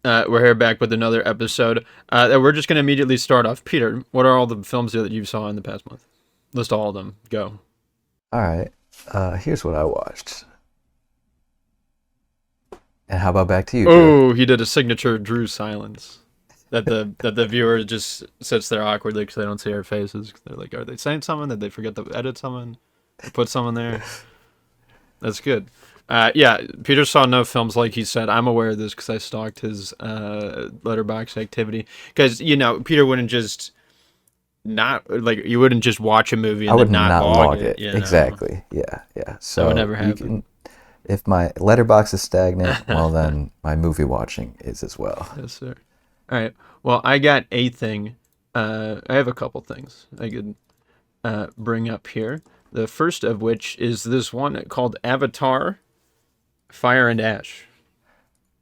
We're here back with another episode. That we're just going to immediately start off. Peter, what are all the films that you saw in the past month? List all of them. Go. All right. Here's what I watched. And how about back to you, Drew? Oh, he did a signature Drew silence. That the viewer just sits there awkwardly because they don't see our faces. They're like, are they saying something? Did they forget to edit something? Or put something there? That's good. Yeah, Peter saw no films, like he said. I'm aware of this because I stalked his Letterboxd activity. Because, Peter wouldn't just you wouldn't just watch a movie and I would then not log it. Exactly. Yeah. So that would never happen. If my letterbox is stagnant, well, then my movie watching is as well. Yes, sir. All right. Well, I got a thing. I have a couple things I could bring up here. The first of which is this one called Avatar, Fire and Ash.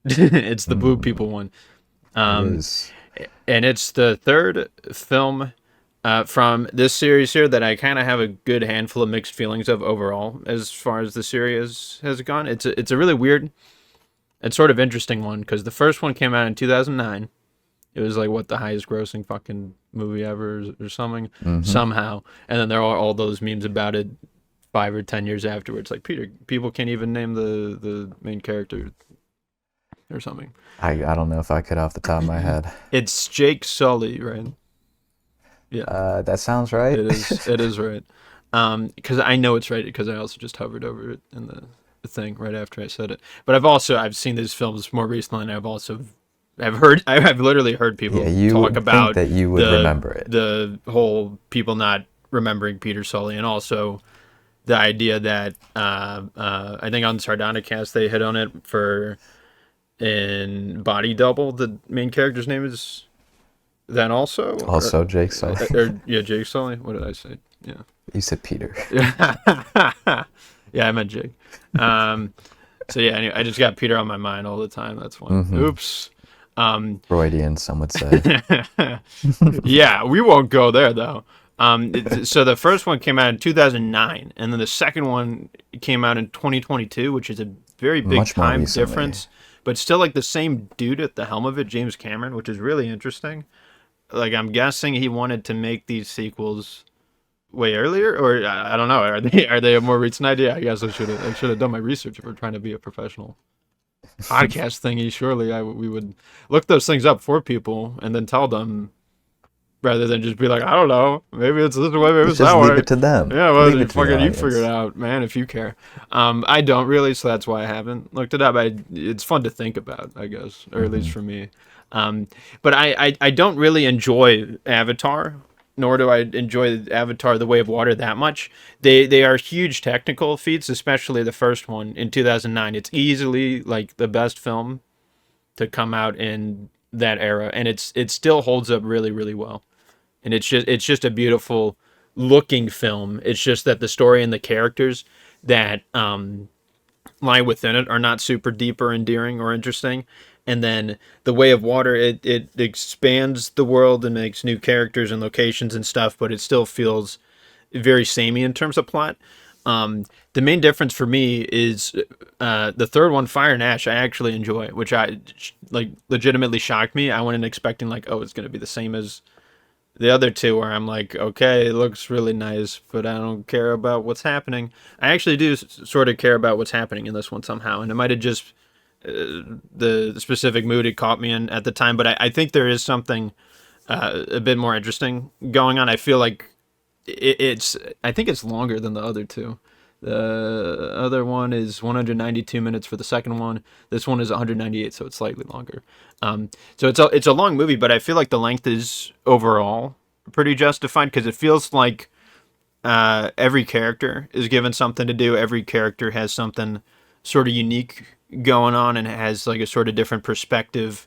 It's the blue people one. It is. And it's the third film from this series here that I kind of have a good handful of mixed feelings of overall as far as the series has gone. It's a really weird and sort of interesting one because the first one came out in 2009. It was like the highest grossing fucking movie ever or something somehow. And then there are all those memes about it 5 or 10 years afterwards. Like, Peter, people can't even name the main character or something. I don't know if I could off the top of my head. It's Jake Sully, right? Yeah. That sounds right. It is right. Because I know it's right because I also just hovered over it in the thing right after I said it. But I've seen these films more recently, and I've literally heard people talk about that you would remember it. The whole people not remembering Peter Sully, and also the idea that I think on Sardonicast they hit on it in Body Double. The main character's name is that also. Also Jake Sully. Jake Sully. What did I say? Yeah. You said Peter. Yeah, I meant Jake. So yeah, anyway, I just got Peter on my mind all the time. That's one. Oops. Freudian, some would say. Yeah, we won't go there though. So the first one came out in 2009, and then the second one came out in 2022, which is a very big time difference, but still like the same dude at the helm of it, James Cameron, which is really interesting. Like, I'm guessing he wanted to make these sequels way earlier, or I don't know. Are they a more recent idea? I guess I should have done my research if we're trying to be a professional podcast thingy. Surely we would look those things up for people and then tell them, rather than just be like, I don't know, maybe it's this way, maybe it's that way. Just leave it to them. Yeah, well, you figure it out, man, if you care. I don't really, so that's why I haven't looked it up. It's fun to think about, I guess, or at least for me. But I don't really enjoy Avatar, nor do I enjoy Avatar: The Way of Water that much. They are huge technical feats, especially the first one in 2009. It's easily like the best film to come out in that era, and it still holds up really, really well. And it's just a beautiful looking film. It's just that the story and the characters that lie within it are not super deep or endearing or interesting. And then The Way of Water, it expands the world and makes new characters and locations and stuff, but it still feels very samey in terms of plot. The main difference for me is the third one, Fire and Ash, I actually enjoy, which legitimately shocked me. I went in expecting it's going to be the same as the other two, where I'm like, okay, it looks really nice, but I don't care about what's happening. I actually do sort of care about what's happening in this one somehow, and it might have just the specific mood it caught me in at the time, but I think there is something a bit more interesting going on. I feel like I think it's longer than the other two. The other one is 192 minutes for the second one. This one is 198, so it's slightly longer. So it's a long movie, but I feel like the length is overall pretty justified because it feels like every character is given something to do. Every character has something sort of unique going on and has like a sort of different perspective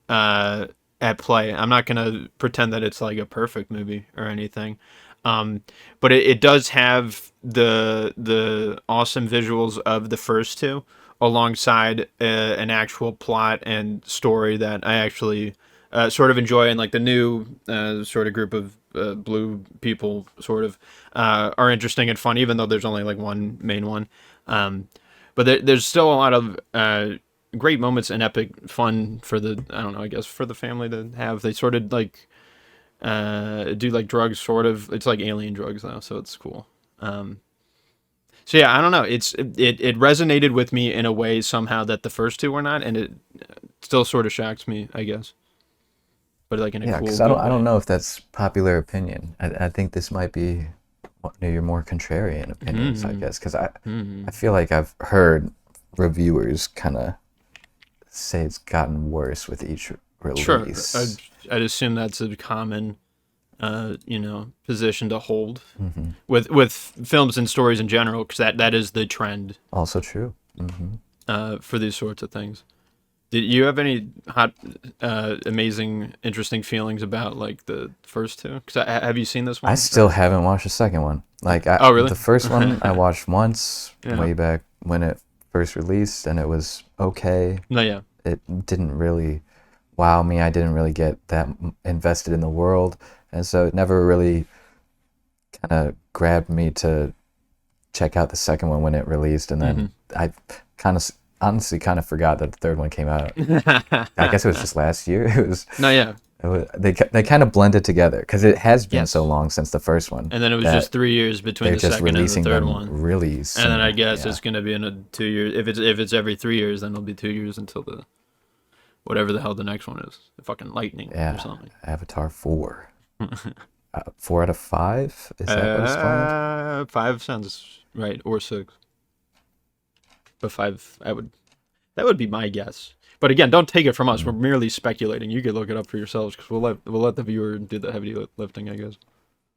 at play. I'm not going to pretend that it's like a perfect movie or anything. But it does have the awesome visuals of the first two alongside an actual plot and story that I actually sort of enjoy, and like the new sort of group of blue people sort of are interesting and fun, even though there's only like one main one. But there's still a lot of great moments and epic fun for the, I don't know, I guess for the family to have. They sort of like do like drugs, sort of. It's like alien drugs though, so it's cool. So yeah, I don't know. It resonated with me in a way somehow that the first two were not, and it still sort of shocks me, I guess. But like in a cool. Because I don't know if that's popular opinion. I think this might be one of your more contrarian opinions, I guess, because I feel like I've heard reviewers kind of say it's gotten worse with each release. Sure, I'd assume that's a common, position to hold with films and stories in general, because that is the trend. Also true. For these sorts of things. Did you have any hot, amazing, interesting feelings about like the first two? Because have you seen this one? I still haven't watched the second one. Oh, really? The first one I watched once way back when it first released, and it was okay. No, yeah. It didn't really wow me. I didn't really get that invested in the world, and so it never really kind of grabbed me to check out the second one when it released. And then I honestly kind of forgot that the third one came out. I guess it was just last year. It was. No, yeah. They kind of blended together because it has been so long since the first one. And then it was just 3 years between the second and the third one. Really soon. And then I guess it's going to be in a 2 years. If it's every 3 years, then it'll be 2 years until the whatever the hell the next one is. The fucking lightning or something. Avatar 4. 4 out of 5? Is that what it's called? 5 sounds right, or 6. But 5, that would be my guess. But again, don't take it from us. We're merely speculating. You could look it up for yourselves, because we'll let the viewer do the heavy lifting, I guess.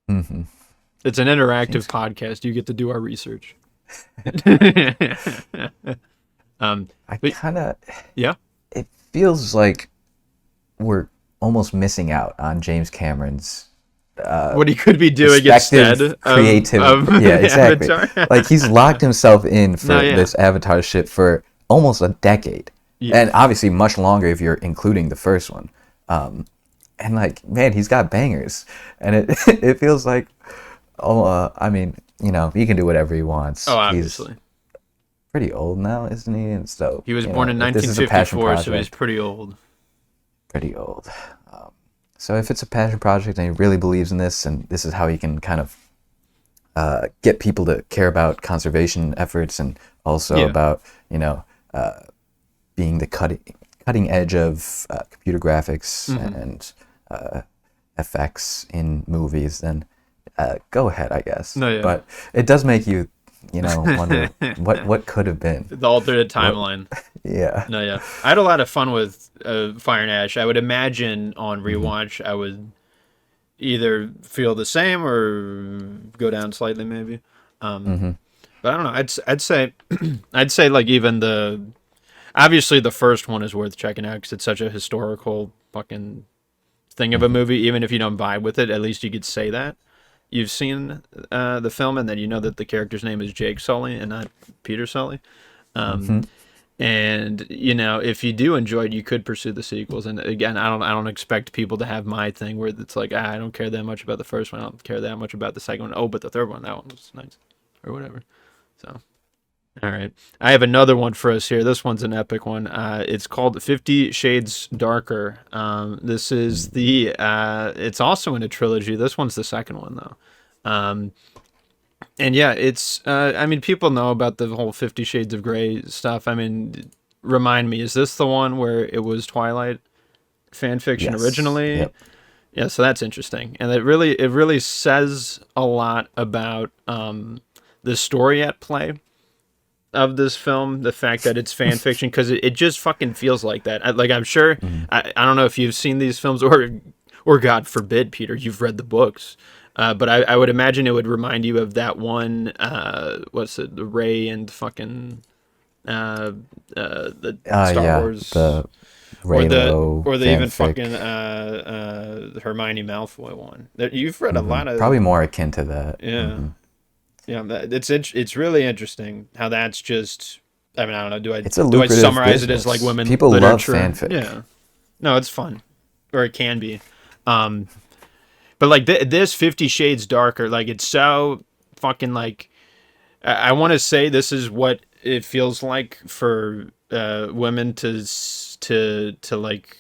It's an interactive podcast. You get to do our research. Yeah. It feels like we're almost missing out on James Cameron's what he could be doing instead of yeah, exactly. Avatar. Like, he's locked himself in for this Avatar shit for almost a decade. Yeah. And obviously much longer if you're including the first one. And like, man, he's got bangers. And it feels like, I mean, he can do whatever he wants. Oh, obviously. He's pretty old now, isn't he? And so he was born in 1954, so he's pretty old. Pretty old. So if it's a passion project and he really believes in this, and this is how he can kind of get people to care about conservation efforts, and also about, being the cutting edge of computer graphics and effects in movies, then go ahead, I guess. No, yeah. But it does make you, wonder what could have been. The alternate timeline. Yeah. No, yeah. I had a lot of fun with Fire and Ash. I would imagine on rewatch I would either feel the same or go down slightly, maybe. But I don't know. I'd say I'd say like even obviously the first one is worth checking out because it's such a historical fucking thing of a movie. Even if you don't vibe with it, at least you could say that you've seen the film, and then you know that the character's name is Jake Sully and not Peter Sully. And if you do enjoy it, you could pursue the sequels. And again, I don't expect people to have my thing where it's like, I don't care that much about the first one, I don't care that much about the second one. Oh, but the third one, that one was nice, or whatever. So, all right, I have another one for us here. This one's an epic one. It's called 50 Shades Darker. This is it's also in a trilogy. This one's the second one though. And yeah, it's, I mean, people know about the whole 50 Shades of Grey stuff. I mean, remind me, is this the one where it was Twilight fan fiction originally? Yep. Yeah, so that's interesting. And it really says a lot about the story at play of this film, the fact that it's fan fiction, because it just fucking feels like that. I'm sure, I don't know if you've seen these films, or God forbid, Peter, you've read the books. But I would imagine it would remind you of that one, what's it, the Rey and fucking, the Star Wars. The Reylo or the even fanfic. Fucking, Hermione Malfoy one. You've read a lot of... Probably more akin to that. Yeah. Yeah, it's really interesting how that's just... I mean, I don't know, do I summarize business. it as like women People literature? love fanfic. Yeah. No, it's fun. Or it can be. But like this 50 Shades Darker, like it's so fucking like, I want to say this is what it feels like for women to like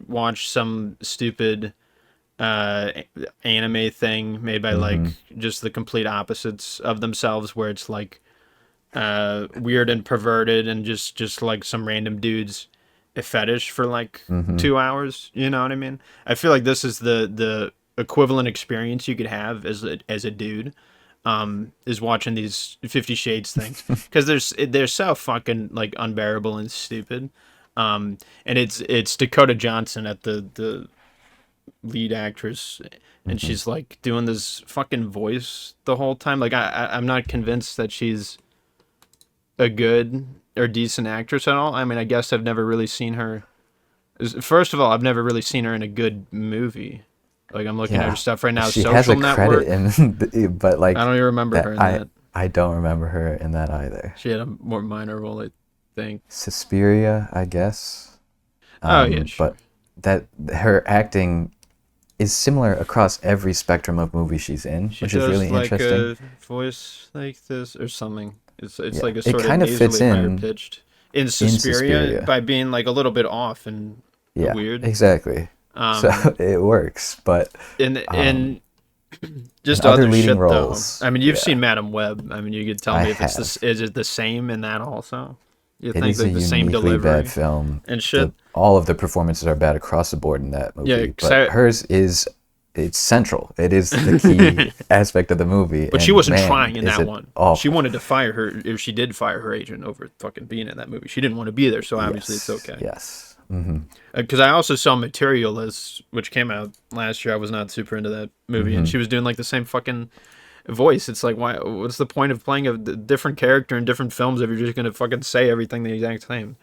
watch some stupid anime thing made by like just the complete opposites of themselves, where it's like weird and perverted and just like some random dudes a fetish for like 2 hours. You know what I mean? I feel like this is the equivalent experience you could have as a dude, is watching these 50 Shades things, because they're so fucking like unbearable and stupid. And it's Dakota Johnson at the lead actress, and she's like doing this fucking voice the whole time. Like I'm not convinced that she's a good or decent actress at all. I mean, I guess I've never really seen her. First of all, I've never really seen her in a good movie. Like, I'm looking at her stuff right now. She Social has a Network. credit in, but like I don't even remember her in that. I don't remember her in that either. She had a more minor role, I think. Suspiria, I guess. Oh yeah, sure. But that her acting is similar across every spectrum of movie she's in, which is really like interesting. A voice like this or something. It's like a sort it kind of of fits nasally in higher pitched in Suspiria by being like a little bit off and weird. Exactly. So it works, but and just other other leading shit roles, though. I mean, you've seen Madam Web. I mean, you could tell me if it's is it the same in that also? You think like the same delivery? Bad film and shit. All of the performances are bad across the board in that movie. Yeah, but hers is. It's central. It is the key aspect of the movie. But she wasn't trying in that one. Awful. She wanted to fire her, if she did fire her agent over fucking being in that movie. She didn't want to be there, so obviously it's okay. Yes. Because I also saw Materialist, which came out last year. I was not super into that movie, and she was doing like the same fucking voice. It's like, why? What's the point of playing a different character in different films if you're just gonna fucking say everything the exact same?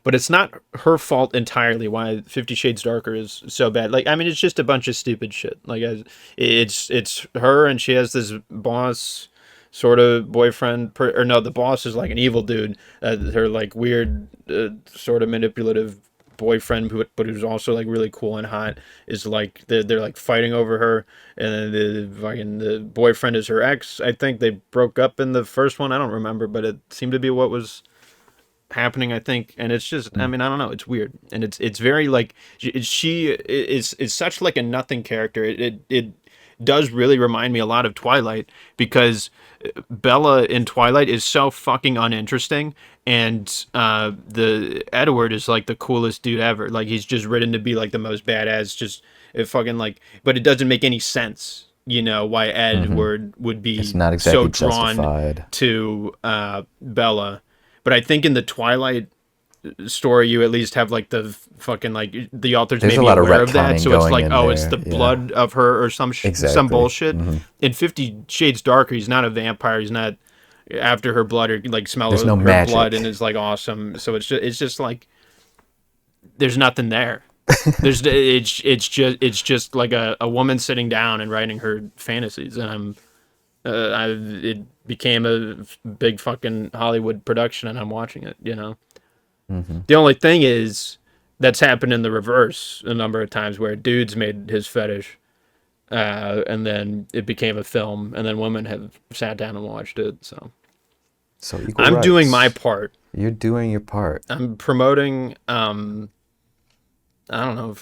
But it's not her fault entirely why 50 Shades Darker is so bad. Like, I mean, it's just a bunch of stupid shit. Like, it's her, and she has this boss sort of boyfriend, or no, the boss is like an evil dude. Her like weird sort of manipulative boyfriend, but who's also like really cool and hot, is like they're like fighting over her, and then the boyfriend is her ex. I think they broke up in the first one. I don't remember, but it seemed to be what was happening, I think. And it's just, I mean, I don't know, it's weird, and it's very like she is such like a nothing character. It does really remind me a lot of Twilight, because Bella in Twilight is so fucking uninteresting, and the Edward is like the coolest dude ever. Like, he's just written to be like the most badass, just fucking like, but it doesn't make any sense, you know, why Edward would be it's not exactly so drawn justified to Bella. But I think in the Twilight story, you at least have like the fucking like the authors There's maybe aware of that, so it's like, oh, there. it's the blood of her or some bullshit. In 50 Shades Darker, he's not a vampire. He's not after her blood or like smell there's her no magic. blood and is like awesome. So it's just like there's nothing there. It's just like a woman sitting down and writing her fantasies, and it became a big fucking Hollywood production, and I'm watching it, you know. The only thing is that's happened in the reverse a number of times, where dudes made his fetish, and then it became a film, and then women have sat down and watched it. So I'm rights. doing my part. You're doing your part. I'm promoting. I don't know.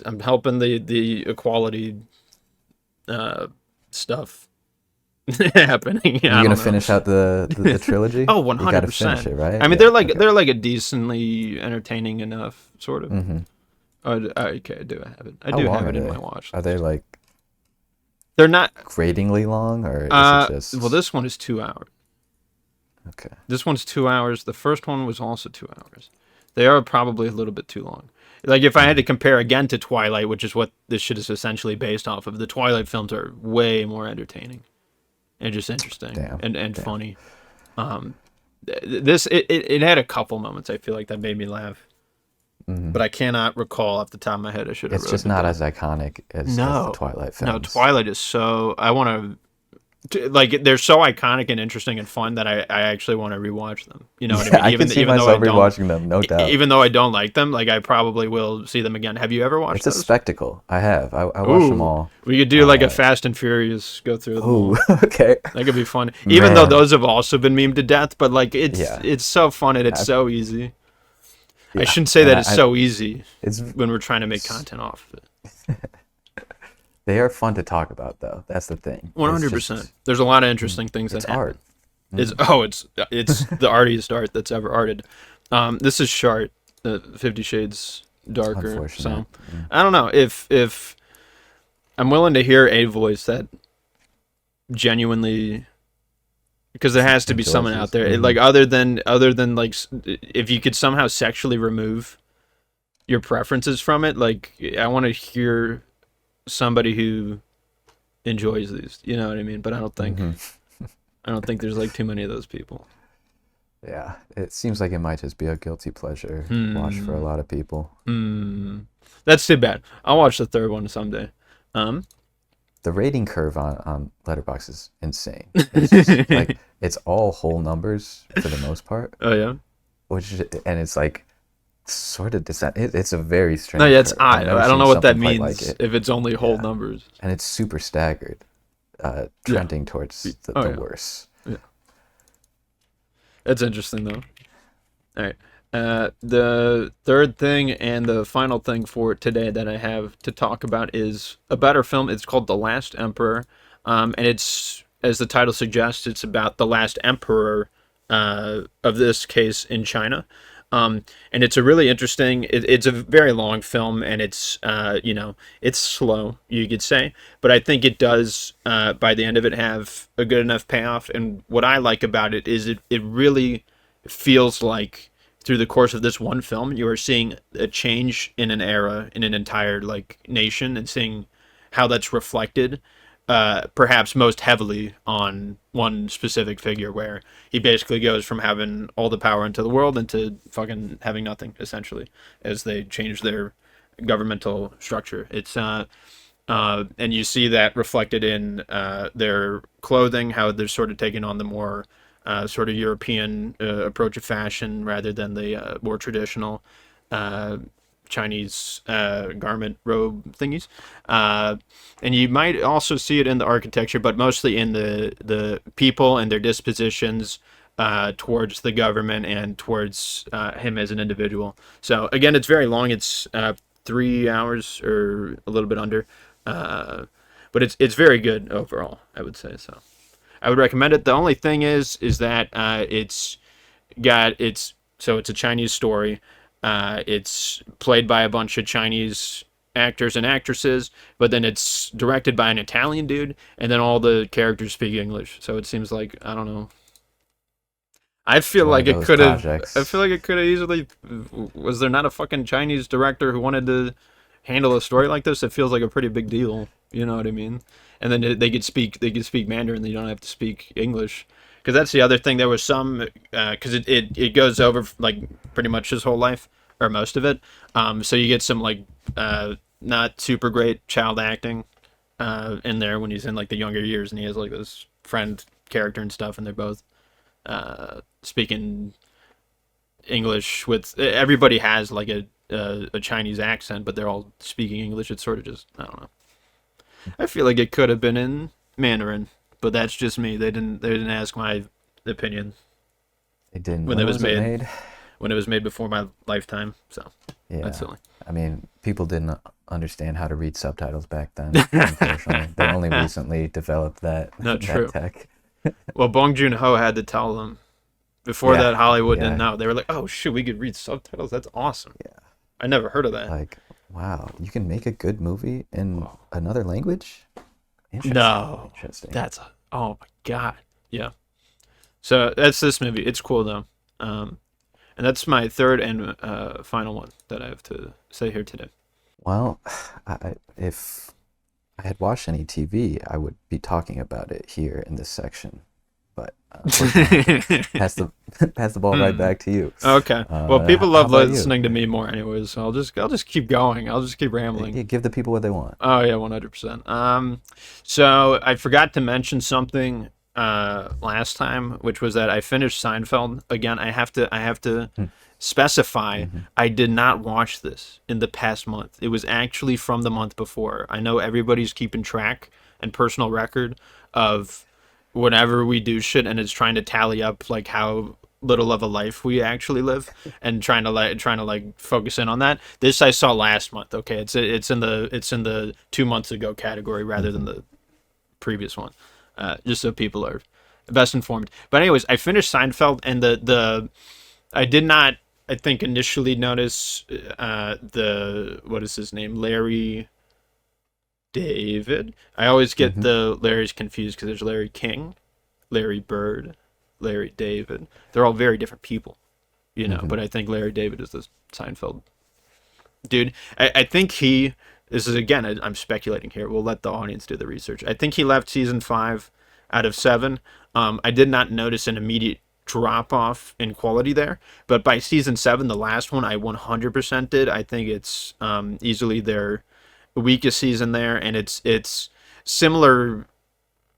I'm helping the equality stuff happening. You're gonna finish out the trilogy? Oh, 100%. You gotta finish it, right? I mean, they're like a decently entertaining enough sort of. Okay, I do have it. I do have it in my watch list. Are they like? They're not gratingly long, or is it just? Well, this one is 2 hours. Okay. This one's 2 hours. The first one was also 2 hours. They are probably a little bit too long. Like, if I had to compare again to Twilight, which is what this shit is essentially based off of, the Twilight films are way more entertaining and just interesting and funny. This had a couple moments, I feel like, that made me laugh, but I cannot recall off the top of my head. It's just not as iconic as the Twilight films. No, Twilight is so. I want to like they're so iconic and interesting and fun that I actually want to rewatch them. You know what Yeah, I mean? I can see Even though I myself don't, rewatching them, no doubt. even though I don't like them, like I probably will see them again. Have you ever watched It's a those? spectacle. I watched them Ooh, all. we could do like a Fast and Furious, go through them Oh, all. okay. That could be fun. Even though Man. those have also been memed to death, but like Yeah. it's so fun and it's I- so easy. I yeah. shouldn't say And that it's so easy it's when we're trying to make content off of it. they are fun to talk about though. That's the thing. 100%. There's a lot of interesting things that It's happen. art. It's the artiest art that's ever arted. This is Shart, 50 Shades Darker. So Unfortunate. I don't know if I'm willing to hear a voice that genuinely, because there has to be someone Enjoys out there this. like other than like if you could somehow sexually remove your preferences from it, like I want to hear somebody who enjoys these. You know what I mean? But I don't think. I don't think there's like too many of those people. Yeah, it seems like it might just be a guilty pleasure watch for a lot of people. That's too bad. I'll watch the third one someday. The rating curve on Letterboxd is insane. It's just, like it's all whole numbers for the most part, Oh yeah. and it's like sort of it's a very strange. No, yeah, it's curve. I've odd. never I don't seen know what that something quite means like it. if it's only whole Yeah. numbers. And it's super staggered, trending towards the yeah. worse. Yeah. That's interesting though. All right. The third thing and the final thing for today that I have to talk about is a better film. It's called The Last Emperor, and it's, as the title suggests, it's about the last emperor of this case in China. And it's a really interesting. It's a very long film, and it's it's slow, you could say, but I think it does by the end of it have a good enough payoff. And what I like about it is it really feels like through the course of this one film, you are seeing a change in an era, in an entire like nation, and seeing how that's reflected, perhaps most heavily on one specific figure, where he basically goes from having all the power into the world into fucking having nothing, essentially, as they change their governmental structure. It's and you see that reflected in their clothing, how they're sort of taking on the more sort of European approach of fashion rather than the more traditional Chinese garment robe thingies. And you might also see it in the architecture, but mostly in the people and their dispositions towards the government and towards him as an individual. So again, it's very long. It's 3 hours or a little bit under, but it's very good overall, I would say. So I would recommend it. The only thing is that it's a Chinese story. It's played by a bunch of Chinese actors and actresses, but then it's directed by an Italian dude, and then all the characters speak English. So it seems like, I don't know. I feel like it could have. I feel like it could have easily. Was there not a fucking Chinese director who wanted to handle a story like this? It feels like a pretty big deal. You know what I mean? And then they could speak Mandarin. You don't have to speak English. Because that's the other thing. There was some, because it goes over like pretty much his whole life or most of it. So you get some like not super great child acting in there when he's in like the younger years, and he has like this friend character and stuff, and they're both speaking English with everybody has like a Chinese accent, but they're all speaking English. It's sort of just, I don't know. I feel like it could have been in Mandarin, but that's just me. They didn't ask my opinion. They didn't. When it was made. When it was made before my lifetime. So yeah, that's silly. I mean, people didn't understand how to read subtitles back then. Unfortunately, they only recently developed that true. tech. Well, Bong Joon-ho had to tell them. Before that, Hollywood didn't yeah. know. They were like, "Oh shit, we could read subtitles. That's awesome." Yeah. I never heard of that. Like, wow, you can make a good movie in another language? No. Interesting. That's, oh my god. Yeah. So that's this movie. It's cool though. And that's my third and final one that I have to say here today. Well, if I had watched any TV, I would be talking about it here in this section. but unfortunately, pass the ball right back to you. Okay. Well, people How love about you? listening to me more, anyways. So I'll just keep going. I'll just keep rambling. Yeah, give the people what they want. Oh yeah, 100%. So I forgot to mention something last time, which was that I finished Seinfeld. Again, I have to specify I did not watch this in the past month. It was actually from the month before. I know everybody's keeping track and personal record of whenever we do shit, and it's trying to tally up like how little of a life we actually live, and trying to like focus in on that. This I saw last month. Okay, it's in the 2 months ago category rather than the previous one, just so people are best informed. But anyways, I finished Seinfeld, and the I did not, I think, initially notice the, what is his name, Larry David. I always get the Larrys confused because there's Larry King, Larry Bird, Larry David. They're all very different people, you know. But I think Larry David is the Seinfeld dude. I think he. This is again. I'm speculating here. We'll let the audience do the research. I think he left season 5 out of 7. I did not notice an immediate drop off in quality there, but by season 7, the last one, I 100% did. I think it's easily their weakest season there, and it's similar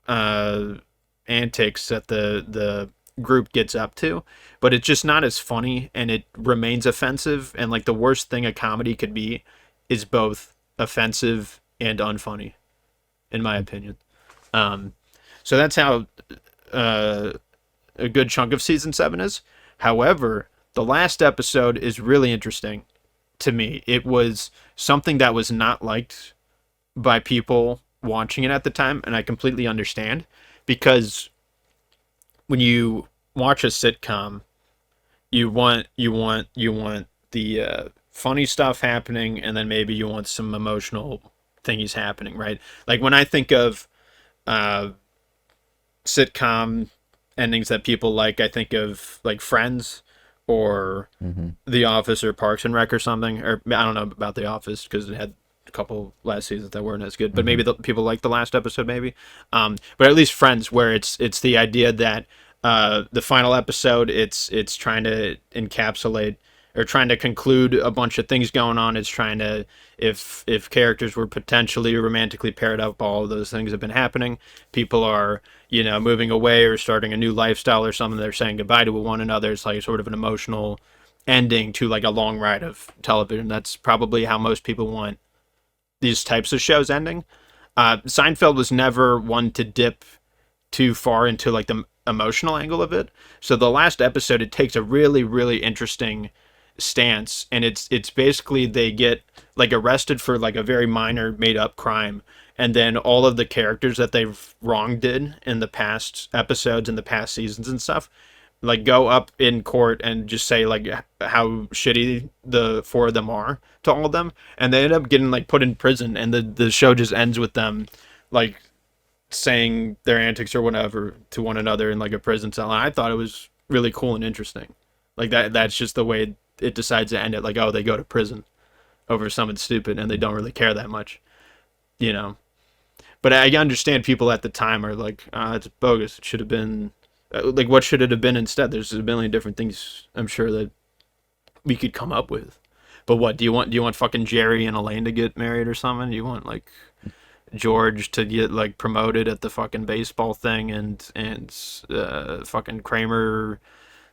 antics that the group gets up to, but it's just not as funny, and it remains offensive. And like the worst thing a comedy could be is both offensive and unfunny, in my opinion. So that's how a good chunk of season 7 is. However, the last episode is really interesting to me. It was something that was not liked by people watching it at the time, and I completely understand, because when you watch a sitcom, you want the funny stuff happening, and then maybe you want some emotional thingies happening, right? Like when I think of sitcom endings that people like, I think of like Friends or The Office or Parks and Rec or something. Or I don't know about The Office because it had a couple last seasons that weren't as good, but maybe the people like the last episode, maybe. But at least Friends, where it's the idea that the final episode, it's trying to encapsulate or trying to conclude a bunch of things going on. It's trying to, if characters were potentially romantically paired up, all of those things have been happening. People are, you know, moving away or starting a new lifestyle or something. They're saying goodbye to one another. It's like sort of an emotional ending to like a long ride of television. That's probably how most people want these types of shows ending. Seinfeld was never one to dip too far into like the emotional angle of it. So the last episode, it takes a really, really interesting stance, and it's basically they get like arrested for like a very minor made up crime, and then all of the characters that they've wronged in the past episodes and the past seasons and stuff, like go up in court and just say like how shitty the 4 of them are to all of them, and they end up getting like put in prison, and the show just ends with them like saying their antics or whatever to one another in like a prison cell. And I thought it was really cool and interesting. Like that's just the way it decides to end it. Like, oh, they go to prison over something stupid and they don't really care that much, you know. But I understand people at the time are like, it's bogus. It should have been like, what should it have been instead? There's a million different things I'm sure that we could come up with. But what do you want fucking Jerry and Elaine to get married or something? Do you want like George to get like promoted at the fucking baseball thing, and fucking Kramer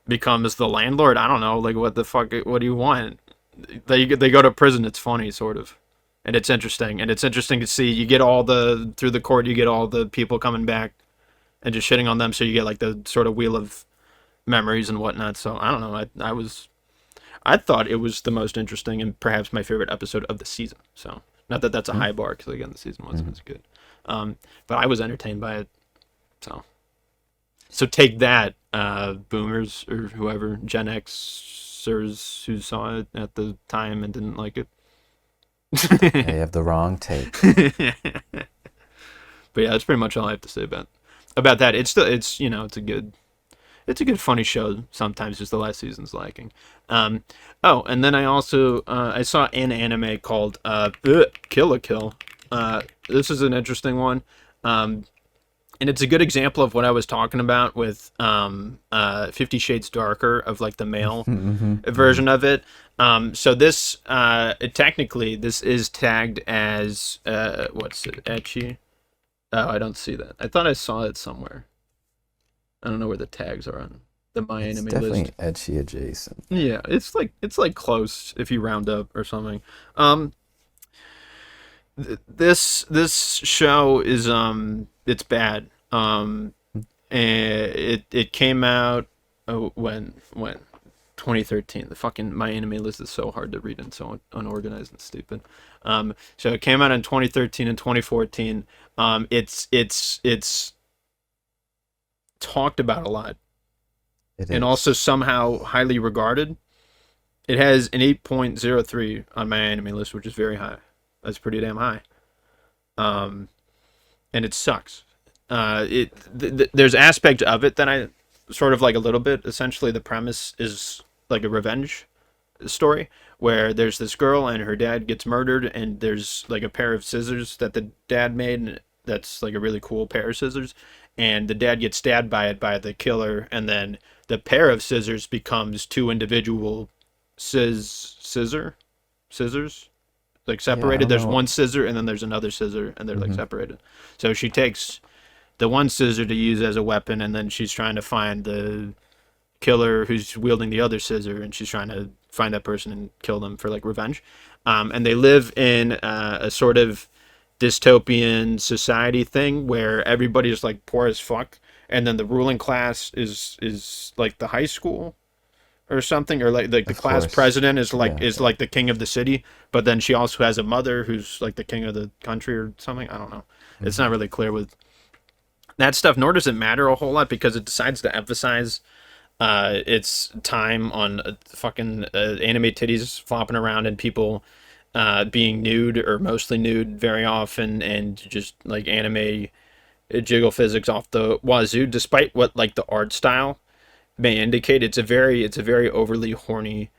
becomes the landlord? I don't know. Like, what the fuck? What do you want? They go to prison. It's funny, sort of, and it's interesting. And it's interesting to see. You get all through the court. You get all the people coming back and just shitting on them. So you get like the sort of wheel of memories and whatnot. So I don't know. I thought it was the most interesting and perhaps my favorite episode of the season. So not that that's a high bar, because again the season wasn't as good. But I was entertained by it. So take that, boomers or whoever, Gen Xers who saw it at the time and didn't like it. They have the wrong take. But yeah, that's pretty much all I have to say about that. It's you know, it's a good funny show. Sometimes just the last season's lacking. And then I also I saw an anime called Kill la Kill. This is an interesting one. And it's a good example of what I was talking about with 50 Shades Darker, of like the male version of it. So this technically this is tagged as what's it, ecchi? Oh, I don't see that. I thought I saw it somewhere. I don't know where the tags are on the My It's Anime definitely list. etchy adjacent. Yeah, it's like close if you round up or something. This show is it's bad. And it came out when 2013. The fucking My Anime list is so hard to read and so unorganized and stupid. So it came out in 2013 and 2014. It's talked about a lot It and is. also somehow highly regarded. It has an 8.03 on My Anime list, which is very high. That's pretty damn high. Um, and it sucks. There's aspect of it that I sort of like a little bit. Essentially, the premise is like a revenge story where there's this girl and her dad gets murdered, and there's like a pair of scissors that the dad made, and that's like a really cool pair of scissors, and the dad gets stabbed by it by the killer, and then the pair of scissors becomes two individual scissors like Yeah, I separated. don't There's know. one scissor and then there's another scissor, and they're like separated. So she takes the one scissor to use as a weapon, and then she's trying to find the killer who's wielding the other scissor, and she's trying to find that person and kill them for like revenge. And they live in a sort of dystopian society thing where everybody's like poor as fuck, and then the ruling class is like the high school or something, or like the Of class course. president is like Yeah. like the king of the city, but then she also has a mother who's like the king of the country or something. I don't know. It's not really clear with that stuff, nor does it matter a whole lot because it decides to emphasize its time on fucking anime titties flopping around and people being nude or mostly nude very often, and just like anime jiggle physics off the wazoo, despite what like the art style may indicate. It's a very overly horny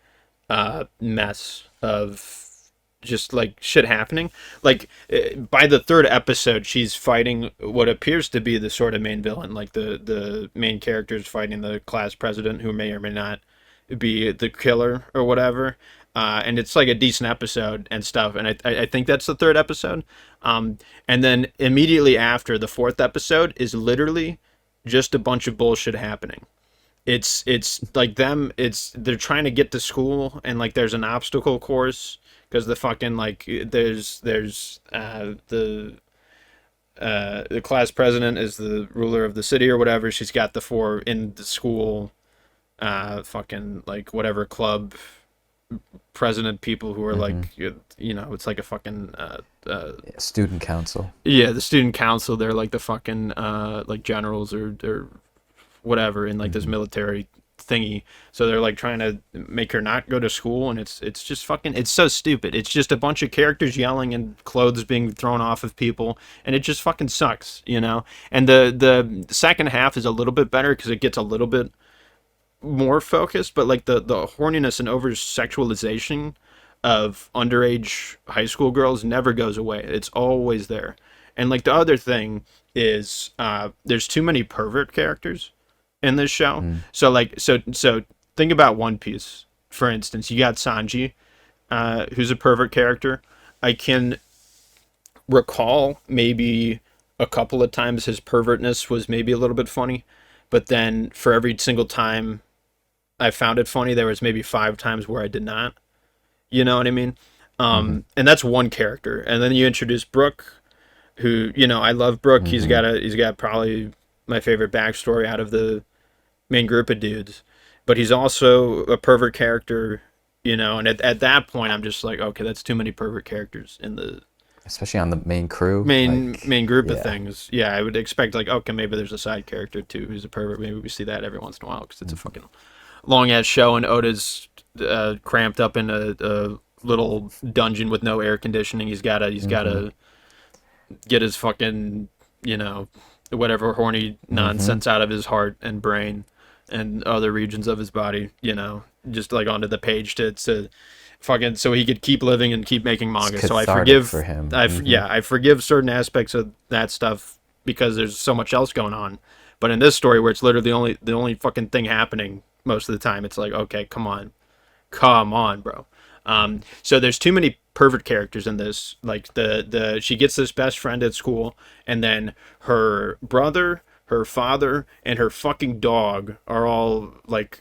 mess of just like shit happening. Like by the third episode, she's fighting what appears to be the sort of main villain. Like the main character is fighting the class president, who may or may not be the killer or whatever. And it's like a decent episode and stuff. And I think that's the third episode. And then immediately after, the fourth episode is literally just a bunch of bullshit happening. It's like them, it's they're trying to get to school, and like there's an obstacle course because the fucking like there's the class president is the ruler of the city or whatever. She's got the four in the school fucking like whatever club president people who are like it's like a fucking Yeah, student council. yeah, the student council. They're like the fucking like generals or whatever in like this military thingy. So they're like trying to make her not go to school, and it's just fucking, it's so stupid. It's just a bunch of characters yelling and clothes being thrown off of people, and it just fucking sucks, you know. And the second half is a little bit better because it gets a little bit more focused, but like the horniness and over sexualization of underage high school girls never goes away. It's always there. And like the other thing is there's too many pervert characters in this show. So like so think about One Piece, for instance. You got Sanji, who's a pervert character. I can recall maybe a couple of times his pervertness was maybe a little bit funny, but then for every single time I found it funny, there was maybe 5 times where I did not. You know what I mean? And that's one character. And then you introduce Brooke, who, you know, I love Brooke. He's got probably my favorite backstory out of the main group of dudes. But he's also a pervert character, you know, and at that point I'm just like, okay, that's too many pervert characters in the Especially on the main crew. main group of Yeah. things. Yeah, I would expect like, okay, maybe there's a side character too who's a pervert. Maybe we see that every once in a while because it's a fucking long ass show, and Oda's cramped up in a little dungeon with no air conditioning. He's gotta get his fucking, you know, whatever horny nonsense out of his heart and brain and other regions of his body, you know, just like onto the page to fucking so he could keep living and keep making manga. So I cathartic forgive for him. yeah, I forgive certain aspects of that stuff because there's so much else going on. But in this story, where it's literally the only fucking thing happening most of the time, it's like, okay, come on, bro. So there's too many pervert characters in this. Like she gets this best friend at school, and then her brother, her father, and her fucking dog are all like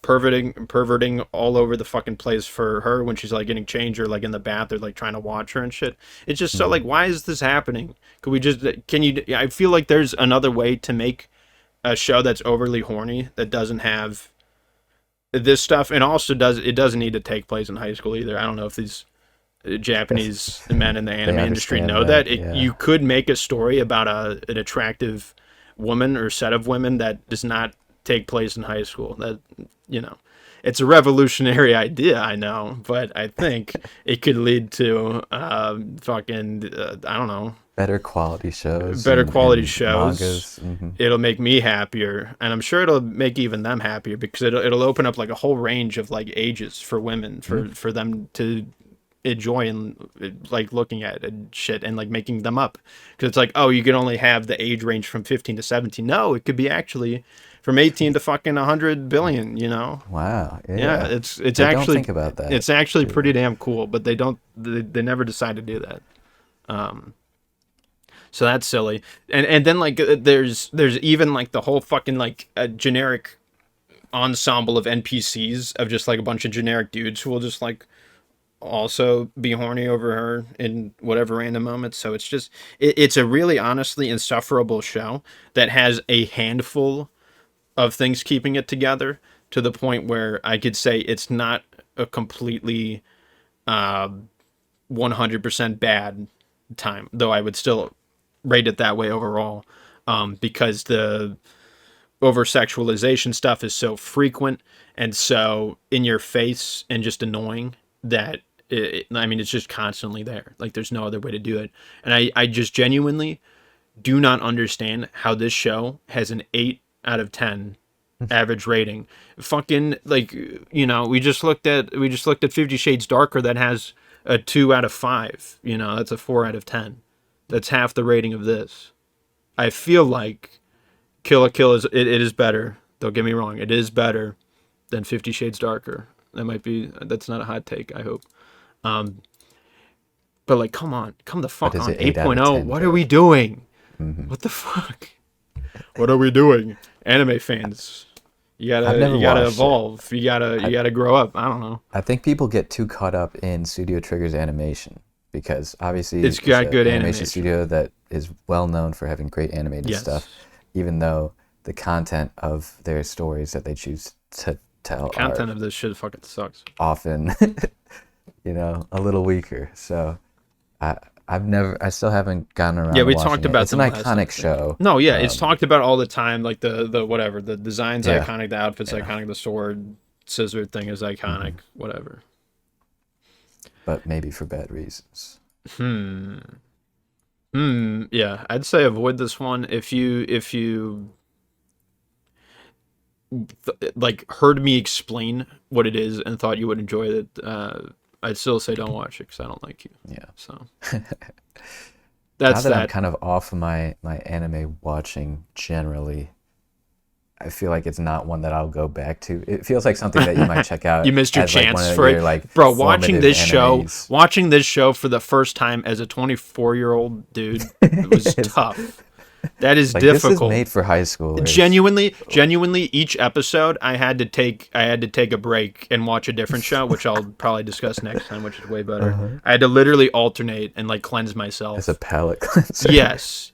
perverting all over the fucking place for her when she's like getting changed or like in the bath. They're like trying to watch her and shit. It's just so like, why is this happening? I feel like there's another way to make a show that's overly horny that doesn't have this stuff, and also doesn't need to take place in high school either. I don't know if these Japanese men in the anime industry know that. You could make a story about an attractive woman or set of women that does not take place in high school. That, it's a revolutionary idea, I know, but I think it could lead to I don't know, better quality shows. Mangas. It'll make me happier, and I'm sure it'll make even them happier, because it'll open up like a whole range of like ages for women for them to enjoy and like looking at and shit and like making them up, because it's like, oh, you can only have the age range from 15 to 17. No, it could be actually from 18 to fucking 100 billion, Wow. Yeah, it's I actually don't think about that. It's actually pretty damn cool, but they never decide to do that. So that's silly. And then like there's even like the whole fucking like a generic ensemble of NPCs of just like a bunch of generic dudes who will just like also be horny over her in whatever random moments. So it's just it's a really honestly insufferable show that has a handful of things keeping it together, to the point where I could say it's not a completely 100% bad time, though I would still rate it that way overall, because the over-sexualization stuff is so frequent and so in your face and just annoying that it's just constantly there. Like, there's no other way to do it. And I just genuinely do not understand how this show has an 8 out of 10 average rating. Fucking, like, we just looked at 50 Shades Darker that has a 2 out of 5. That's a 4 out of 10. That's half the rating of this. I feel like Kill la Kill it is better. Don't get me wrong, it is better than 50 Shades Darker. That's not a hot take, I hope. But like, come the fuck on. 8.0. What are we doing? What the fuck? What are we doing? Anime fans, you gotta evolve. You gotta grow up. I don't know. I think people get too caught up in Studio Trigger's animation, because obviously it's got good animation studio that is well known for having great animated stuff, even though the content of their stories that they choose to tell, the content of this shit fucking sucks. Often, a little weaker. So I still haven't gotten around. Yeah, we to talked about it. It's an iconic show. No, yeah, it's talked about all the time. Like the whatever, the design's iconic, the outfit's iconic, the sword scissor thing is iconic, whatever. But maybe for bad reasons. Yeah, I'd say avoid this one if you like heard me explain what it is and thought you would enjoy it. I'd still say don't watch it because I don't like you. Yeah. So that's that. I'm kind of off my anime watching generally. I feel like it's not one that I'll go back to. It feels like something that you might check out. You missed your chance for it, bro. Watching this show for the first time as a 24-year-old dude, it was tough. That is like, difficult. This is made for high school. Genuinely, each episode I had to take a break and watch a different show, which I'll probably discuss next time, which is way better. I had to literally alternate and like cleanse myself. As a palate cleanser. Yes.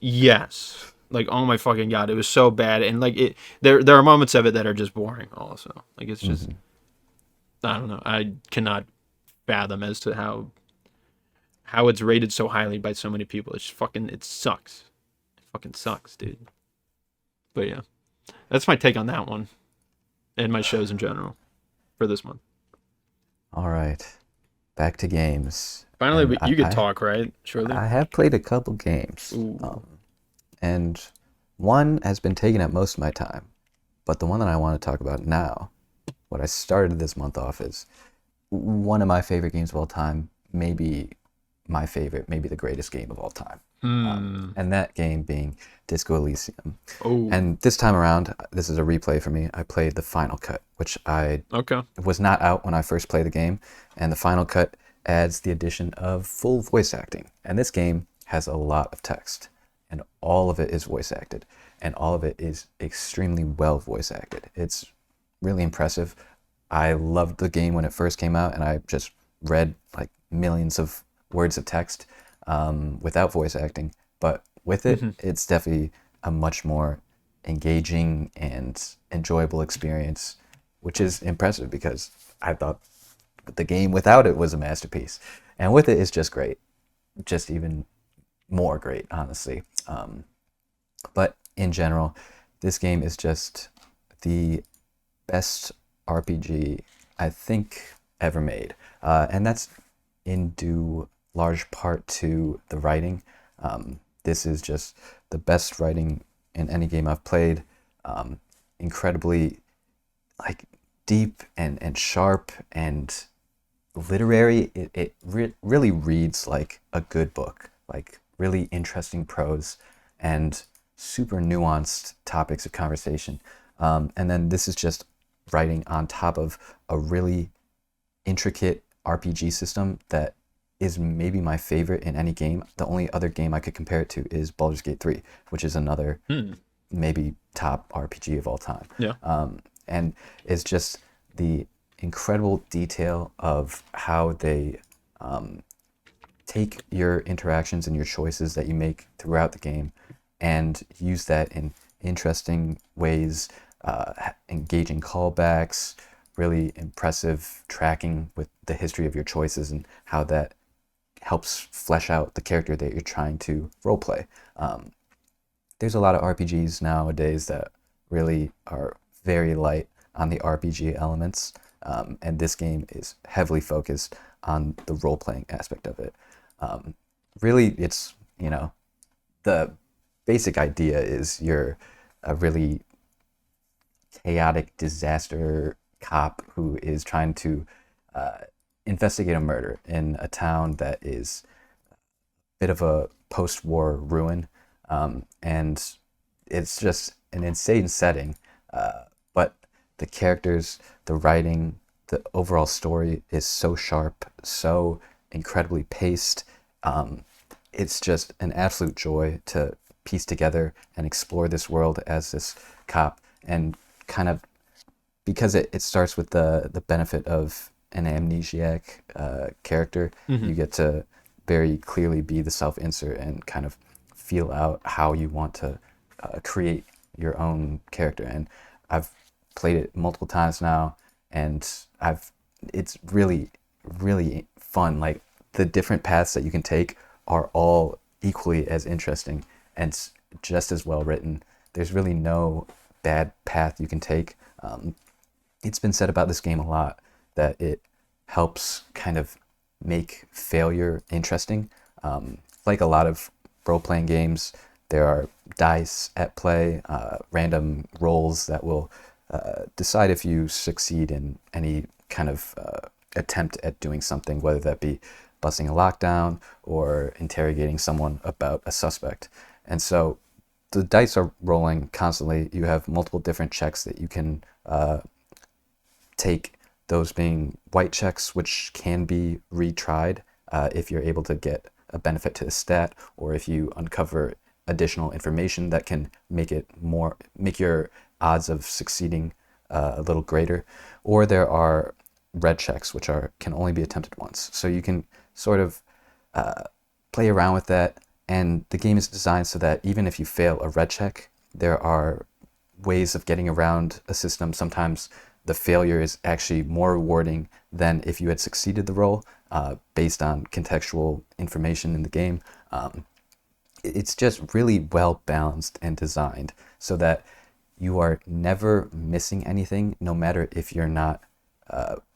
Like, oh my fucking god, it was so bad, and like there are moments of it that are just boring. Also, like it's just I don't know. I cannot fathom as to how it's rated so highly by so many people. It's fucking it sucks. Fucking sucks, dude. But yeah, that's my take on that one, and my shows in general for this month. All right, back to games. Finally, you could talk, right? Surely. I have played a couple games, and one has been taking up most of my time. But the one that I want to talk about now, what I started this month off, is one of my favorite games of all time, maybe my favorite, maybe the greatest game of all time. Hmm. And that game being Disco Elysium. Oh. And this time around, this is a replay for me. I played the final cut, which I Okay. was not out when I first played the game. And the final cut adds the addition of full voice acting. And this game has a lot of text, and all of it is voice acted, and all of it is extremely well voice acted. It's really impressive. I loved the game when it first came out, and I just read like millions of words of text without voice acting. But with it, it's definitely a much more engaging and enjoyable experience, which is impressive because I thought the game without it was a masterpiece. And with it, it's just great. Just even more great, honestly. But in general, this game is just the best RPG I think ever made. And that's in due large part to the writing. This is just the best writing in any game I've played. Incredibly like deep and sharp and literary. It really reads like a good book, like really interesting prose and super nuanced topics of conversation. And then this is just writing on top of a really intricate RPG system that is maybe my favorite in any game. The only other game I could compare it to is Baldur's Gate 3, which is another maybe top RPG of all time. Yeah. And it's just the incredible detail of how they take your interactions and your choices that you make throughout the game and use that in interesting ways, engaging callbacks, really impressive tracking with the history of your choices and how that helps flesh out the character that you're trying to roleplay. There's a lot of RPGs nowadays that really are very light on the RPG elements, and this game is heavily focused on the role-playing aspect of it. Really, it's, the basic idea is you're a really chaotic disaster cop who is trying to investigate a murder in a town that is a bit of a post-war ruin, and it's just an insane setting, but the characters, the writing, the overall story is so sharp, so incredibly paced. It's just an absolute joy to piece together and explore this world as this cop, and kind of, because it starts with the benefit of an amnesiac character, you get to very clearly be the self-insert and kind of feel out how you want to create your own character. And I've played it multiple times now, and it's really, really fun. Like, the different paths that you can take are all equally as interesting and just as well written. There's really no bad path you can take. It's been said about this game a lot that it helps kind of make failure interesting. Like a lot of role-playing games, there are dice at play, random rolls that will decide if you succeed in any kind of attempt at doing something, whether that be busting a lockdown or interrogating someone about a suspect. And so the dice are rolling constantly. You have multiple different checks that you can take, those being white checks, which can be retried if you're able to get a benefit to the stat, or if you uncover additional information that can make your odds of succeeding a little greater. Or there are red checks, which can only be attempted once. So you can sort of play around with that, and the game is designed so that even if you fail a red check, there are ways of getting around a system. Sometimes the failure is actually more rewarding than if you had succeeded the roll, based on contextual information in the game. It's just really well balanced and designed so that you are never missing anything, no matter if you're not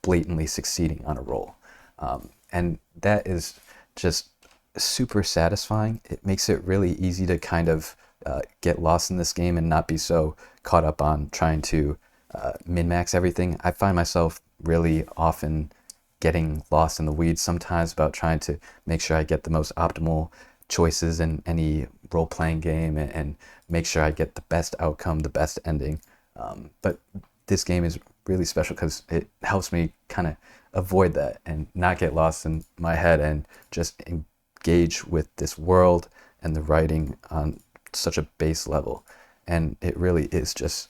blatantly succeeding on a roll. And that is just super satisfying. It makes it really easy to kind of get lost in this game and not be so caught up on trying to min-max everything. I find myself really often getting lost in the weeds sometimes about trying to make sure I get the most optimal choices in any role-playing game, and make sure I get the best outcome, the best ending. But this game is really special because it helps me kind of avoid that and not get lost in my head and just engage with this world and the writing on such a base level. And it really is just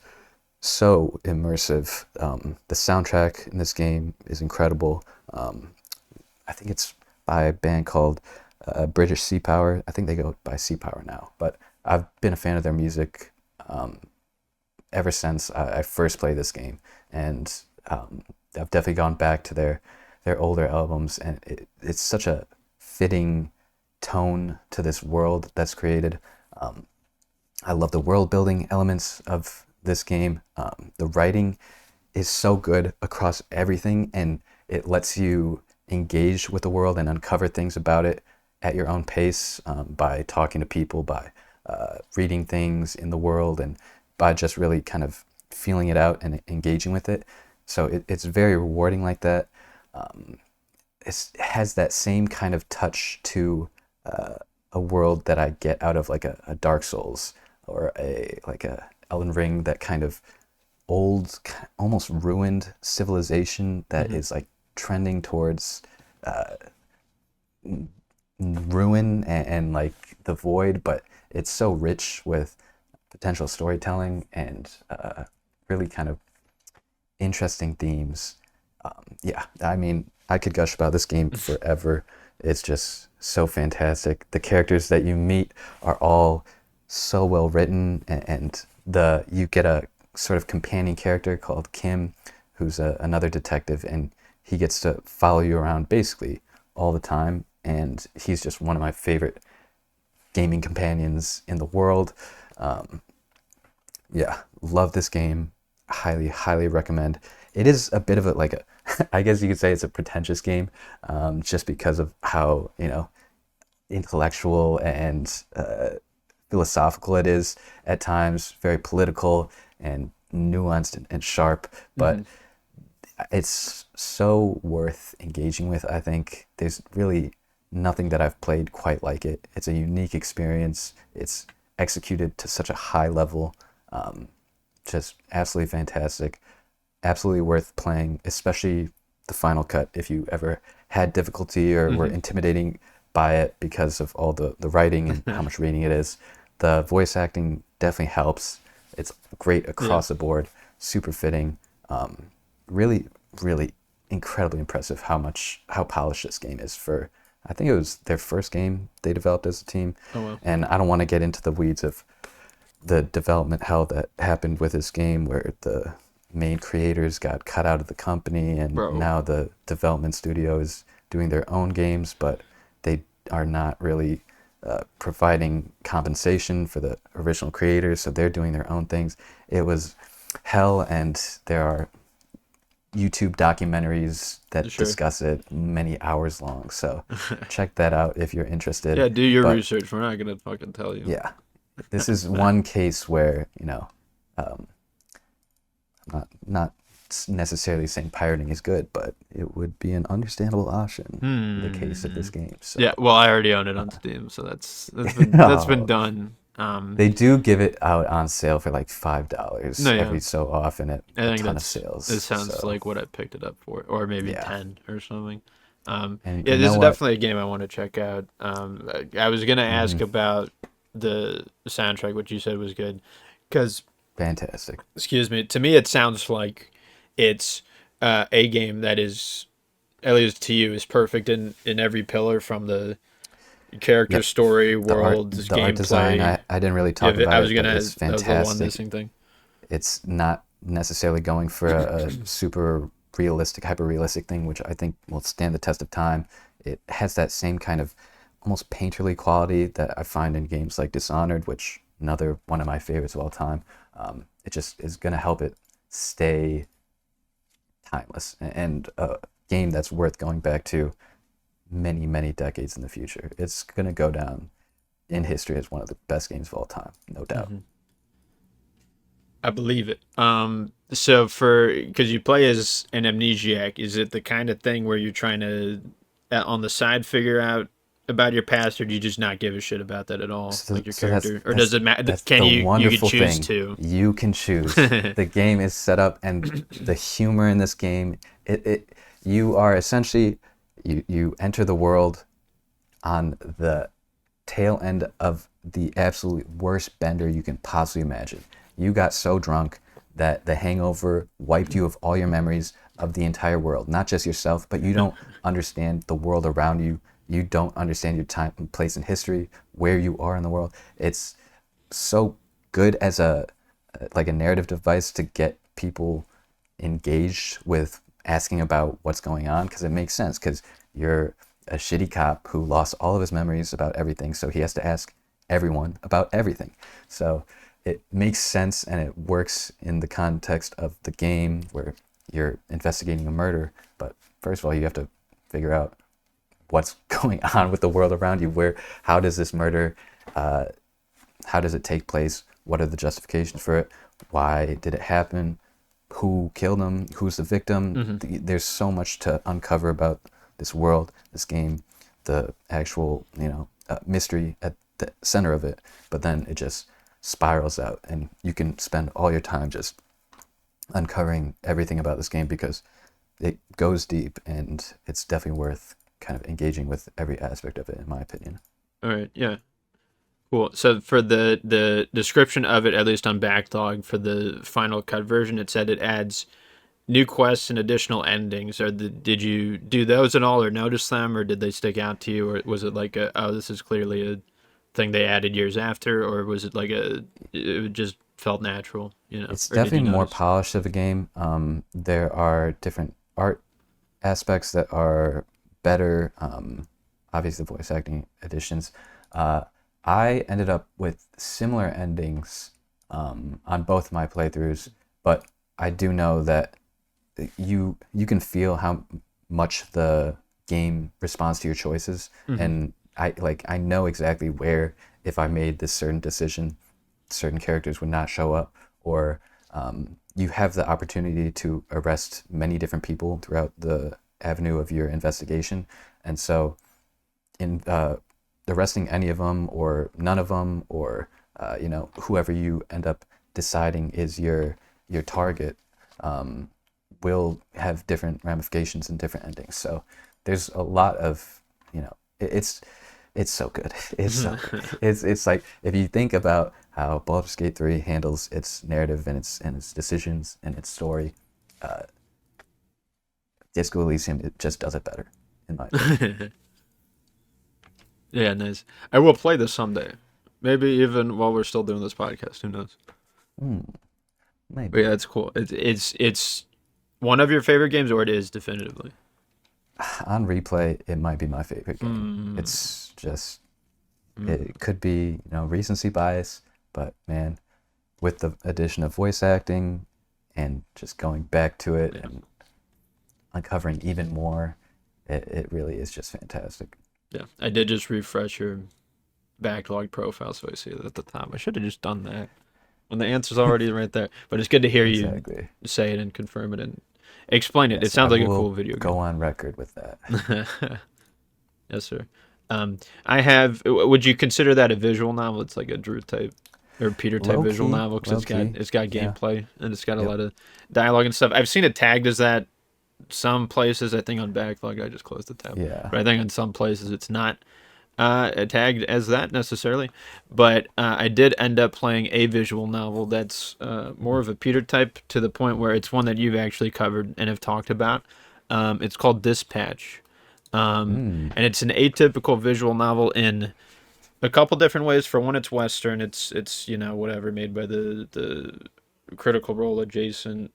so immersive. The soundtrack in this game is incredible. I think it's by a band called British Sea Power. I think they go by Sea Power now, but I've been a fan of their music ever since I first played this game, and I've definitely gone back to their older albums, and it's such a fitting tone to this world that's created. I love the world building elements of this game. The writing is so good across everything, and it lets you engage with the world and uncover things about it at your own pace, by talking to people, by reading things in the world, and by just really kind of feeling it out and engaging with it. So it's very rewarding like that. It has that same kind of touch to a world that I get out of like a Dark Souls or a Elden Ring, that kind of old, almost ruined civilization that is like trending towards ruin and like the void, but it's so rich with potential storytelling and really kind of interesting themes. Yeah, I mean, I could gush about this game forever. It's just so fantastic. The characters that you meet are all so well written, and you get a sort of companion character called Kim, who's another detective, and he gets to follow you around basically all the time, and he's just one of my favorite gaming companions in the world. Yeah, love this game. Highly recommend. It is a bit of a I guess you could say it's a pretentious game, just because of how, intellectual and philosophical it is at times, very political and nuanced and sharp, but it's so worth engaging with. I think there's really nothing that I've played quite like it. It's a unique experience. It's executed to such a high level. Just absolutely fantastic. Absolutely worth playing, especially the final cut if you ever had difficulty or were intimidating by it because of all the writing and how much reading it is. The voice acting definitely helps. It's great across the board, super fitting. Really incredibly impressive how polished this game is for, I think it was their first game they developed as a team. Oh, wow. And I don't want to get into the weeds of the development hell that happened with this game, where the main creators got cut out of the company, and now the development studio is doing their own games, but they are not really providing compensation for the original creators, so they're doing their own things. It was hell, and there are YouTube documentaries that discuss it, many hours long, so check that out if you're interested. Yeah, do your research. We're not gonna fucking tell you. Yeah, this is one case where, I'm not necessarily saying pirating is good, but it would be an understandable option in the case of this game. So, yeah, well, I already own it on Steam, so that's been done. They do give it out on sale for like $5 every so often at a ton of sales. It sounds like what I picked it up for, or maybe 10 or something. And this is definitely a game I want to check out. I was gonna ask about the soundtrack, which you said was good, because fantastic. Excuse me. To me, it sounds like it's a game that is, at least to you, is perfect in every pillar, from the character, story, world, the gameplay. art design. I didn't really talk about it, but it's fantastic. That was the one missing thing. It's not necessarily going for a super realistic, hyper-realistic thing, which I think will stand the test of time. It has that same kind of almost painterly quality that I find in games like Dishonored, which another one of my favorites of all time. It just is going to help it stay timeless, and a game that's worth going back to many decades in the future. It's going to go down in history as one of the best games of all time, no doubt. I believe it. So because you play as an amnesiac, is it the kind of thing where you're trying to, on the side, figure out about your past, or do you just not give a shit about that at all, So, like your so that's character, or that's does it matter? that's Can the you could wonderful choose thing. to? You can choose. The game is set up, and the humor in this game. It you are essentially you enter the world on the tail end of the absolute worst bender you can possibly imagine. You got so drunk that the hangover wiped you of all your memories of the entire world, not just yourself, but you don't understand the world around you. You don't understand your time and place in history, where you are in the world. It's so good as a like a narrative device to get people engaged with asking about what's going on, because it makes sense, because you're a shitty cop who lost all of his memories about everything, so he has to ask everyone about everything. So it makes sense, and it works in the context of the game where you're investigating a murder. But first of all, you have to figure out what's going on with the world around you. How does this murder, how does it take place? What are the justifications for it? Why did it happen? Who killed him? Who's the victim? There's so much to uncover about this world, this game, the actual, mystery at the center of it. But then it just spirals out, and you can spend all your time just uncovering everything about this game, because it goes deep, and it's definitely worth kind of engaging with every aspect of it, in my opinion. All right, yeah, cool. So for the description of it, at least on Backlog, for the final cut version, it said it adds new quests and additional endings. Did you do those at all, or notice them, or did they stick out to you, or was it like this is clearly a thing they added years after, or was it like it just felt natural, It's or did you definitely more notice? polished of a game. There are different art aspects that are better. Obviously, the voice acting additions. I ended up with similar endings on both my playthroughs, but I do know that you can feel how much the game responds to your choices, and I know exactly where, if I made this certain decision, certain characters would not show up, or you have the opportunity to arrest many different people throughout the avenue of your investigation, and so in arresting any of them or none of them, or whoever you end up deciding is your target, will have different ramifications and different endings. So there's a lot of, it's so good. It's so good. It's like, if you think about how Baldur's Gate 3 handles its narrative and its decisions and its story, Disco Elysium, it just does it better, in my opinion. Yeah, nice. I will play this someday. Maybe even while we're still doing this podcast. Who knows? But Maybe. yeah, it's cool. It's one of your favorite games, or it is definitively. On replay, it might be my favorite game. Mm. It's just, it could be, recency bias, but man, with the addition of voice acting and just going back to it and uncovering even more, it really is just fantastic. Yeah, I did just refresh your backlog profile, so I see it at the top. I should have just done that when the answer's already right there. But it's good to hear you Exactly. say it and confirm it and explain it. It Yes, I sounds like a will cool video go game. on record with that. Yes, sir. I have. Would you consider that a visual novel? It's like a Drew type or Peter type Low visual key, novel, because low key. it's got Yeah. gameplay and it's got a Yep. lot of dialogue and stuff. I've seen it tagged as that some places. I think on Backlog, I just closed the tab. Yeah. But I think in some places it's not tagged as that necessarily. But I did end up playing a visual novel that's more of a Peter type, to the point where it's one that you've actually covered and have talked about. It's called Dispatch. And it's an atypical visual novel in a couple different ways. For one, it's Western. It's whatever, made by the Critical Role adjacent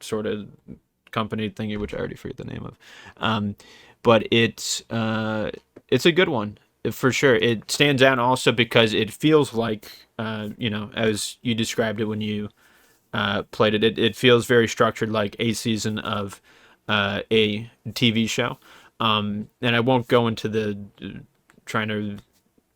sort of company thingy, which I already forget the name of. But it's a good one for sure. It stands out also because it feels like as you described it when you played it. It feels very structured, like a season of a TV show. And I won't go into the trying to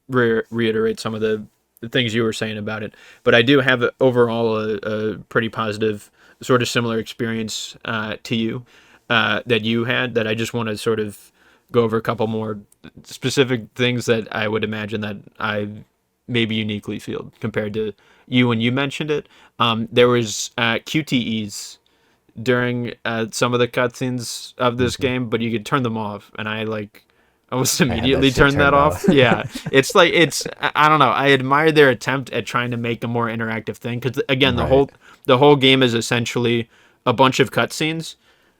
reiterate some of the the things you were saying about it. But I do have overall a pretty positive, sort of similar experience to you that you had. That I just want to sort of go over a couple more specific things that I would imagine that I maybe uniquely feel compared to you when you mentioned it. There was QTEs during some of the cutscenes of this game, but you could turn them off, and I almost I had that immediately shit turned that turned off. off. Yeah, I don't know. I admire their attempt at trying to make a more interactive thing because again, Right. the whole game is essentially a bunch of cutscenes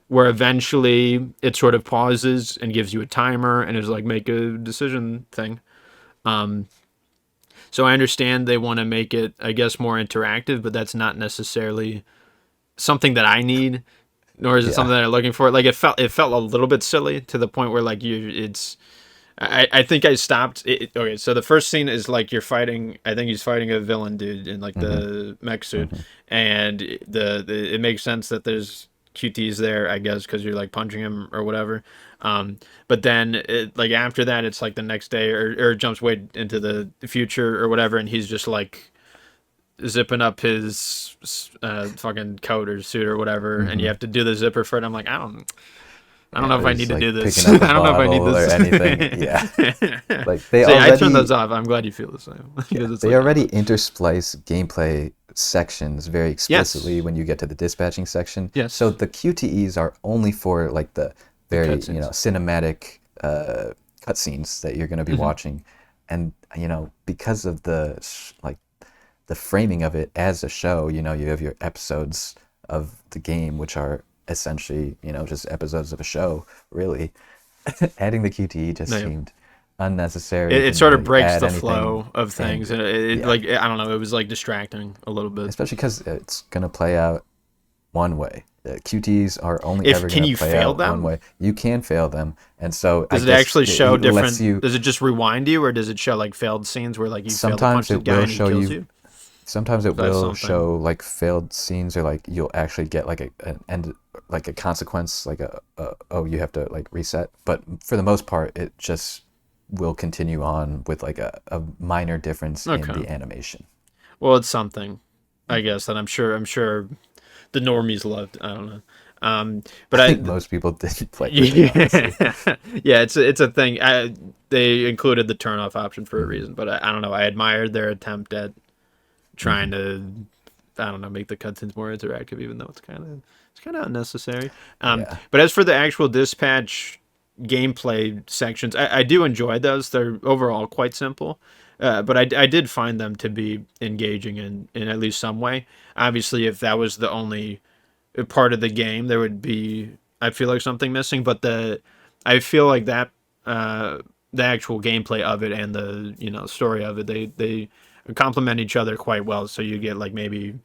where eventually it sort of pauses and gives you a timer and is like make a decision thing. Um, so I understand they want to make it, I guess, more interactive, but that's not necessarily something that I need, nor is it something Yeah. that I'm looking for. Like it felt a little bit silly to the point where like it's. I think I stopped. Okay, so the first scene is like you're fighting. I think he's fighting a villain dude in like Hmm. the mech suit, Hmm. and it makes sense that there's QTs there, I guess, because you're like punching him or whatever. But then like after that, it's like the next day or it jumps way into the future or whatever, and he's just like zipping up his fucking coat or suit or whatever, and you Hmm. have to do the zipper for it. I'm like, I don't Yeah, know if or I just need to do like this. picking up a I don't know if I need bottle or this. anything. Yeah. Like they See, I turned those already off. I'm glad you feel the same yeah, because it's they like, I don't already know. intersplice gameplay sections very explicitly Yes, when you get to the dispatching section. So yes, the QTEs are only for like the the very, cutscenes. cinematic cutscenes that you're going to be Hmm. watching. And because of the framing of it as a show, you have your episodes of the game which are essentially, just episodes of a show, really. Adding the QTE just No, yeah. seemed unnecessary. It Didn't sort of really breaks add the anything, flow of and things, and it yeah, like I don't know. It was like distracting a little bit. especially because it's gonna play out one way. QTs are only If ever can gonna you play fail out one them? way. You can fail them, and so I Does it guess actually show it lets different? you. Does it just rewind you, or does it show like failed scenes where like you fail to punch Sometimes the it guy will and he show kills you. you? Sometimes it That's will something. show like failed scenes, or like you'll actually get like an end, like a consequence, like oh, you have to like reset. But for the most part, it just will continue on with like a minor difference in Okay. the animation. Well, it's something, I guess, that I'm sure the normies loved. I don't know. But I I, think most people did play with it, honestly. yeah, yeah, it's a thing. They included the turn off option for a Hmm. reason, but I don't know. I admired their attempt at trying Hmm. to, I don't know, make the cutscenes more interactive, even though it's kind of unnecessary. Yeah. But as for the actual dispatch gameplay sections, I do enjoy those. They're overall quite simple. But I did find them to be engaging in at least some way. Obviously, if that was the only part of the game, there would be, I feel like, something missing. But I feel like that uh, the actual gameplay of it and the story of it, they complement each other quite well. So you get like maybe,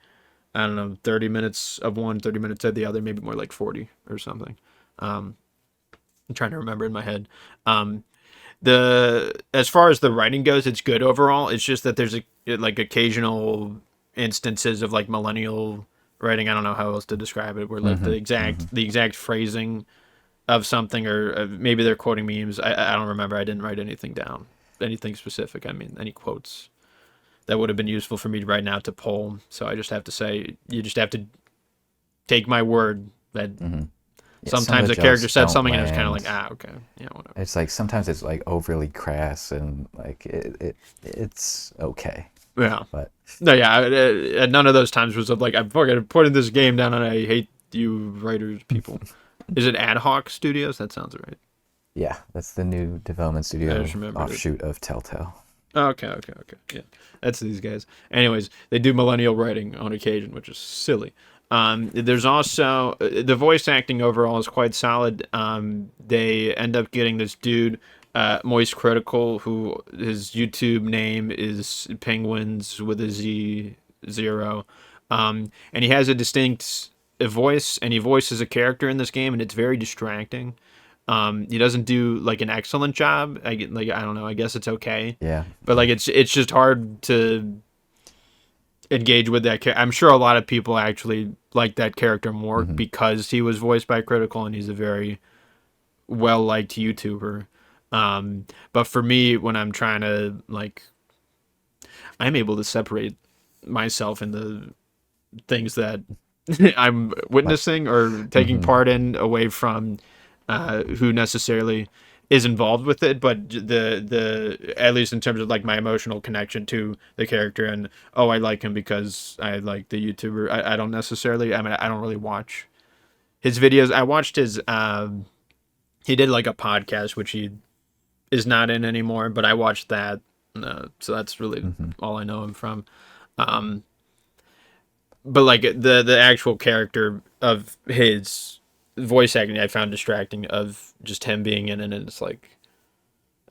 I don't know, 30 minutes of one, 30 minutes of the other, maybe more like 40 or something. Um, I'm trying to remember in my head. Um, the As far as the writing goes, it's good overall. It's just that there's like occasional instances of like millennial writing. I don't know how else to describe it. Where like Hmm. Hmm. the exact phrasing of something, or maybe they're quoting memes. I don't remember. I didn't write anything down, anything specific. I mean, any quotes that would have been useful for me right now to pull. So I just have to say, you just have to take my word that Hmm. Yeah, some of sometimes the a character jokes said don't something and it's kind of land. like, okay, yeah, whatever. It's like sometimes it's like overly crass, and like it's okay. Yeah. But No, yeah. None of those times was like, I'm fucking putting this game down and I hate you writers, people. Is it Ad Hoc Studios? That sounds right. yeah, that's the new development I just studio remembered it. offshoot of Telltale. Oh, okay. Yeah, that's these guys. Anyways, they do millennial writing on occasion, which is silly. There's also the voice acting overall is quite solid. They end up getting this dude, Moist Critical, who his YouTube name is Penguins with a Z zero, and he has a distinct voice, and he voices a character in this game, and it's very distracting. He doesn't do like an excellent job. I don't know. I guess it's okay, Yeah. but like it's just hard to engage with that character. I'm sure a lot of people actually like that character more Hmm. because he was voiced by Critical and he's a very well liked YouTuber. But for me, when I'm trying to like I'm able to separate myself in the things that I'm witnessing or taking part in away from who necessarily is involved with it, but the at least in terms of like my emotional connection to the character, and I like him because I like the YouTuber. I don't necessarily, I mean, I don't really watch his videos. I watched his he did like a podcast which he is not in anymore, but I watched that, so that's really all I know him from. But like the actual character of his voice acting, I found distracting, of just him being in it, and it's like,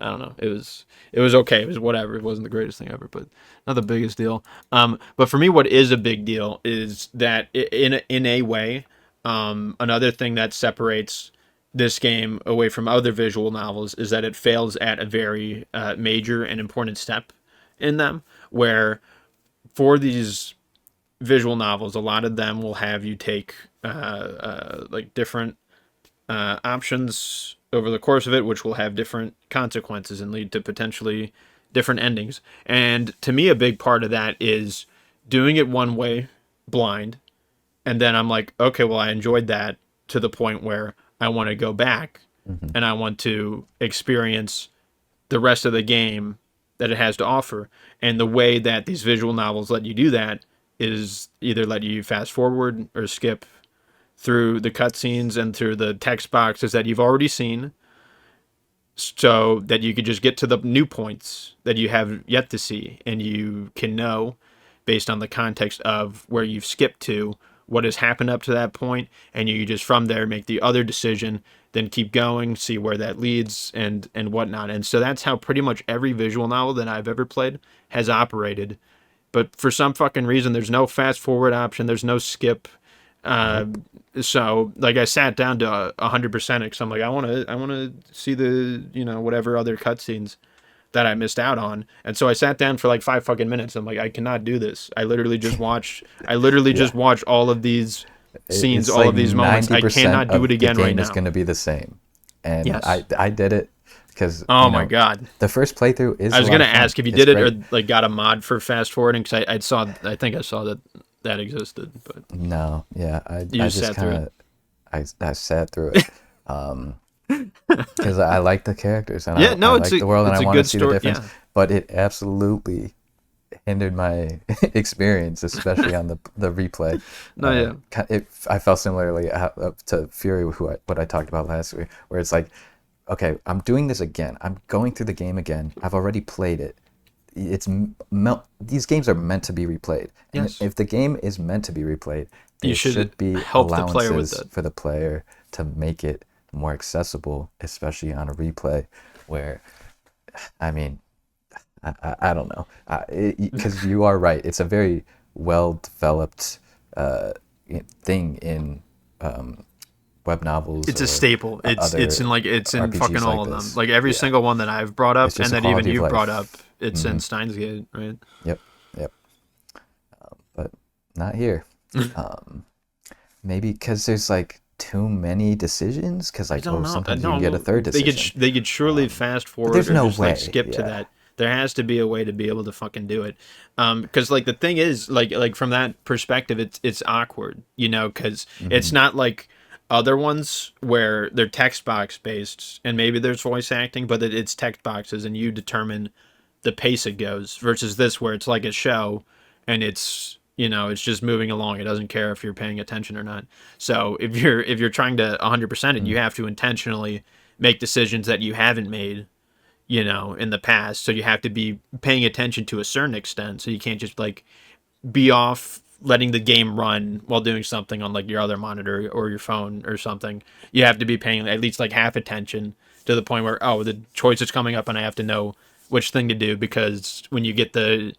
I don't know. It was okay. It was whatever. It wasn't the greatest thing ever, but not the biggest deal. But for me, what is a big deal is that in a way, another thing that separates this game away from other visual novels is that it fails at a very major and important step in them, where for these visual novels, a lot of them will have you take like different options over the course of it, which will have different consequences and lead to potentially different endings. And to me, a big part of that is doing it one way, blind, and then I'm like, okay, well, I enjoyed that to the point where I want to go back and I want to experience the rest of the game that it has to offer. And the way that these visual novels let you do that is either let you fast forward or skip through the cutscenes and through the text boxes that you've already seen, so that you could just get to the new points that you have yet to see, and you can know, based on the context of where you've skipped to, what has happened up to that point, and you just from there make the other decision, then keep going, see where that leads, and whatnot. And so that's how pretty much every visual novel that I've ever played has operated. But for some fucking reason, there's no fast forward option, there's no skip. So like I sat down to 100% because I'm like, I want to see the, whatever other cutscenes that I missed out on. And so I sat down for like 5 fucking minutes. I'm like, I cannot do this. I literally just just watch all of these scenes, all of these moments. I cannot do it again right now. The game is going to be the same. And yes. I did it because my god, the first playthrough is. I was going to ask if you did it or like got a mod for fast forwarding, because I think I saw that existed, but no, yeah, I just kind of I sat through it because I like the characters and I like the world and I want to see the difference. Yeah. But it absolutely hindered my experience, especially on the replay. I felt similarly to Fury, what I talked about last week, where it's like, okay, I'm doing this again. I'm going through the game again. I've already played it. These games are meant to be replayed. And yes. If the game is meant to be replayed, there should be allowances for the player to make it more accessible, especially on a replay where, I mean, I don't know. Because you are right. It's a very well-developed thing in web novels. It's a staple. It's in RPGs fucking all of them. Like every single one that I've brought up and that even you've brought up, it's in Steins Gate, right? Yep. But not here. Maybe because there's like too many decisions. Because sometimes you get a third decision. They could surely fast forward. There's no way. Skip to that. There has to be a way to be able to fucking do it. Because like the thing is, like from that perspective, it's awkward, because it's not like other ones where they're text box based and maybe there's voice acting, but it's text boxes and you determine the pace it goes, versus this where it's like a show and it's it's just moving along. It doesn't care if you're paying attention or not. So if you're trying to 100% it, you have to intentionally make decisions that you haven't made in the past. So you have to be paying attention to a certain extent. So you can't just like be off letting the game run while doing something on like your other monitor or your phone or something. You have to be paying at least like half attention to the point where, the choice is coming up and I have to know which thing to do, because when you get the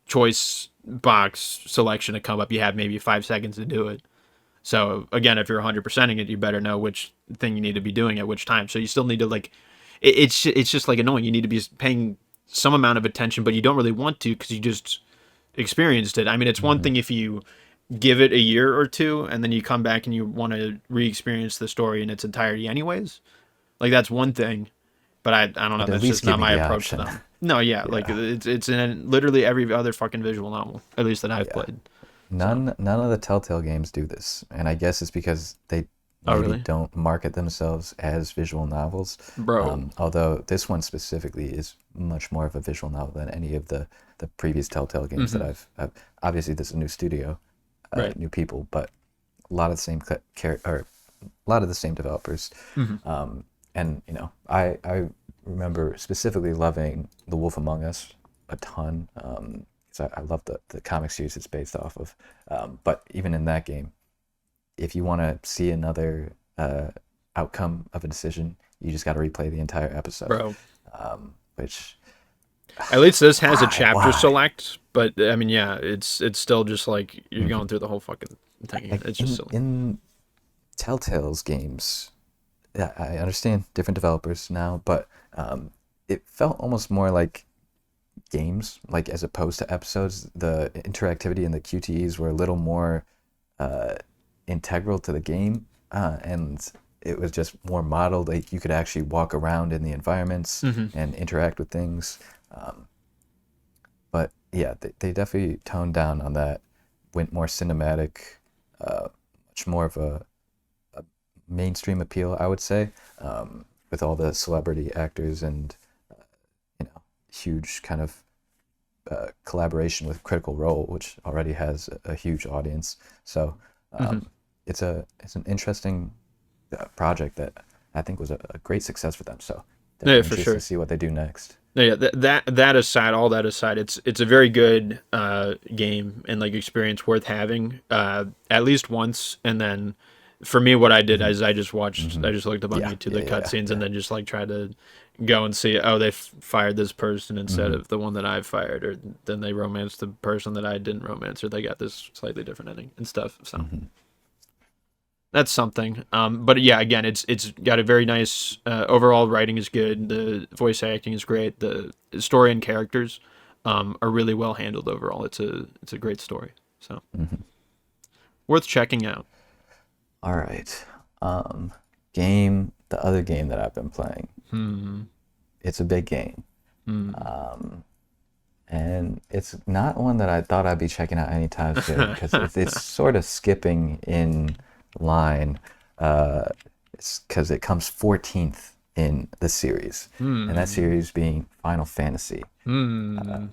choice box selection to come up, you have maybe 5 seconds to do it. So again, if you're 100%ing it, you better know which thing you need to be doing at which time. So you still need to like, it's just like annoying. You need to be paying some amount of attention, but you don't really want to because you just experienced it. I mean, it's one thing if you give it a year or two and then you come back and you want to re-experience the story in its entirety anyways. Like that's one thing, but I don't know. That's just not my approach to them. No, yeah, like Yeah. it's in literally every other fucking visual novel, at least that I've Yeah. played. So, None of the Telltale games do this, and I guess it's because they oh maybe really, don't market themselves as visual novels. bro? Although this one specifically is much more of a visual novel than any of the previous Telltale games that Hmm. I've obviously this is a new studio, Right. new people, but a lot of the same or a lot of the same developers. Hmm. And you know, I remember specifically loving The Wolf Among Us a ton. 'Cause I love the comic series it's based off of. But even in that game, if you want to see another outcome of a decision, you just got to replay the entire episode. Bro. Which At least this has a chapter why? select, but I mean, yeah, it's still just like you're Mhm. going through the whole fucking thing again. Like It's just silly. in Telltale's games, yeah, I understand different developers now, but it felt almost more like games, like as opposed to episodes. The interactivity and the QTEs were a little more uh, integral to the game, and it was just more modeled. Like you could actually walk around in the environments Hmm. and interact with things. But yeah, they definitely toned down on that, went more cinematic, much more of a mainstream appeal, I would say, with all the celebrity actors and you know huge kind of collaboration with Critical Role, which already has a huge audience. So Hmm. it's an interesting project that I think was a great success for them. So Yeah, definitely for interested to sure. see what they do next. No, yeah, that aside, all that aside, it's a very good game and like experience worth having at least once. And then for me, what I did Hmm. is Hmm. I just looked up on Yeah, YouTube yeah, the yeah, cutscenes and yeah. then just like tried to go and see, oh, they fired this person instead Hmm. of the one that I fired, or then they romanced the person that I didn't romance, or they got this slightly different ending and stuff. So Hmm. that's something. But yeah, again, it's got a very nice overall writing is good. The voice acting is great. The story and characters are really well handled overall. It's a great story. So Hmm. worth checking out. All right. Game, the other game that I've been playing. Hmm. It's a big game. Hmm. And it's not one that I thought I'd be checking out anytime soon because it's sort of skipping in line. Uh, it's because it comes 14th in the series, and that Hmm. series being Final Fantasy. Hmm.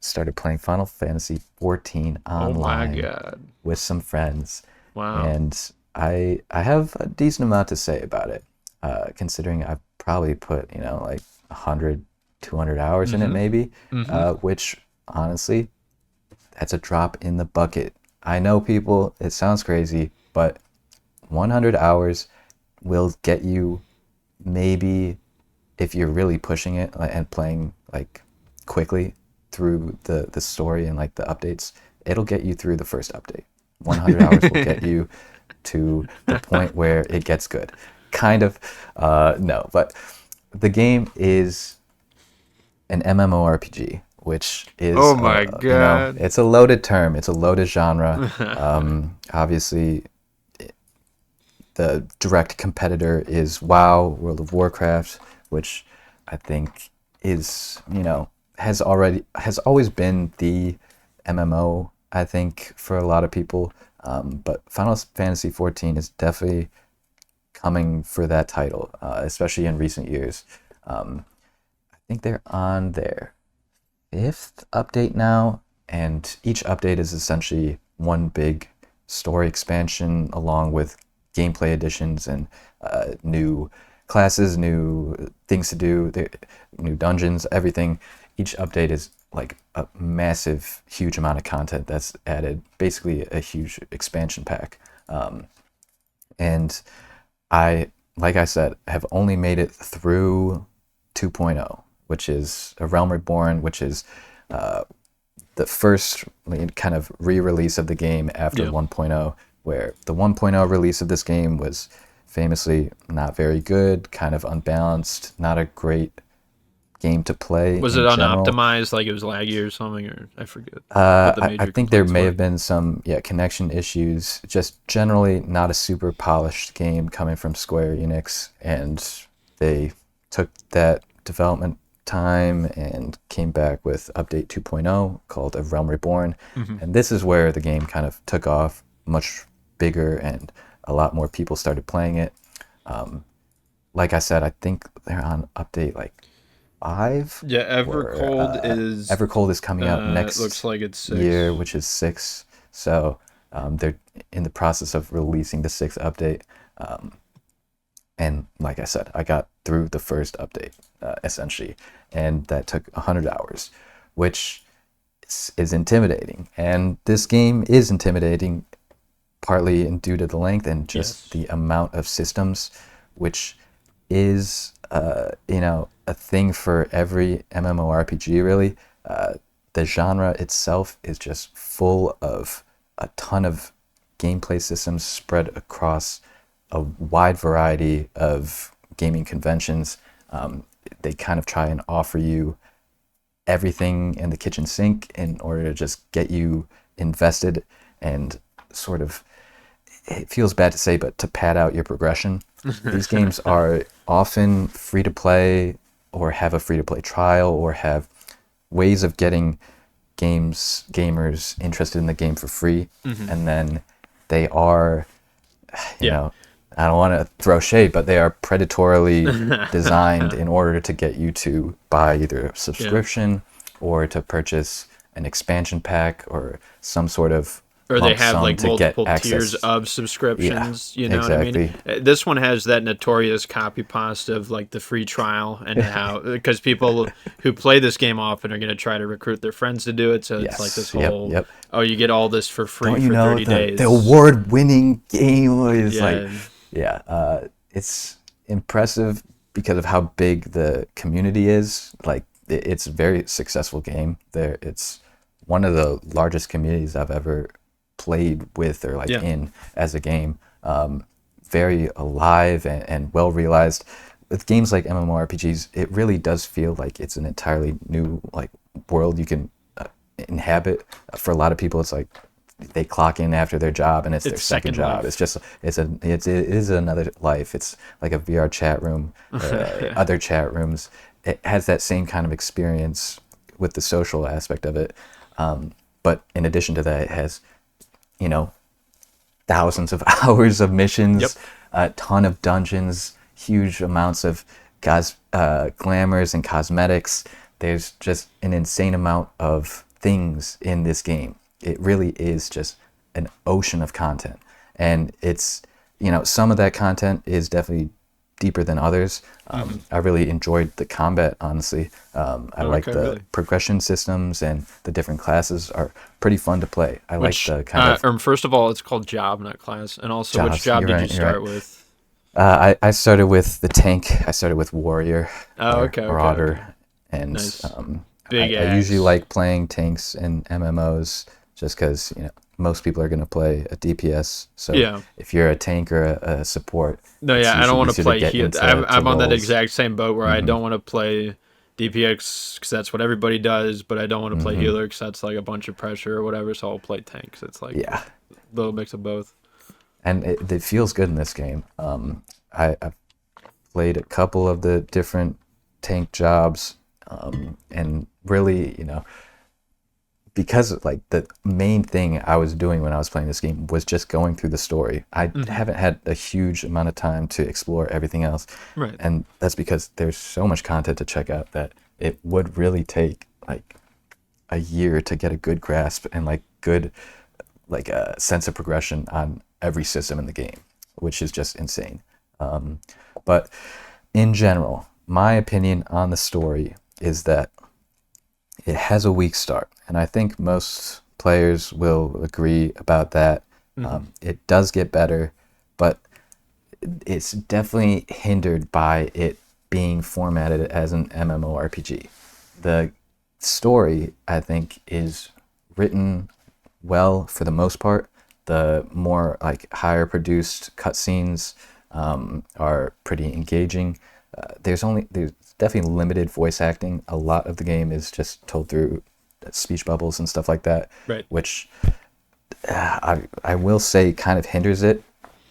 Started playing Final Fantasy 14 Oh my online god. with some friends, Wow. and I have a decent amount to say about it, considering I've probably put like 100, 200 hours in it Mm-hmm. maybe, Mm-hmm. which honestly that's a drop in the bucket. I know people, it sounds crazy, but 100 hours will get you maybe if you're really pushing it and playing like quickly through the story and like the updates, it'll get you through the first update. 100 hours will get you to the point where it gets good. Kind of, no, but the game is an MMORPG, which is, Oh my god. it's a loaded term. It's a loaded genre. Obviously, the direct competitor is WoW, World of Warcraft, which I think is, has always been the MMO, I think, for a lot of people. But Final Fantasy 14 is definitely coming for that title, especially in recent years. I think they're on their fifth update now, and each update is essentially one big story expansion along with gameplay additions and new classes, new things to do, new dungeons, everything. Each update is like a massive, huge amount of content that's added, basically a huge expansion pack. And like I said, have only made it through 2.0, which is A Realm Reborn, which is the first kind of re-release of the game after Yeah. 1.0, where the 1.0 release of this game was famously not very good, kind of unbalanced, not a great game to play Was it in general. unoptimized, like it was laggy or something, or I forget what the I major think there complaints may were? have been some connection issues. Just generally not a super polished game coming from Square Enix, and they took that development time and came back with update 2.0 called A Realm Reborn. And this is where the game kind of took off much bigger and a lot more people started playing it. Like I said, I think they're on update like 5. Yeah, Evercold is coming out next it looks like it's 6. year, which is 6. So they're in the process of releasing the 6th update. And like I said, I got through the first update, essentially, and that took 100 hours, which is intimidating. And this game is intimidating, partly due to the length and just the amount of systems, which is, a thing for every MMORPG, really. The genre itself is just full of a ton of gameplay systems spread across a wide variety of gaming conventions. They kind of try and offer you everything in the kitchen sink in order to just get you invested and sort of, it feels bad to say, but to pad out your progression. These games are often free to play or have a free to play trial or have ways of getting gamers interested in the game for free. And then they are, you know, I don't want to throw shade, but they are predatorily designed in order to get you to buy either a subscription or to purchase an expansion pack or some sort of or they have like multiple access. tiers of subscriptions. You know exactly. what I mean? This one has that notorious copy pasta of like the free trial and how, because people who play this game often are going to try to recruit their friends to do it. So it's like this whole, oh, you get all this for free for 30 days. The award-winning game is it's impressive because of how big the community is. Like, it's a very successful game. It's one of the largest communities I've ever played with or in as a game. Very alive and well realized. With games like MMORPGs, it really does feel like it's an entirely new world you can inhabit. For a lot of people, it's like they clock in after their job and it's their second job. Life. It is another life. It's like a VR chat room, other chat rooms. It has that same kind of experience with the social aspect of it. But in addition to that, it has, thousands of hours of missions, a ton of dungeons, huge amounts of glamours and cosmetics. There's just an insane amount of things in this game. It really is just an ocean of content. And it's, some of that content is definitely deeper than others. I really enjoyed the combat, honestly. I like the progression systems, and the different classes are pretty fun to play. I like the kind of... First of all, it's called job, not class. And also, which job did you start with? I started with the tank. I started with warrior. Marauder. Okay. And nice. I usually like playing tanks in MMOs just because, most people are going to play a DPS. So if you're a tank or a support... I don't want to play heal. I'm on that exact same boat where I don't want to play DPS because that's what everybody does, but I don't want to play healer because that's like a bunch of pressure or whatever, so I'll play tanks. It's like a little mix of both. And it feels good in this game. I've played a couple of the different tank jobs, and really, because the main thing I was doing when I was playing this game was just going through the story. I haven't had a huge amount of time to explore everything else. Right. And that's because there's so much content to check out that it would really take a year to get a good grasp and good a sense of progression on every system in the game, which is just insane. But in general, my opinion on the story is that it has a weak start, and I think most players will agree about that. It does get better, but it's definitely hindered by it being formatted as an MMORPG. The story, I think, is written well for the most part. The more higher produced cutscenes are pretty engaging. There's definitely limited voice acting. A lot of the game is just told through speech bubbles and stuff like that, right? Which I will say kind of hinders it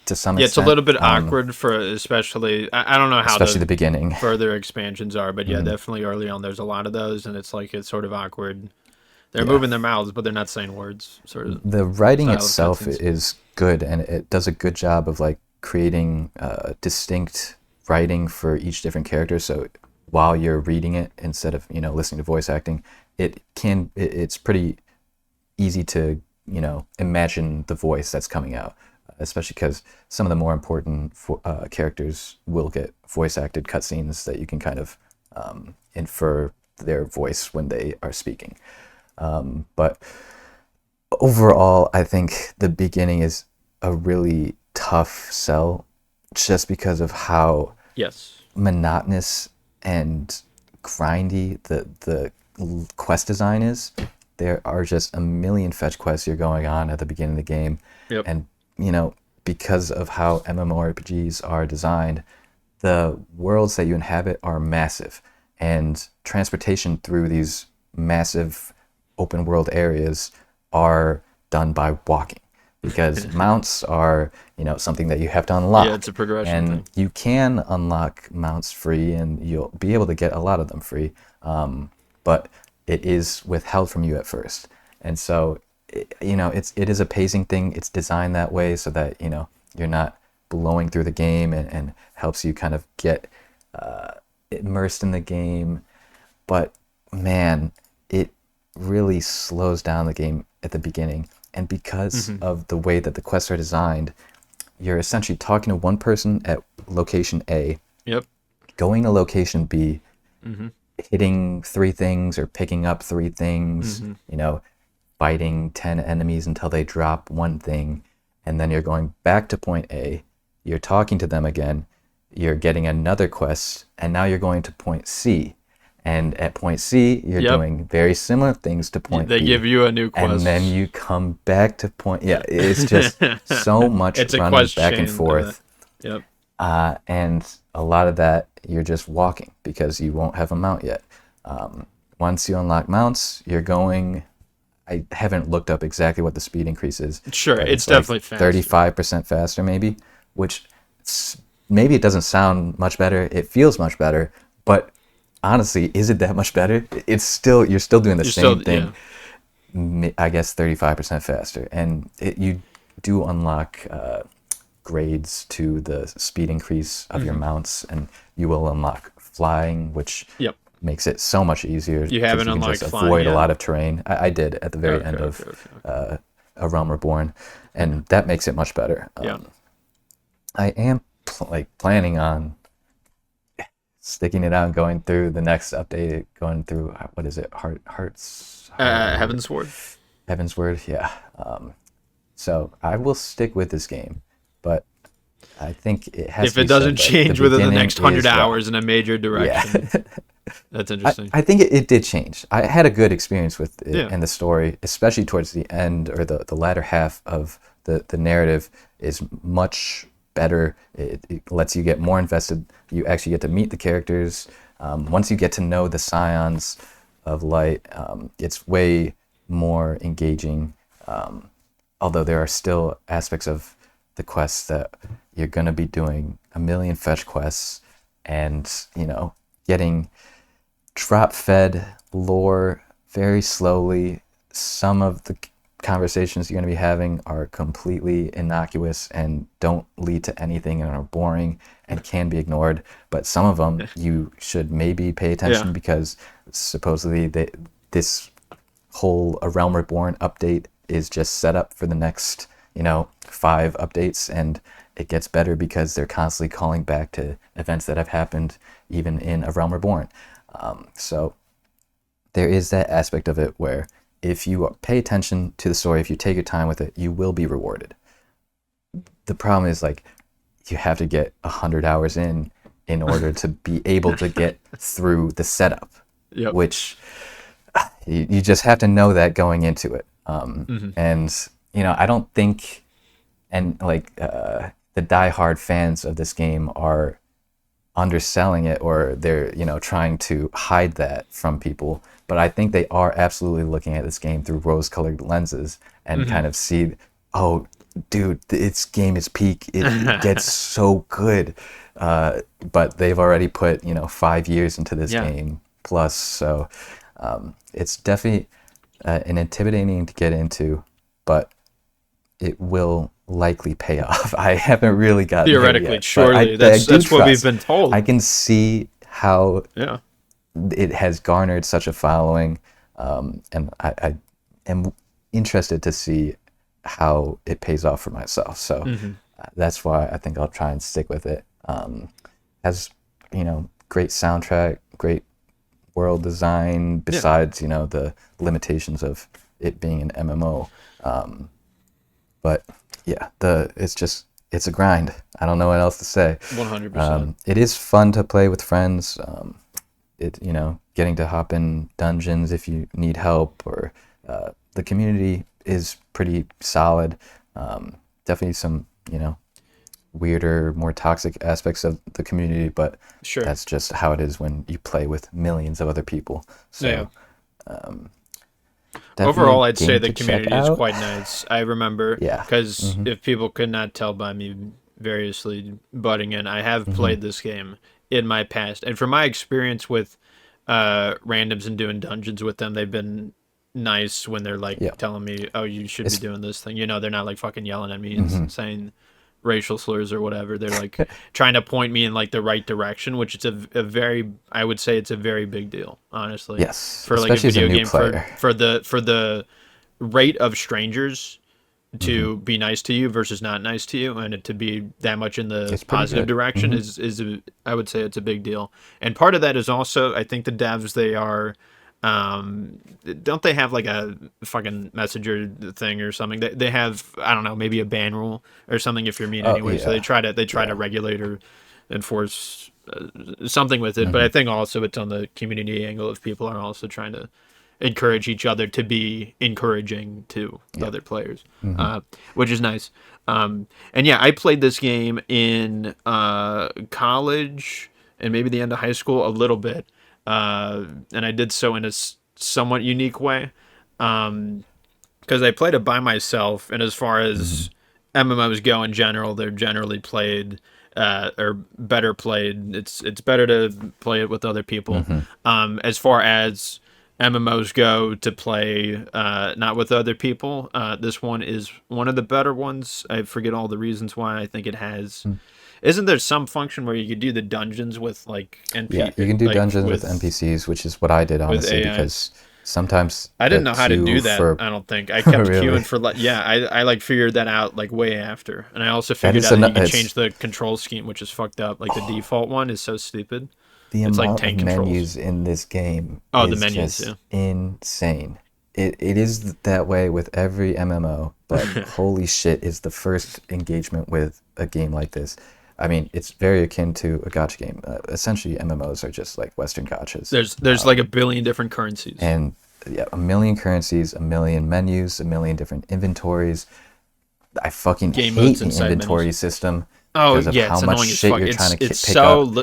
to some Yeah, it's a extent. little bit awkward for especially. I don't know how especially the beginning. further expansions are, but yeah, definitely early on there's a lot of those, and it's like it's sort of awkward. They're Yeah. moving their mouths, but they're not saying words. Sort of The writing style of itself cutscenes. is good, and it does a good job of like creating distinct writing for each different character. So while you're reading it instead of listening to voice acting, it's pretty easy to imagine the voice that's coming out, especially because some of the more important characters will get voice acted cutscenes that you can kind of infer their voice when they are speaking. But overall, I think the beginning is a really tough sell just because of how Yes. monotonous and grindy the quest design is. There are just a million fetch quests you're going on at the beginning of the game. Yep. And, because of how MMORPGs are designed, the worlds that you inhabit are massive. And transportation through these massive open world areas are done by walking. Because mounts are, something that you have to unlock. Yeah, it's a progression and thing. you can unlock mounts free, and you'll be able to get a lot of them free. But it is withheld from you at first, and so it is a pacing thing. It's designed that way so that you're not blowing through the game, and helps you kind of get immersed in the game. But man, it really slows down the game at the beginning. And because of the way that the quests are designed, you're essentially talking to one person at location A, Yep. going to location B, hitting 3 things or picking up 3 things, fighting 10 enemies until they drop 1 thing, and then you're going back to point A, you're talking to them again, you're getting another quest, and now you're going to point C. And at point C, you're doing very similar things to point They B. give you a new quest. And then you come back to point... Yeah, it's just so much It's a running quest back chain, and forth. Yep. And a lot of that, you're just walking because you won't have a mount yet. Once you unlock mounts, you're going... I haven't looked up exactly what the speed increase is. Sure, but it's definitely faster. 35% faster maybe, which maybe it doesn't sound much better. It feels much better, but... honestly, is it that much better? You're still doing the same thing. Yeah. I guess 35% faster, and you do unlock grades to the speed increase of your mounts, and you will unlock flying, which makes it so much easier. You haven't can unlocked just flying avoid yet? a lot of terrain. I did at the very end of A Realm Reborn, and that makes it much better. I am planning on sticking it out and going through the next update, going through, what is it, Heavensward, yeah. So I will stick with this game, but I think it has if to be it doesn't said that change within the beginning next 100 is hours in a major direction. Yeah. That's interesting. I think it did change. I had a good experience with it, Yeah. and the story, especially towards the end or the latter half of the narrative, is much better. It lets you get more invested. You actually get to meet the characters. Once you get to know the Scions of Light, it's way more engaging. Although there are still aspects of the quests that you're going to be doing a million fetch quests and, getting drop-fed lore very slowly. Some of the conversations you're going to be having are completely innocuous and don't lead to anything and are boring and can be ignored. But some of them you should maybe pay attention because supposedly this whole A Realm Reborn update is just set up for the next, 5 updates, and it gets better because they're constantly calling back to events that have happened even in A Realm Reborn. So there is that aspect of it where if you pay attention to the story, if you take your time with it, you will be rewarded. The problem is, you have to get 100 hours in order to be able to get through the setup, which you just have to know that going into it. And, I don't think, the diehard fans of this game are underselling it, or they're trying to hide that from people, but I think they are absolutely looking at this game through rose-colored lenses and kind of see, oh, dude, its game is peak. It gets so good. But they've already put 5 years into this game plus, so it's definitely an intimidating to get into, but it will likely pay off. I haven't really gotten theoretically there yet, surely that's what we've been told. I can see how it has garnered such a following, and I am interested to see how it pays off for myself. So that's why I think I'll try and stick with it. Has great soundtrack, great world design, besides the limitations of it being an MMO. But yeah, it's a grind. I don't know what else to say. 100%. It is fun to play with friends. Getting to hop in dungeons if you need help, or the community is pretty solid. Definitely some weirder, more toxic aspects of the community, but that's just how it is when you play with millions of other people. So overall, I'd say the community is quite nice. I remember, because if people could not tell by me variously butting in, I have played this game in my past, and from my experience with randoms and doing dungeons with them, they've been nice when they're like telling me, oh, you should be doing this thing. They're not like fucking yelling at me and saying racial slurs or whatever. They're like trying to point me in like the right direction, which is a very, I would say it's a very big deal, honestly. Yes, for like a video game for the rate of strangers to be nice to you versus not nice to you, and it to be that much in the positive direction I would say it's a big deal. And part of that is also, I think the devs, they are don't they have like a fucking messenger thing or something? They have, I don't know, maybe a ban rule or something if you're mean anyway. So they try to regulate or enforce something with it. But I think also it's on the community angle of people are also trying to encourage each other to be encouraging to other players, which is nice. And I played this game in college and maybe the end of high school a little bit. And I did so in a somewhat unique way, because I played it by myself. And as far as MMOs go in general, they're generally played or better played. It's better to play it with other people. As far as MMOs go to play not with other people, this one is one of the better ones. I forget all the reasons why. I think it has. Isn't there some function where you could do the dungeons with like NPCs? Yeah, you can do dungeons with NPCs, which is what I did, honestly, because sometimes I didn't know how to do that. I don't think I kept queuing for I like figured that out like way after, and I also figured out that you can change the control scheme, which is fucked up. Like the default one is so stupid. It's amount like tank of menus in this game is the menus, just insane. It is that way with every MMO, but holy shit, is the first engagement with a game like this. I mean, it's very akin to a gacha game. Essentially, MMOs are just like Western gachas. There's like a billion different currencies. And a million currencies, a million menus, a million different inventories. I fucking hate the inventory system. Oh, yeah, how it's much annoying shit you're trying to pick up.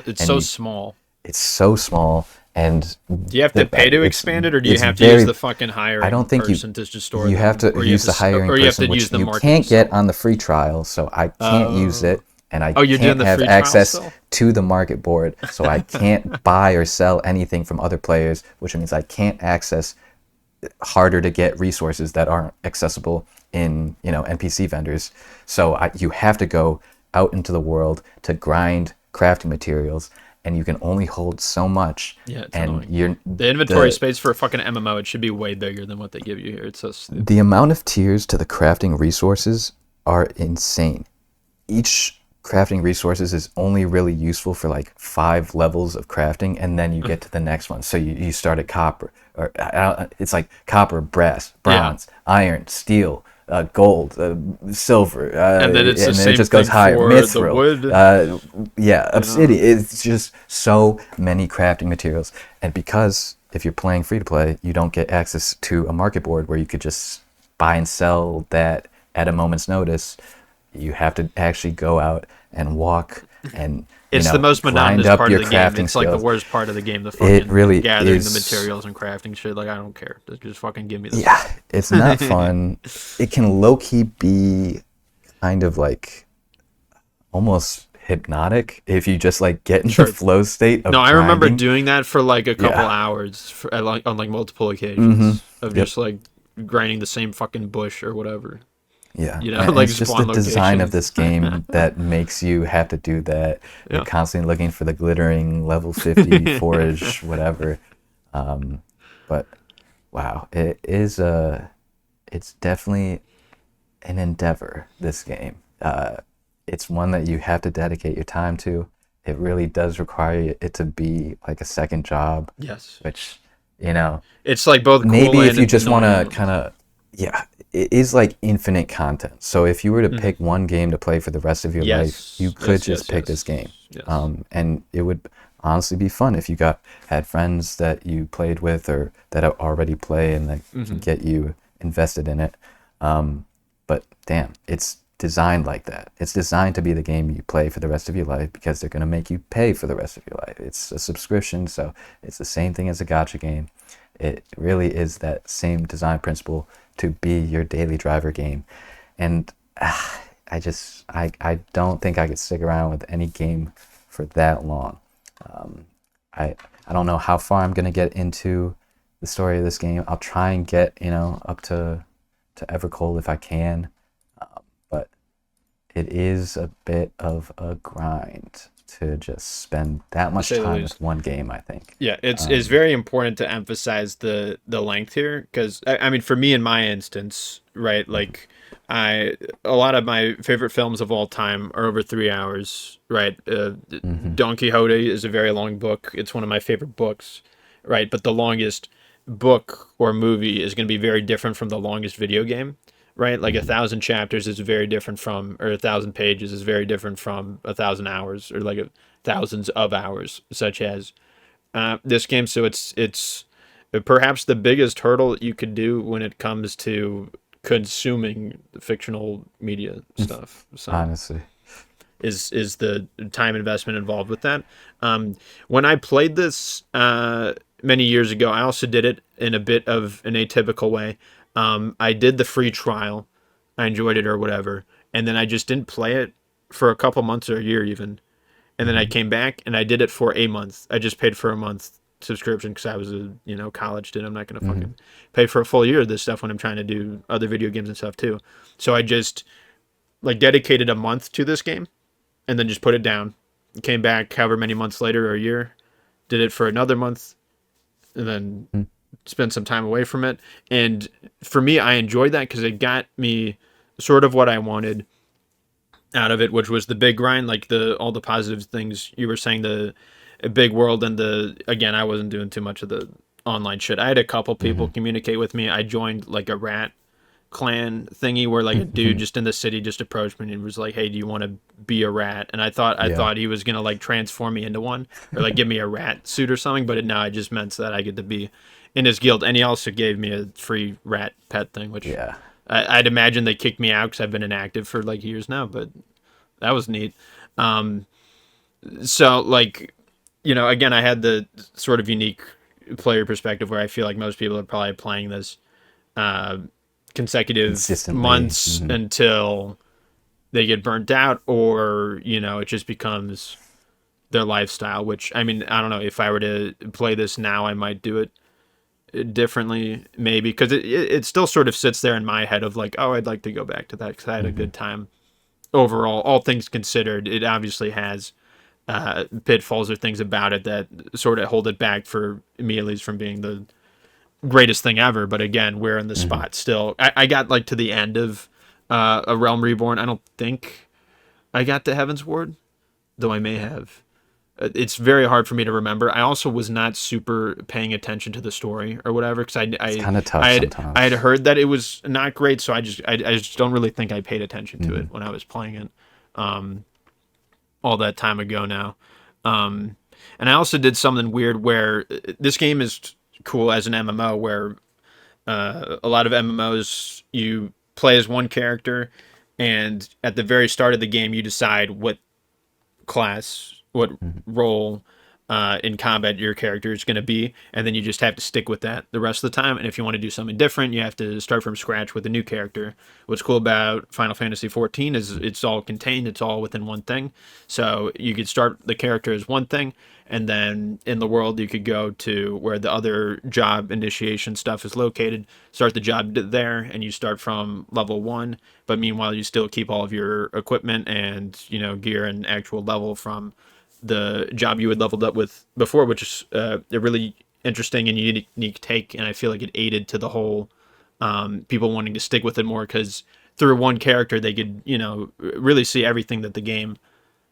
It's so small. It's so small. And do you have to pay to expand it, or do you have to use the fucking hiring person to just store it? You have to use the hiring person, which you can't get on the free trial, so I can't use it. And I can't have access to the market board, so I can't buy or sell anything from other players, which means I can't access harder to get resources that aren't accessible in NPC vendors. So you have to go out into the world to grind crafting materials, and you can only hold so much. Yeah, it's annoying. The inventory space for a fucking MMO, it should be way bigger than what they give you here. It's so stupid. The amount of tiers to the crafting resources are insane. Each crafting resources is only really useful for like 5 levels of crafting, and then you get to the next one. So you start at copper, or it's like copper, brass, bronze, iron, steel, gold, silver, and then it just goes higher. Mithril, obsidian. It's just so many crafting materials, and because if you're playing free to play, you don't get access to a market board where you could just buy and sell that at a moment's notice. You have to actually go out and walk and it's the most monotonous part of the game. It's like the worst part of the game. The fucking really gathering is, the materials and crafting shit. Like I don't care. Just fucking give me this. Yeah, it's not fun. It can low key be kind of like almost hypnotic if you just like get in Sure. the flow state of No, I remember grinding. doing that for like a couple Yeah. hours on like multiple Mm-hmm. occasions of Yep. just like grinding the same fucking bush or whatever. Yeah. You know, And like it's just the spawn design of locations. this game that makes you have to do that. You're Yeah. constantly looking for the glittering level 50 forage, whatever. But wow, it is it's definitely an endeavor, this game. It's one that you have to dedicate your time to. It really does require it to be like a second job, Yes. which, you know, It's like both maybe cool if and you just want annoying. to kind of, yeah, it is like infinite content. So if you were to pick one game to play for the rest of your life, you Yes. could Yes. just Yes. pick this Yes. game. Yes. And it would honestly be fun if you had friends that you played with or that already play and that can get you invested in it. But damn, it's designed like that. It's designed to be the game you play for the rest of your life because they're going to make you pay for the rest of your life. It's a subscription, so it's the same thing as a gacha game. It really is that same design principle to be your daily driver game. And I don't think I could stick around with any game for that long. I don't know how far I'm going to get into the story of this game. I'll try and get, up to Evercold if I can. But it is a bit of a grind to just spend that much say the time least. with one game, I think. Yeah, it's very important to emphasize the length here because I mean for me in my instance, right? Like a lot of my favorite films of all time are over 3 hours, right? Don Quixote is a very long book. It's one of my favorite books, right? But the longest book or movie is going to be very different from the longest video game, right? Like 1,000 chapters is very different from, or 1,000 pages is very different from 1,000 hours, or like thousands of hours, such as this game. So it's perhaps the biggest hurdle you could do when it comes to consuming fictional media stuff. So Honestly. is the time investment involved with that. When I played this many years ago, I also did it in a bit of an atypical way. I did the free trial, I enjoyed it or whatever, and then I just didn't play it for a couple months or a year even. And then I came back and I did it for a month. I just paid for a month subscription because I was a college student. I'm not gonna fucking pay for a full year of this stuff when I'm trying to do other video games and stuff too. So I just like dedicated a month to this game and then just put it down. Came back however many months later or a year, did it for another month, and then spent some time away from it. And for me, I enjoyed that because it got me sort of what I wanted out of it, which was the big grind, like all the positive things you were saying, the big world, and again, I wasn't doing too much of the online shit. I had a couple people communicate with me. I joined like a rat clan thingy where like a dude just in the city just approached me and was like, "Hey, do you want to be a rat?" And I thought he was gonna like transform me into one or like give me a rat suit or something, but no, it just meant that I get to be in his guild, and he also gave me a free rat pet thing, which Yeah. I'd imagine they kicked me out because I've been inactive for like years now, but that was neat. So like, again, I had the sort of unique player perspective where I feel like most people are probably playing this consecutive Consistently. months until they get burnt out, or it just becomes their lifestyle. Which I mean, I don't know, if I were to play this now, I might do it differently, maybe, because it still sort of sits there in my head of like, oh, I'd like to go back to that because I had a good time overall. All things considered, it obviously has pitfalls or things about it that sort of hold it back for me, at least, from being the greatest thing ever. But again, we're in the spot still. I got like to the end of A Realm Reborn. I don't think I got to Heaven's Ward, though I may have. It's very hard for me to remember. I also was not super paying attention to the story or whatever because It's kind of tough I sometimes. had heard that it was not great, so I just don't really think I paid attention to it when I was playing it all that time ago now. And I also did something weird where this game is cool as an MMO where a lot of MMOs you play as one character, and at the very start of the game you decide what class, what role in combat your character is going to be, and then you just have to stick with that the rest of the time. And if you want to do something different, you have to start from scratch with a new character. What's cool about Final Fantasy XIV is it's all contained, it's all within one thing. So you could start the character as one thing, and then in the world you could go to where the other job initiation stuff is located, start the job there, and you start from level 1, but meanwhile you still keep all of your equipment and, you know, gear and actual level from the job you had leveled up with before, which is a really interesting and unique take, and I feel like it aided to the whole people wanting to stick with it more, because through one character they could, you know, really see everything that the game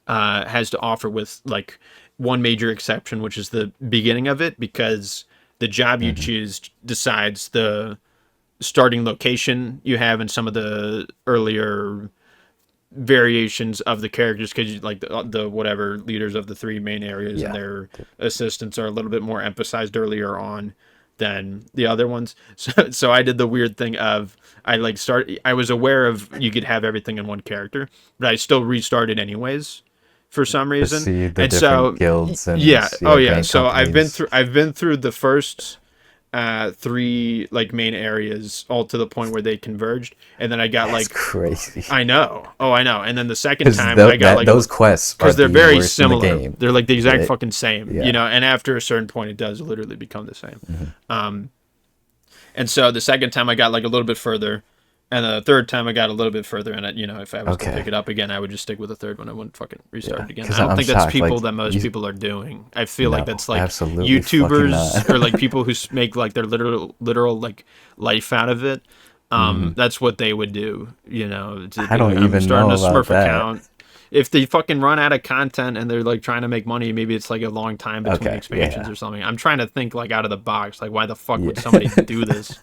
has to offer, with like one major exception, which is the beginning of it, because the job you choose decides the starting location you have in some of the earlier variations of the characters, because like the whatever leaders of the 3 main areas and their assistants are a little bit more emphasized earlier on than the other ones. So I did the weird thing of I was aware of you could have everything in one character, but I still restarted anyways for some reason. To see the and different so guilds and so I've been through the first 3 like main areas all to the point where they converged, and then I got That's crazy. I know, and then the second time I got like those quests, because they're very worst in similar. the game. They're like the exact fucking same, Yeah. you know. And after a certain point, it does literally become the same. And so the second time I got like a little bit further, and the third time I got a little bit further. And you know, if I was to pick it up again, I would just stick with the third one. I wouldn't fucking restart it again. I don't think that's people that most people are doing. I feel like that's like YouTubers or like people who make like their literal like life out of it. That's what they would do. You know, I don't even know about Smurf that. account. If they fucking run out of content and they're like trying to make money, maybe it's like a long time between expansions or something. I'm trying to think like out of the box, like why the fuck would somebody do this?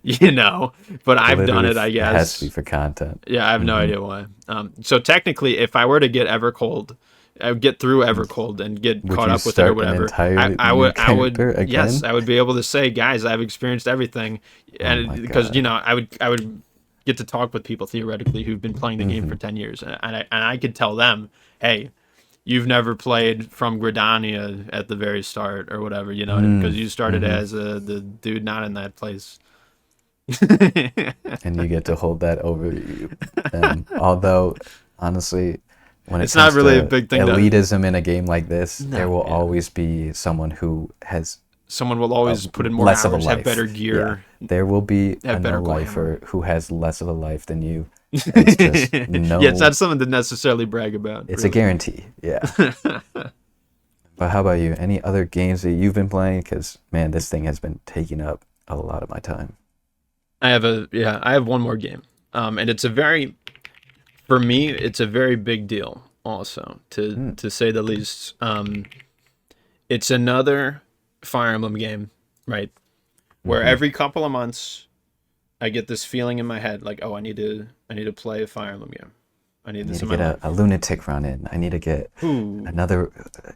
You know, but I've done it, I guess. It has to be for content. Yeah, I have no idea why. So technically, if I were to get Evercold, I would get through Evercold and get caught up with it or whatever. I would yes, I would be able to say, guys, I've experienced everything, and because you know, I would get to talk with people theoretically who've been playing the game for 10 years, and I could tell them, hey, you've never played from Gridania at the very start or whatever, you know, because you started as the dude not in that place. And you get to hold that over them. Although, honestly, when it's not really a big thing, elitism in a game like this, there will always be someone who has. Someone will always put in more less hours, of a life. have better gear. Yeah. There will be a no-lifer who has less of a life than you. It's just it's not something to necessarily brag about. It's a guarantee, yeah. But how about you? Any other games that you've been playing? Because, man, this thing has been taking up a lot of my time. I have one more game. And for me, it's a very big deal also, to say the least. It's another Fire Emblem game, right? Where every couple of months I get this feeling in my head like, oh, I need to play a Fire Emblem game. I need this in my life. A lunatic run in. I need to get another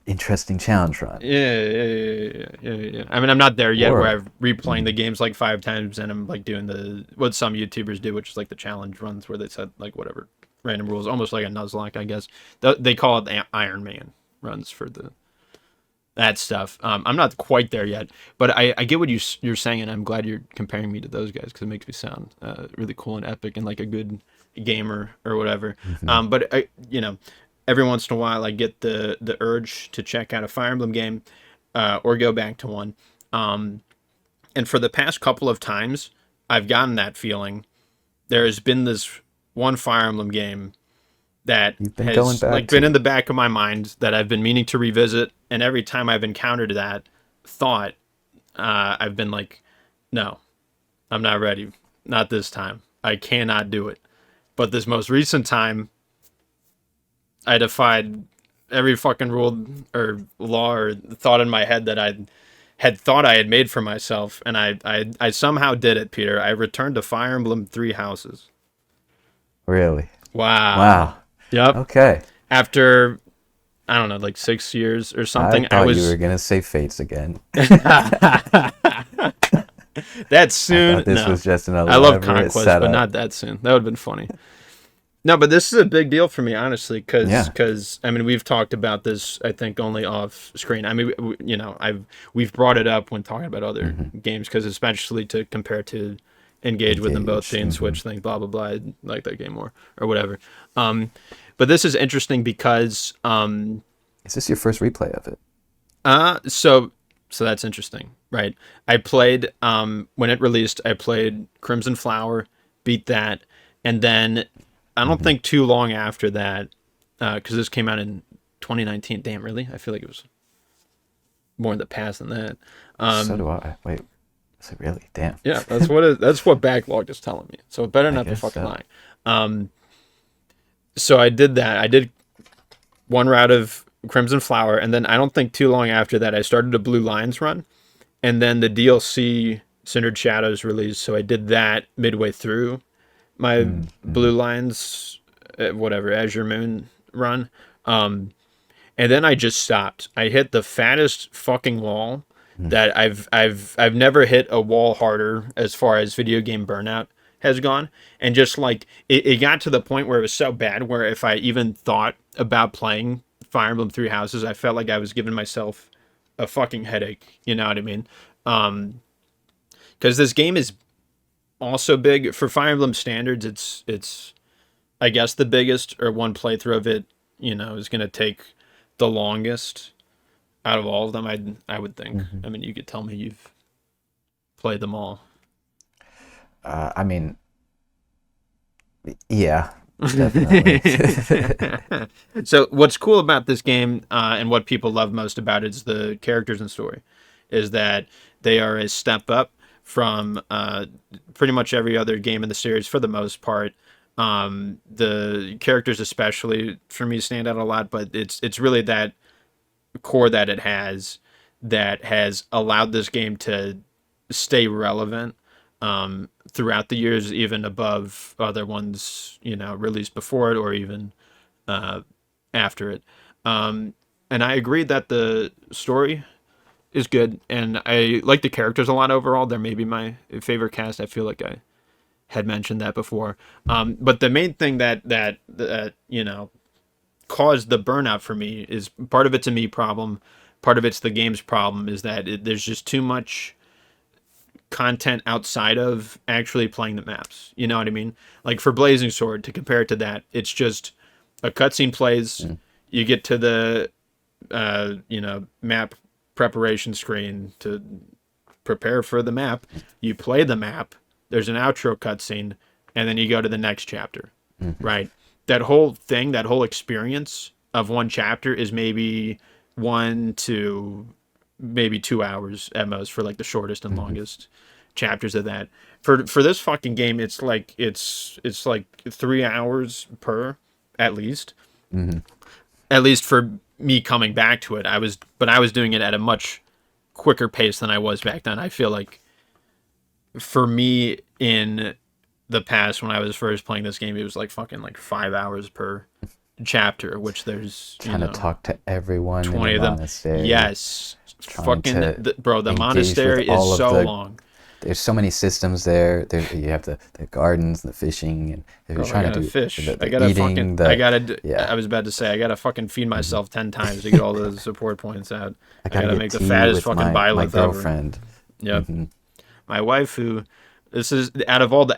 interesting challenge run. Yeah. I mean, I'm not there yet where I'm replaying the games like 5 times and I'm like doing what some YouTubers do, which is like the challenge runs where they set like whatever random rules, almost like a Nuzlocke, I guess. They call it Iron Man runs for that stuff. I'm not quite there yet, but I get what you're saying, and I'm glad you're comparing me to those guys because it makes me sound really cool and epic and like a good gamer or whatever. But I, you know, every once in a while I get the urge to check out a Fire Emblem game or go back to one. And for the past couple of times I've gotten that feeling, there has been this one Fire Emblem game that has like been in the back of my mind that I've been meaning to revisit, and every time I've encountered that thought, I've been like, no, I'm not ready. Not this time. I cannot do it. But this most recent time, I defied every fucking rule or law or thought in my head that I had thought I had made for myself, and I somehow did it, Peter. I returned to Fire Emblem 3 Houses. Really? Wow. Yep. Okay. After, I don't know, like 6 years or something. I thought you were going to say Fates again. That soon. I thought this was just an I love elaborate Conquest, setup. but not that soon. That would have been funny. No, but this is a big deal for me, honestly, Yeah. because I mean, we've talked about this, I think, only off screen. I mean, you know, we've brought it up when talking about other Mm-hmm. games, because especially to compare to Engage with them both Engage. being Mm-hmm. Switch things, blah blah blah. I like that game more or whatever. Um, but this is interesting because Is this your first replay of it? so that's interesting, right? I played when it released. I played Crimson Flower, beat that, and then I don't Mm-hmm. think too long after that, because this came out in 2019. Damn, really? I feel like it was more in the past than that. So do I. Wait, is it really? Damn. Yeah, that's what backlog is telling me. So it better I not be guess fucking so. lying. So I did that. I did one route of Crimson Flower, and then I don't think too long after that, I started a Blue Lions run, and then the DLC Cindered Shadows released. So I did that midway through my Mm-hmm. Blue Lions, whatever, Azure Moon run. And then I just stopped. I hit the fattest fucking wall that I've never hit a wall harder as far as video game burnout has gone. And just like it got to the point where it was so bad where if I even thought about playing Fire Emblem Three Houses, I felt like I was giving myself a fucking headache. You know what I mean? Because this game is also big for Fire Emblem standards. It's I guess the biggest, or one playthrough of it, you know, is gonna take the longest out of all of them. I would think. Mm-hmm. I mean, you could tell me you've played them all. I mean, yeah, definitely. So what's cool about this game, and what people love most about it, is the characters and story. Is that they are a step up from pretty much every other game in the series for the most part. The characters, especially for me, stand out a lot, but it's really that core that has allowed this game to stay relevant throughout the years, even above other ones, you know, released before it or even after it. And I agree that the story is good, and I like the characters a lot overall. They're maybe my favorite cast. I feel like I had mentioned that before. But the main thing that you know caused the burnout for me is part of it's a me problem, part of it's the game's problem. Is that there's just too much content outside of actually playing the maps. You know what I mean? Like for Blazing Sword, to compare it to that, it's just a cutscene plays. You get to the you know, map preparation screen to prepare for the map. You play the map. There's an outro cutscene, and then you go to the next chapter. Right? That whole thing, that whole experience of one chapter is maybe 1 to maybe 2 hours at most for like the shortest and longest chapters of that. For this fucking game, it's like it's like 3 hours per at least. At least for me coming back to it. I was doing it at a much quicker pace than I was back then. I feel like for me in the past when I was first playing this game, it was like fucking like 5 hours per chapter, which there's Trying to talk to everyone 20 in of the them. monastery. Yes. Trying to Bro, the engage monastery with all is of so the- long. There's so many systems there. You have the gardens, the fishing, and if you're Bro, I trying to gotta do fish. the I gotta eating, fucking. yeah. I was about to say I gotta fucking feed myself 10 times to get all the support points out. I I gotta gotta get make the tea fattest with fucking my byleth ever. girlfriend. Yep. Mhm. My waifu. This is out of all the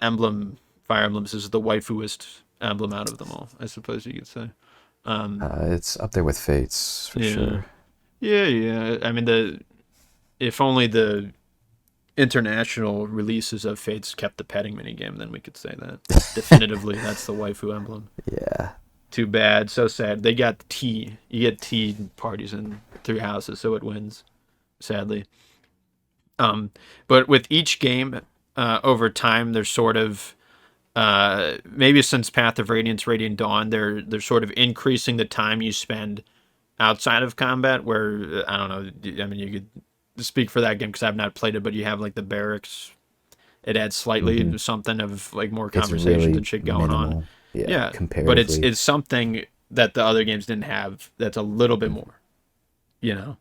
Fire Emblems. This is the waifuest emblem out of them all, I suppose you could say. It's up there with Fates for sure. Yeah. I mean, if only the international releases of Fates kept the petting minigame, then we could say that definitively that's the waifu emblem. Yeah. Too bad, so sad. They got tea. You get tea parties in 3 houses, so it wins. Sadly. But with each game, over time, there's sort of maybe since Path of Radiance, Radiant Dawn, they're sort of increasing the time you spend outside of combat. Where I don't know. I mean, you could speak for that game because I've not played it, but you have like the barracks. It adds slightly something of like more It's conversations really and shit going on. minimal. Yeah, comparatively. but it's something that the other games didn't have. That's a little bit more. You know.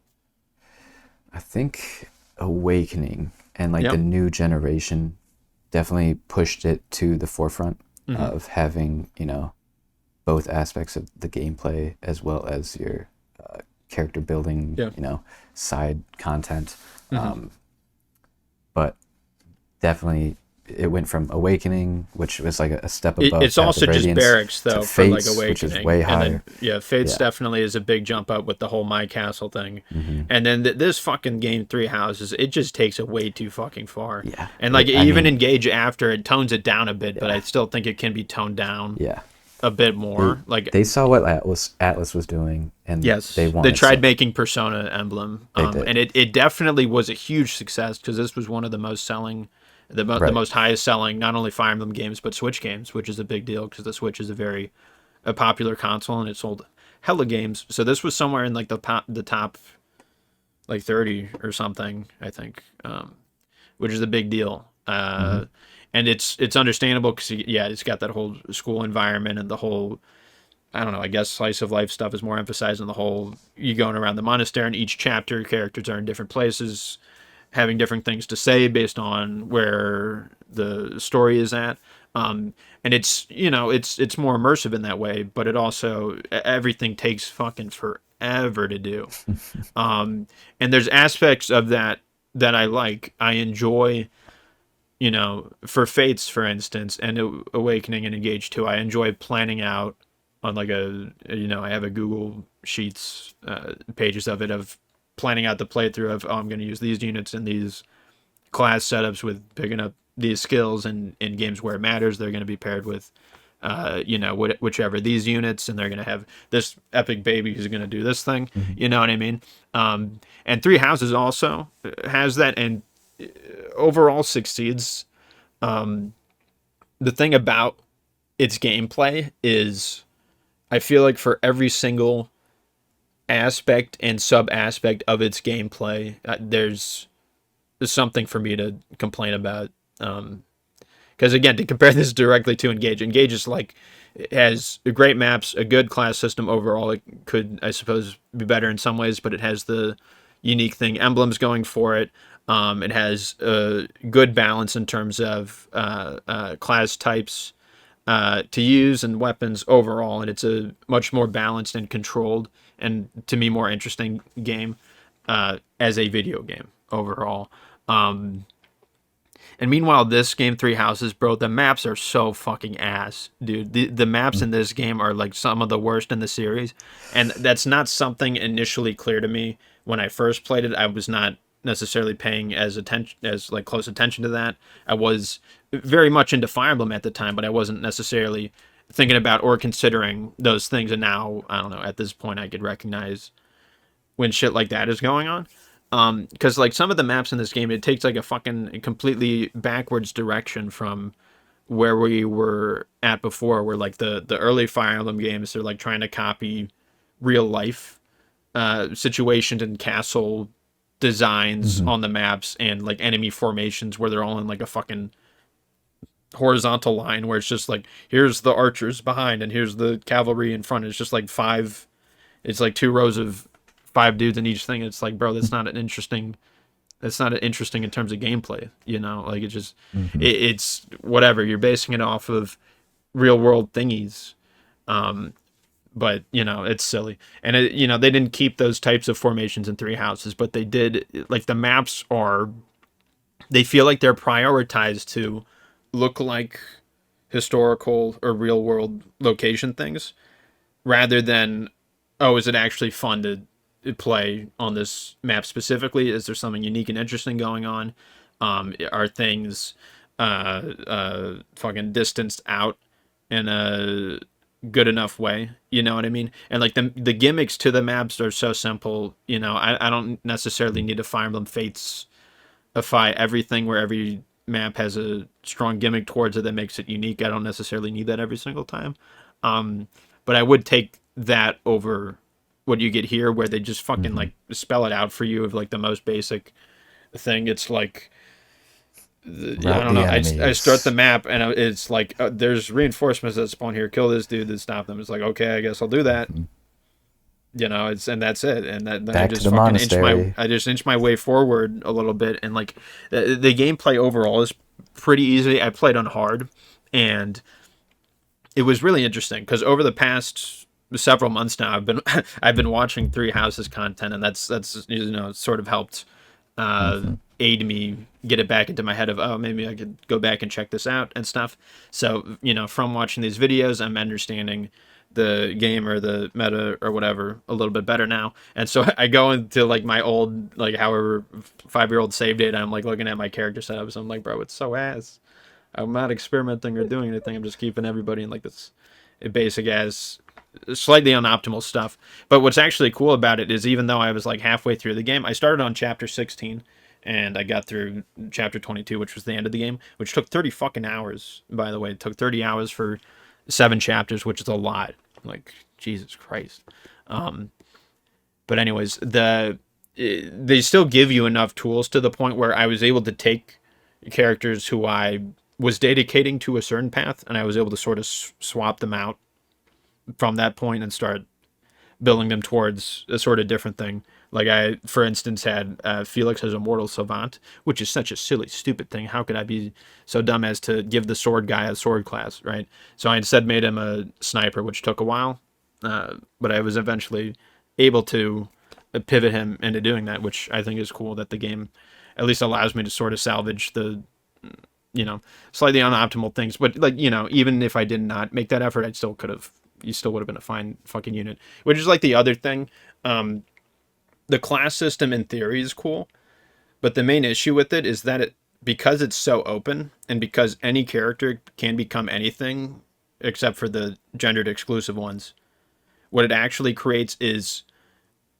I think Awakening and like Yep. the new generation definitely pushed it to the forefront of having, you know, both aspects of the gameplay as well as your character building, Yeah. side content. Mm-hmm. But definitely it went from Awakening, which was like a step above. It's also just Radiance, barracks though to for like Fates, Awakening, which is way higher. And then Fates Yeah. definitely is a big jump up with the whole My Castle thing, Mm-hmm. and then this fucking game Three Houses, it just takes it way too fucking far. Yeah. And like I even mean, Engage After, it tones it down a bit, but Yeah. I still think it can be toned down yeah. a bit more. Like They saw what Atlas was doing, and yes, they wanted tried some. making Persona Emblem, did. and it definitely was a huge success because this was one of the most selling, the Right. most highest selling, not only Fire Emblem games but Switch games, which is a big deal because the Switch is a popular console and it sold hella games. So this was somewhere in like the top like 30 or something, I think, which is a big deal. And it's understandable because it's got that whole school environment and the whole, I don't know, I guess slice of life stuff is more emphasized in the whole, you going around the monastery, and each chapter characters are in different places having different things to say based on where the story is at. And it's, it's more immersive in that way, but it also, everything takes fucking forever to do. And there's aspects of that I like. I enjoy, for Fates, for instance, and Awakening and Engage 2, I enjoy planning out on like I have a Google Sheets pages of it, of planning out the playthrough of, I'm going to use these units in these class setups with picking up these skills, and in games where it matters, they're going to be paired with, whichever these units, and they're going to have this epic baby who's going to do this thing. Mm-hmm. You know what I mean? And Three Houses also has that, and overall succeeds. The thing about its gameplay is, I feel like for every single aspect and sub aspect of its gameplay, there's something for me to complain about. Because again, to compare this directly to Engage is like, it has great maps, a good class system overall. It could, I suppose, be better in some ways, but it has the unique thing, emblems going for it. It has a good balance in terms of class types to use and weapons overall, and it's a much more balanced and controlled, and to me more interesting game as a video game overall. And meanwhile, this game, Three Houses, bro, the maps are so fucking ass, dude. The maps in this game are like some of the worst in the series, and that's not something initially clear to me when I first played it. I was not necessarily paying as close attention to that. I was very much into Fire Emblem at the time, but I wasn't necessarily thinking about or considering those things. And now, I don't know, at this point I could recognize when shit like that is going on. Because like some of the maps in this game, it takes like a fucking completely backwards direction from where we were at before, where like the early Fire Emblem games, they're like trying to copy real life situations and castle designs on the maps, and like enemy formations where they're all in like a fucking horizontal line, where it's just like, here's the archers behind and here's the cavalry in front. It's just like it's like 2 rows of 5 dudes in each thing. It's like, bro, that's not interesting in terms of gameplay, like it's just it's whatever, you're basing it off of real world thingies. But it's silly, and they didn't keep those types of formations in Three Houses, but they did. Like the maps they feel like they're prioritized to look like historical or real world location things, rather than, oh, is it actually fun to play on this map specifically? Is there something unique and interesting going on? Are things fucking distanced out in a good enough way, you know what I mean? And like the gimmicks to the maps are so simple, I don't necessarily need to Fire Emblem Fates-ify everything, where every map has a strong gimmick towards it that makes it unique. I don't necessarily need that every single time, but I would take that over what you get here, where they just fucking like spell it out for you of like the most basic thing. It's like, I don't know. I start the map and it's like, there's reinforcements that spawn here. Kill this dude to stop them. It's like, okay, I guess I'll do that. And that's it. And then I just fucking inch my way forward a little bit. And like the gameplay overall is pretty easy. I played on hard, and it was really interesting because over the past several months now, I've been watching Three Houses content, and that's sort of helped uh, Mm-hmm. aid me get it back into my head of, oh, maybe I could go back and check this out and stuff. So from watching these videos, I'm understanding the game or the meta or whatever a little bit better now. And so I go into like my old, like however 5-year-old save data. I'm like looking at my character setups. I'm like, bro, it's so ass. I'm not experimenting or doing anything. I'm just keeping everybody in like this basic ass, slightly unoptimal stuff. But what's actually cool about it is even though I was like halfway through the game, I started on chapter 16 and I got through chapter 22, which was the end of the game, which took 30 fucking hours, by the way. It took 30 hours for 7 chapters, which is a lot. Like, Jesus Christ. But anyways, they still give you enough tools to the point where I was able to take characters who I was dedicating to a certain path, and I was able to sort of swap them out from that point and start building them towards a sort of different thing. Like I, for instance, had Felix as a mortal savant, which is such a silly, stupid thing. How could I be so dumb as to give the sword guy a sword class, right? So I instead made him a sniper, which took a while, but I was eventually able to pivot him into doing that, which I think is cool that the game at least allows me to sort of salvage the slightly unoptimal things. But like, even if I did not make that effort, I still could have, you still would have been a fine fucking unit, which is like the other thing. The class system in theory is cool, but the main issue with it is that because it's so open and because any character can become anything except for the gendered exclusive ones, what it actually creates is,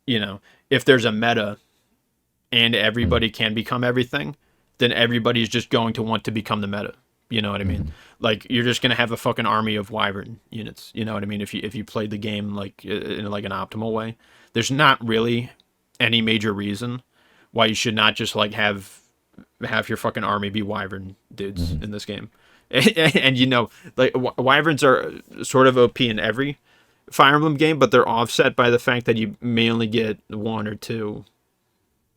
if there's a meta and everybody can become everything, then everybody's just going to want to become the meta. You know what I mean? Like you're just gonna have a fucking army of wyvern units. You know what I mean? If you played the game like in like an optimal way, there's not really any major reason why you should not just like have half your fucking army be wyvern dudes in this game. And like wyverns are sort of OP in every Fire Emblem game, but they're offset by the fact that you may only get 1 or 2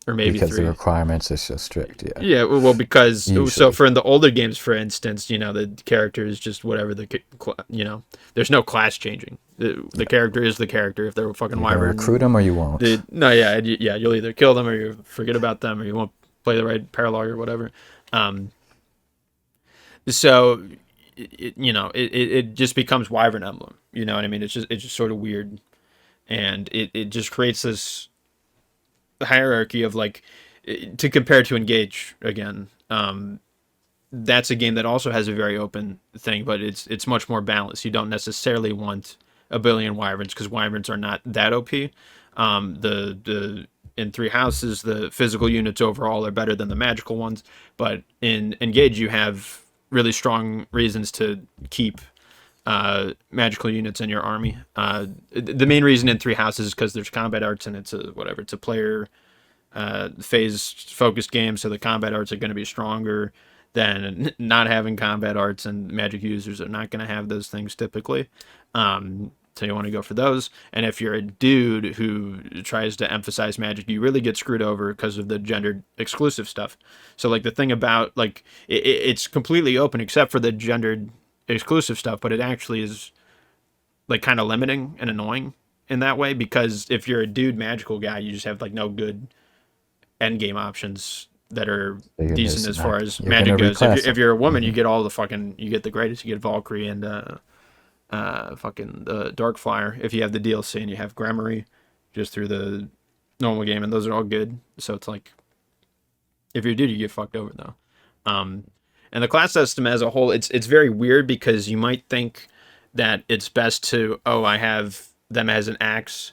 or maybe because 3. the requirements are so strict. Yeah. Yeah, well, because Usually. so for in the older games, for instance, the character is just whatever there's no class changing. The character is the character. If they're a fucking You're gonna wyvern, recruit them or you won't. you'll either kill them or you forget about them or you won't play the right paralogue or whatever. So it just becomes wyvern emblem. You know what I mean? It's just sort of weird, and it just creates this hierarchy of like, to compare to Engage again. That's a game that also has a very open thing, but it's much more balanced. You don't necessarily want a billion wyverns because wyverns are not that OP. The in Three Houses, the physical units overall are better than the magical ones, but in Engage you have really strong reasons to keep magical units in your army. The main reason in Three Houses is because there's combat arts and it's a player phase focused game, so the combat arts are going to be stronger than not having combat arts, and magic users are not going to have those things typically. So you want to go for those. And if you're a dude who tries to emphasize magic, you really get screwed over because of the gendered exclusive stuff. So like the thing about like it's completely open except for the gendered exclusive stuff, but it actually is like kind of limiting and annoying in that way, because if you're a dude magical guy, you just have like no good end game options that are decent as far as magic goes. If you're a woman, you get all you get the greatest. You get Valkyrie and fucking Darkflyer if you have the DLC, and you have Gramarye just through the normal game, and those are all good. So it's like, if you're a dude, you get fucked over though. And the class system as a whole, it's very weird because you might think that it's best to, I have them as an axe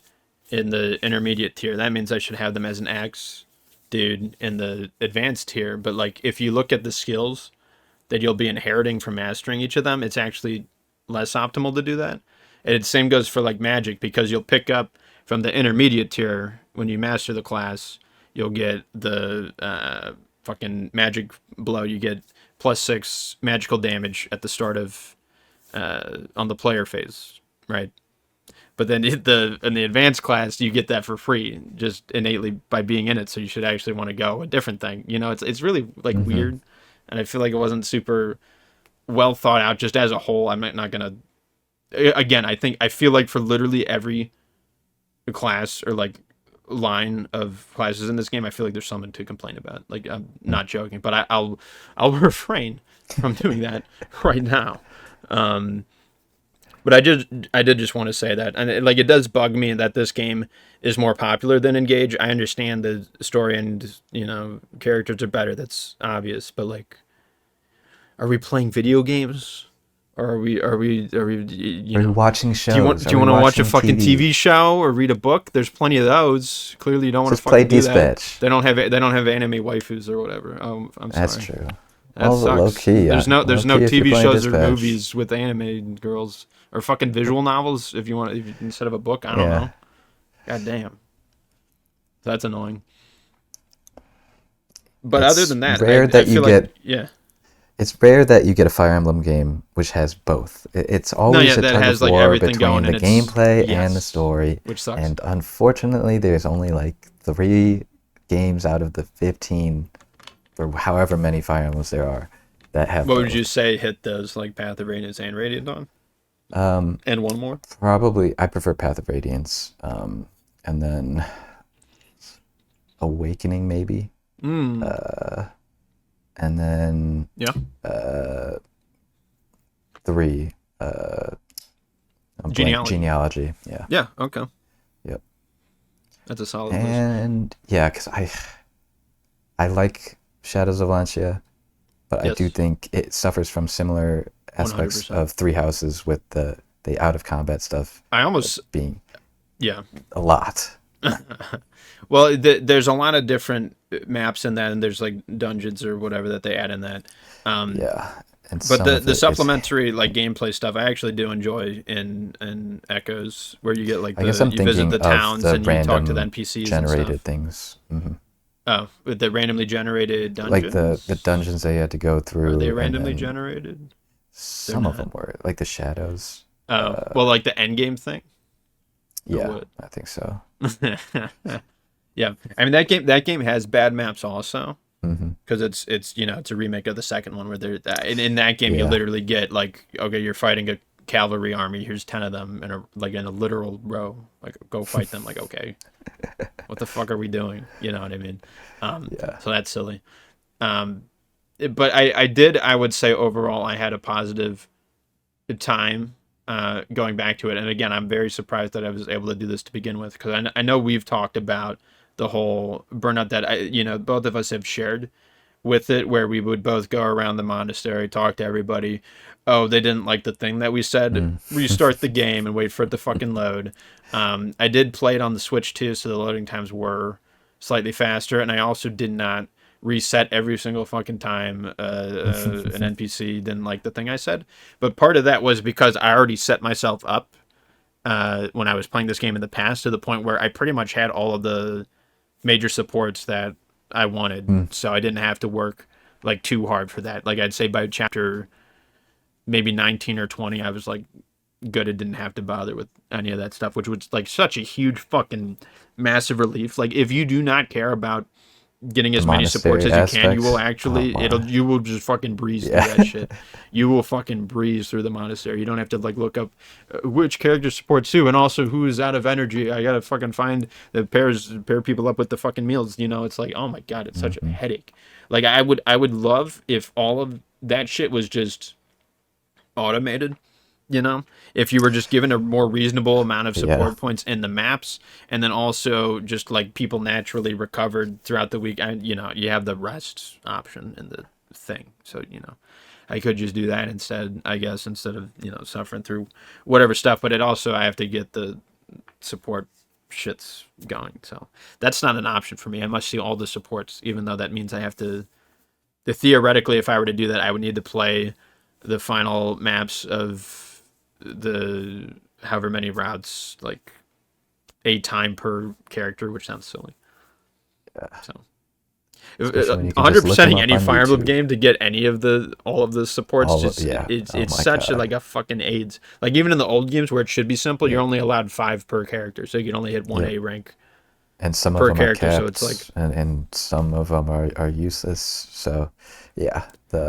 in the intermediate tier. That means I should have them as an axe dude in the advanced tier. But like, if you look at the skills that you'll be inheriting from mastering each of them, it's actually less optimal to do that. And the same goes for like magic, because you'll pick up from the intermediate tier when you master the class, you'll get the fucking magic blow. You get +6 magical damage at the start of on the player phase, right? But then in the advanced class, you get that for free, just innately by being in it. So you should actually want to go a different thing. It's really like weird, and I feel like it wasn't super well thought out just as a whole. I'm not gonna again, I feel like for literally every class or like line of classes in this game, I feel like there's something to complain about. Like, I'm not joking, but I'll refrain from doing that right now. But I did just want to say that, and it does bug me that this game is more popular than Engage. I understand the story and characters are better. That's obvious, but like, are we playing video games? Or are we Are we watching shows? Do you want to watch a fucking TV show or read a book? There's plenty of those. Clearly, you don't want to fucking do that. Bitch. They don't have anime waifus or whatever. Oh, I'm sorry. That's true. That sucks. Low key. There's no TV shows or Dispatch. movies with anime girls or fucking visual novels if instead of a book. I don't know. God damn. That's annoying. But other than that, I feel like it's rare that you get a Fire Emblem game which has both. It's always a tug of war between the gameplay and the story. Which sucks. And unfortunately, there's only like 3 games out of the 15, or however many Fire Emblems there are, that have What both. would you say hit those, like Path of Radiance and Radiant Dawn? And one more? Probably, I prefer Path of Radiance. And then Awakening, maybe. And then 3 Genealogy. Yeah, okay. Yep. That's a solid list. And yeah, because I like Shadows of Lancia, but I do think it suffers from similar aspects 100%. of Three Houses with the out of combat stuff. I almost being a lot. Well, there's a lot of different maps in that, and there's like dungeons or whatever that they add in that. But the supplementary like gameplay stuff, I actually do enjoy in Echoes, where you get like you visit the towns and you talk to the NPCs generated and stuff. Things. Mm-hmm. Oh, with the randomly generated dungeons. Like the dungeons they had to go through. Are they randomly generated? Some of them were, like the shadows. Oh, well, like the end game thing. Yeah, I think so. Yeah, I mean that game has bad maps also, because Mm-hmm. it's a remake of the second one where in that game you literally get like, okay, you're fighting a cavalry army, here's 10 of them in a literal row, like go fight them. Like, okay, what the fuck are we doing? You know what I mean? So that's silly. But I would say overall I had a positive time going back to it, and again, I'm very surprised that I was able to do this to begin with, because I know we've talked about the whole burnout that both of us have shared with it, where we would both go around the monastery, talk to everybody. Oh, they didn't like the thing that we said. Restart the game and wait for it to fucking load. I did play it on the Switch too, so the loading times were slightly faster, and I also did not reset every single fucking time an NPC didn't like the thing I said. But part of that was because I already set myself up when I was playing this game in the past, to the point where I pretty much had all of the major supports that I wanted, so I didn't have to work like too hard for that. Like, I'd say by chapter maybe 19 or 20, I was like good. I didn't have to bother with any of that stuff, which was like such a huge fucking massive relief. Like, if you do not care about getting as many supports as you can, you will actually you will just fucking breeze through that shit. You will fucking breeze through the monastery. You don't have to like look up which character supports who, and also who is out of energy. I gotta fucking find the pair people up with the fucking meals. It's like, oh my god, it's such a headache. Like, I would love if all of that shit was just automated. If you were just given a more reasonable amount of support points in the maps, and then also just like people naturally recovered throughout the week. You have the rest option in the thing, so I could just do that instead, I guess, instead of suffering through whatever stuff. But I have to get the support shits going, so that's not an option for me. I must see all the supports, even though that means I have to. Theoretically, if I were to do that, I would need to play the final maps of the however many routes, like a time per character, which sounds silly. So 100%ing any Fire Emblem game to get any of all of the supports, it's such like a fucking AIDS. Like, even in the old games where it should be simple, you're only allowed 5 per character, so you can only hit one A rank and some of per them are character, so kept, it's like, and some of them are useless. So, yeah,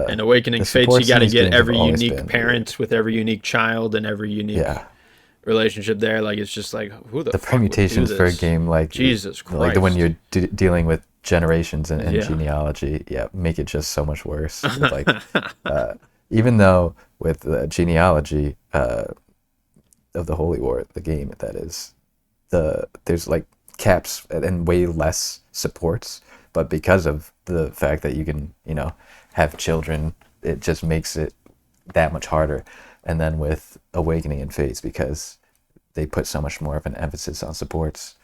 and Awakening the Fates, you supports got in to these get games have every always unique been parent weird. with every unique child and every unique Yeah, relationship there. Like, it's just like, who the the fuck would do permutations for a this? game Jesus like the when Christ. you're dealing with generations and Yeah. genealogy, yeah, make it just so much worse. With like, uh, even though with the genealogy of the Holy War, the game that is, there's like caps and way less supports, but because of the fact that you can, have children, it just makes it that much harder. And then with Awakening and Fates, because they put so much more of an emphasis on supports,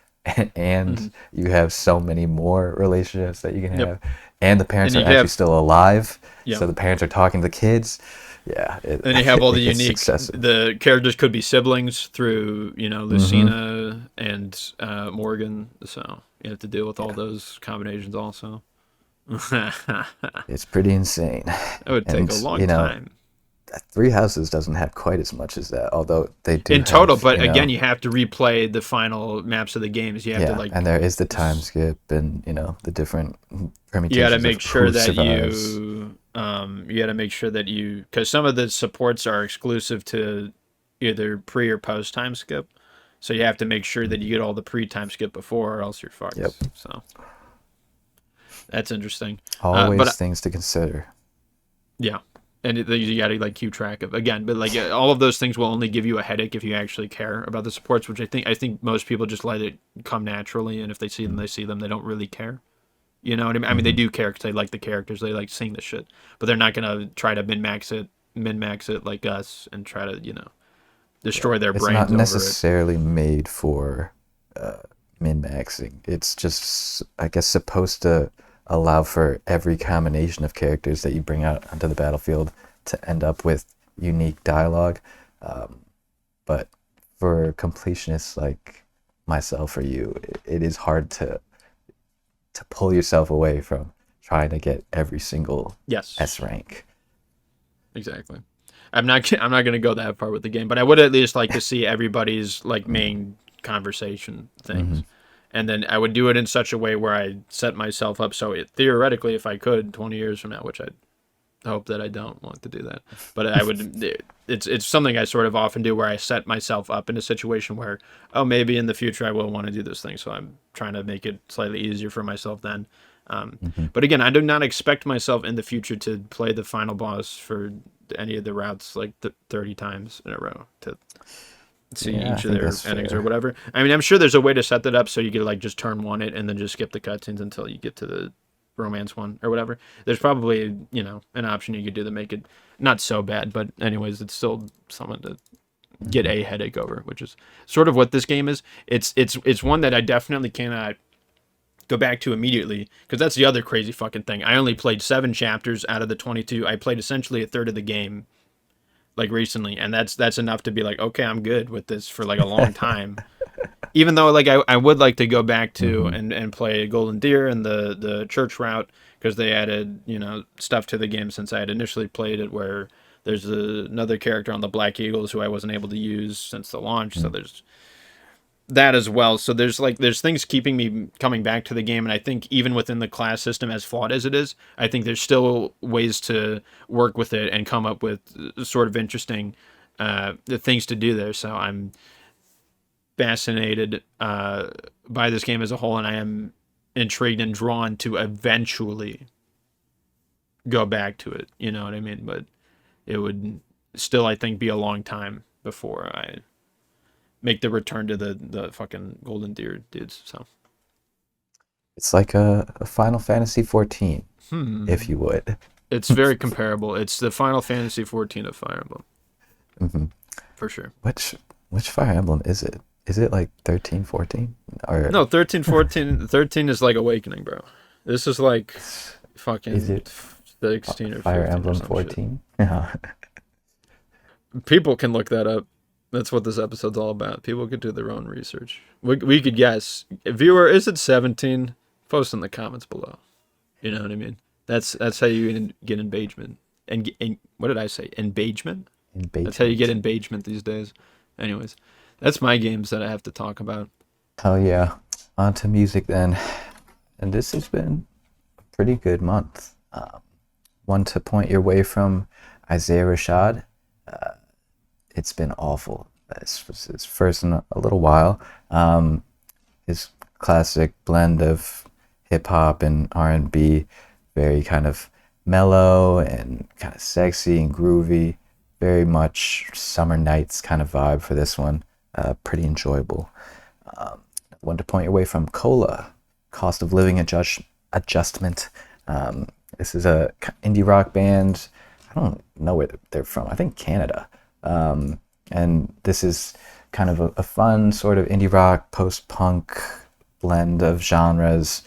and you have so many more relationships that you can Yep. have, and the parents And are you actually have, still alive, yeah. so the parents are talking to the kids. Yeah, And you have all the it gets unique, excessive. the characters could be siblings through, Hmm. Lucina and Morgan. So you have to deal with all Yeah, those combinations also. That it's pretty insane. would take a And long time. Three Houses doesn't have quite as much as that, although they do In total, have, but again, you have to replay the final maps of the games. You have to yeah, like, and there is the time skip and the different you got to permutations of make sure who that survives. you got to make sure that because some of the supports are exclusive to either pre or post time skip. So you have to make sure that you get all the pre time skip before, or else you're Yep, fucked. So that's interesting. always But things to consider. yeah, and you got to like keep track of again. But like all of those things will only give you a headache if you actually care about the supports, which I think most people just let it come naturally, and if they see them, they see them. They don't really care. You know what I mean? I mean, they Hmm. do care because they like the characters. They like seeing the shit, but they're not gonna try to min max it like us, and try to Yeah, destroy their it's not brains over it. necessarily made for uh, min-maxing. It's just, I guess, supposed to allow for every combination of characters that you bring out onto the battlefield to end up with unique dialogue. Um, but for completionists like myself or you, it is hard to pull yourself away from trying to get every single Yes, S rank. exactly. I'm not gonna go that far with the game, but I would at least like to see everybody's like main conversation Hmm. things, and then I would do it in such a way where I set myself up so theoretically, if I could, 20 years from now, which I hope that I don't want to do that, but I would. It's something I sort of often do where I set myself up in a situation where, oh, maybe in the future I will want to do this thing, so I'm trying to make it slightly easier for myself then. Um, Hmm. but again, I do not expect myself in the future to play the final boss for any of the routes like 30 times in a row to see Yeah, I each of think their that's endings or fair. whatever. I mean, I'm sure there's a way to set that up so you could like just turn one it and then just skip the cutscenes until you get to the romance one or whatever. There's probably, an option you could do to make it not so bad, but anyways, it's still something to get Hmm. a headache over, which is sort of what this game is. It's one that I definitely cannot go back to immediately because that's the other crazy fucking thing. I only played 7 chapters out of the 22. I played essentially a third of the game like recently, and that's enough to be like, okay, I'm good with this for like a long time. Even though like I would like to go back to Hmm. and play Golden Deer and the church route because they added stuff to the game since I had initially played it where there's another character on the Black Eagles who I wasn't able to use since the launch, so there's that as well. So there's things keeping me coming back to the game, and I think even within the class system, as flawed as it is, I think there's still ways to work with it and come up with sort of interesting things to do there. So I'm fascinated by this game as a whole, and I am intrigued and drawn to eventually go back to it. You know what I mean? But it would still, I think, be a long time before I make the return to the fucking Golden Deer dudes. So, It's like a Final Fantasy 14, if hmm, you would. it's very comparable. It's the Final Fantasy 14 of Fire Emblem Hmm. for sure. Which which Fire Emblem is it? Is it like 13, 14? Or No, 13, 14, 13 is like Awakening, bro. This is like is fucking it 16 or Fire 15 or Emblem some shit. 14? Yeah. People can look that up. That's what this episode's all about. People could do their own research. We could guess. Viewer, is it 17? Post in the comments below. You know what I mean? That's how you get engagement. And what did I say? Engagement? That's how you get Engagement. engagement these days. Anyways, that's my games that I have to talk about. Oh yeah. On to music then. And this has been a pretty good month. One to point your way from Isaiah Rashad. It's been awful. It's first in a little while. His classic blend of hip hop and R&B, very kind of mellow and kind of sexy and groovy. Very much summer nights kind of vibe for this one. Pretty enjoyable. One to point your way from Cola, Cost of Living Adjustment. This is a indie rock band. I don't know where they're from. I think Canada. And this is kind of a fun sort of indie rock, post-punk blend of genres.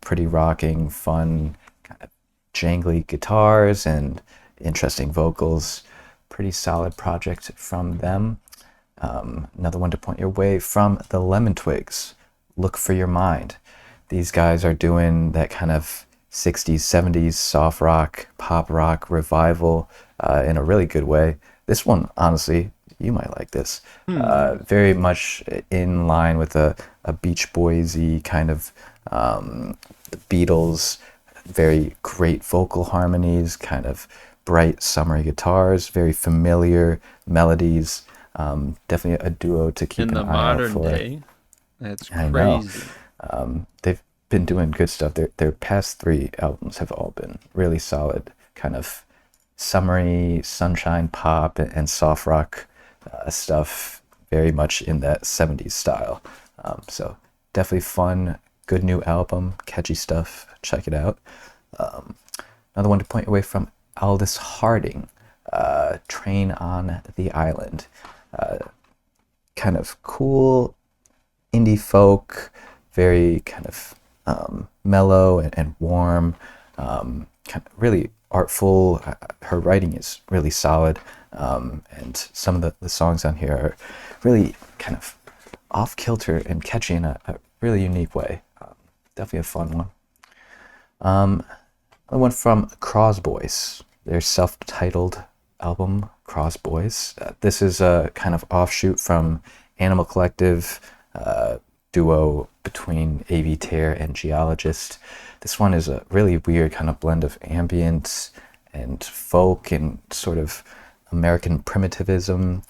Pretty rocking, fun, kind of jangly guitars and interesting vocals. Pretty solid project from them. Another one to point your way from the Lemon Twigs, Look for Your Mind. These guys are doing that kind of 60s, 70s soft rock, pop rock revival in a really good way. This one, honestly, you might like this. Very much in line with a Beach Boys-y kind of the Beatles, very great vocal harmonies, kind of bright, summery guitars, very familiar melodies. Definitely a duo to keep an eye out for. In the modern day, that's crazy. I know. They've been doing good stuff. Their past 3 albums have all been really solid, kind of summery, sunshine pop and soft rock stuff, very much in that 70s style. So definitely fun, good new album, catchy stuff. Check it out. Another one to point away from Aldous Harding, Train on the Island. Kind of cool indie folk, very kind of mellow and warm, kind of really artful. Her writing is really solid, and some of the songs on here are really kind of off-kilter and catchy in a really unique way. Definitely a fun one. Another one from Croz, Boyce, their self-titled album, Croz, Boyce. This is a kind of offshoot from Animal Collective, duo between A.V. Tear and Geologist. This one is a really weird kind of blend of ambient and folk and sort of American primitivism,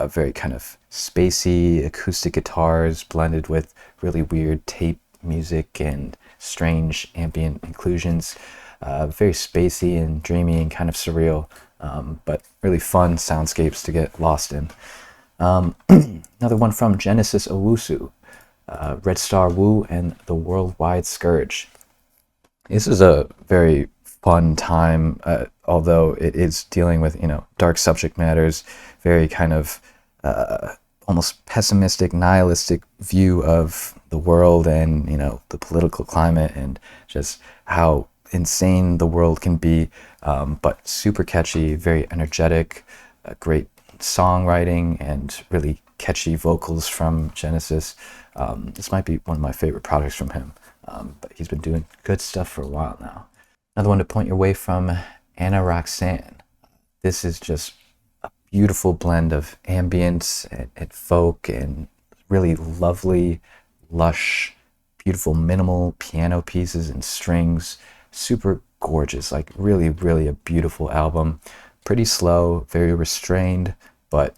very kind of spacey acoustic guitars blended with really weird tape music and strange ambient inclusions. Very spacey and dreamy and kind of surreal, but really fun soundscapes to get lost in. Another one from Genesis Owusu, REDSTAR Wu and the Worldwide Scourge. This is a very fun time, although it is dealing with, dark subject matters, very kind of almost pessimistic, nihilistic view of the world and, the political climate and just how insane the world can be, but super catchy, very energetic, great songwriting and really catchy vocals from Genesis. This might be one of my favorite projects from him, but he's been doing good stuff for a while now. Another one to point your way from Anna Roxanne. This is just a beautiful blend of ambient and folk and really lovely, lush, beautiful minimal piano pieces and strings. Super gorgeous, like really, really a beautiful album. Pretty slow, very restrained, but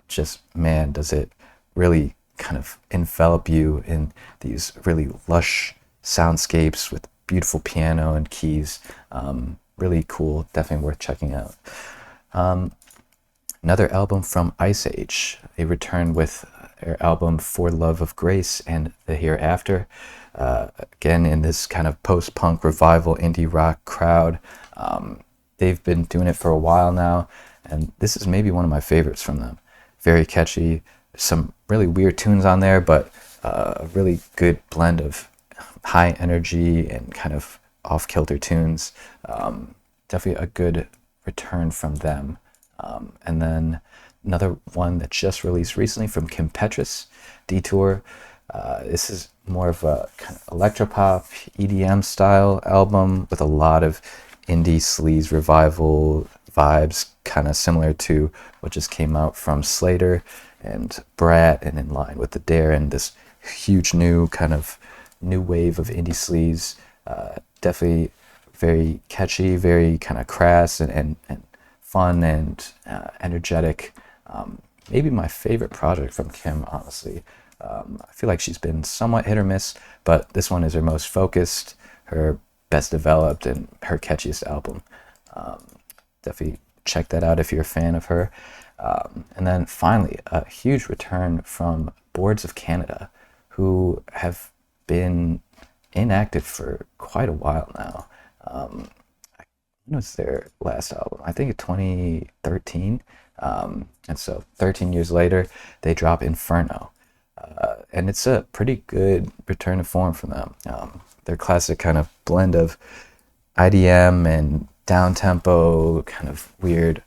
just, man, does it really kind of envelop you in these really lush soundscapes with beautiful piano and keys. Really cool, definitely worth checking out. Another album from Iceage. They returned with their album For Love of Grace and The Hereafter. Again, in this kind of post-punk revival indie rock crowd. They've been doing it for a while now, and this is maybe one of my favorites from them. Very catchy, some really weird tunes on there, but a really good blend of high energy and kind of off-kilter tunes. Definitely a good return from them. And then another one that just released recently from Petras, Detour. This is more of a kind of electropop, EDM style album with a lot of indie sleaze revival vibes, kind of similar to what just came out from Slater and Brat, and in line with the Dare and this huge new wave of indie sleaze. Definitely very catchy, very kind of crass and fun and energetic. Maybe my favorite project from Kim, honestly. I feel like she's been somewhat hit or miss, but this one is her most focused, her best developed, and her catchiest album. Definitely check that out if you're a fan of her. And then finally, a huge return from Boards of Canada, who have been inactive for quite a while now. When was their last album? I think in 2013. And so 13 years later, they drop Inferno. And it's a pretty good return to form for them. Their classic kind of blend of IDM and down-tempo, kind of weird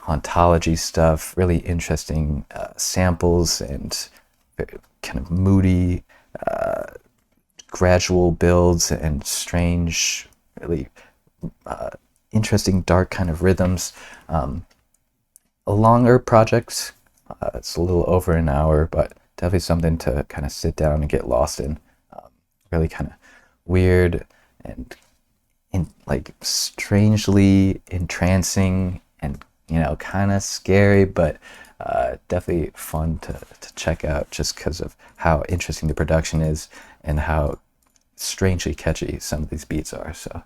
hauntology stuff, really interesting samples and kind of moody, gradual builds and strange, really interesting, dark kind of rhythms. A longer project. It's a little over an hour, but definitely something to kind of sit down and get lost in. Really kind of weird and like strangely entrancing and, you know, kind of scary, but definitely fun to check out just because of how interesting the production is and how strangely catchy some of these beats are. So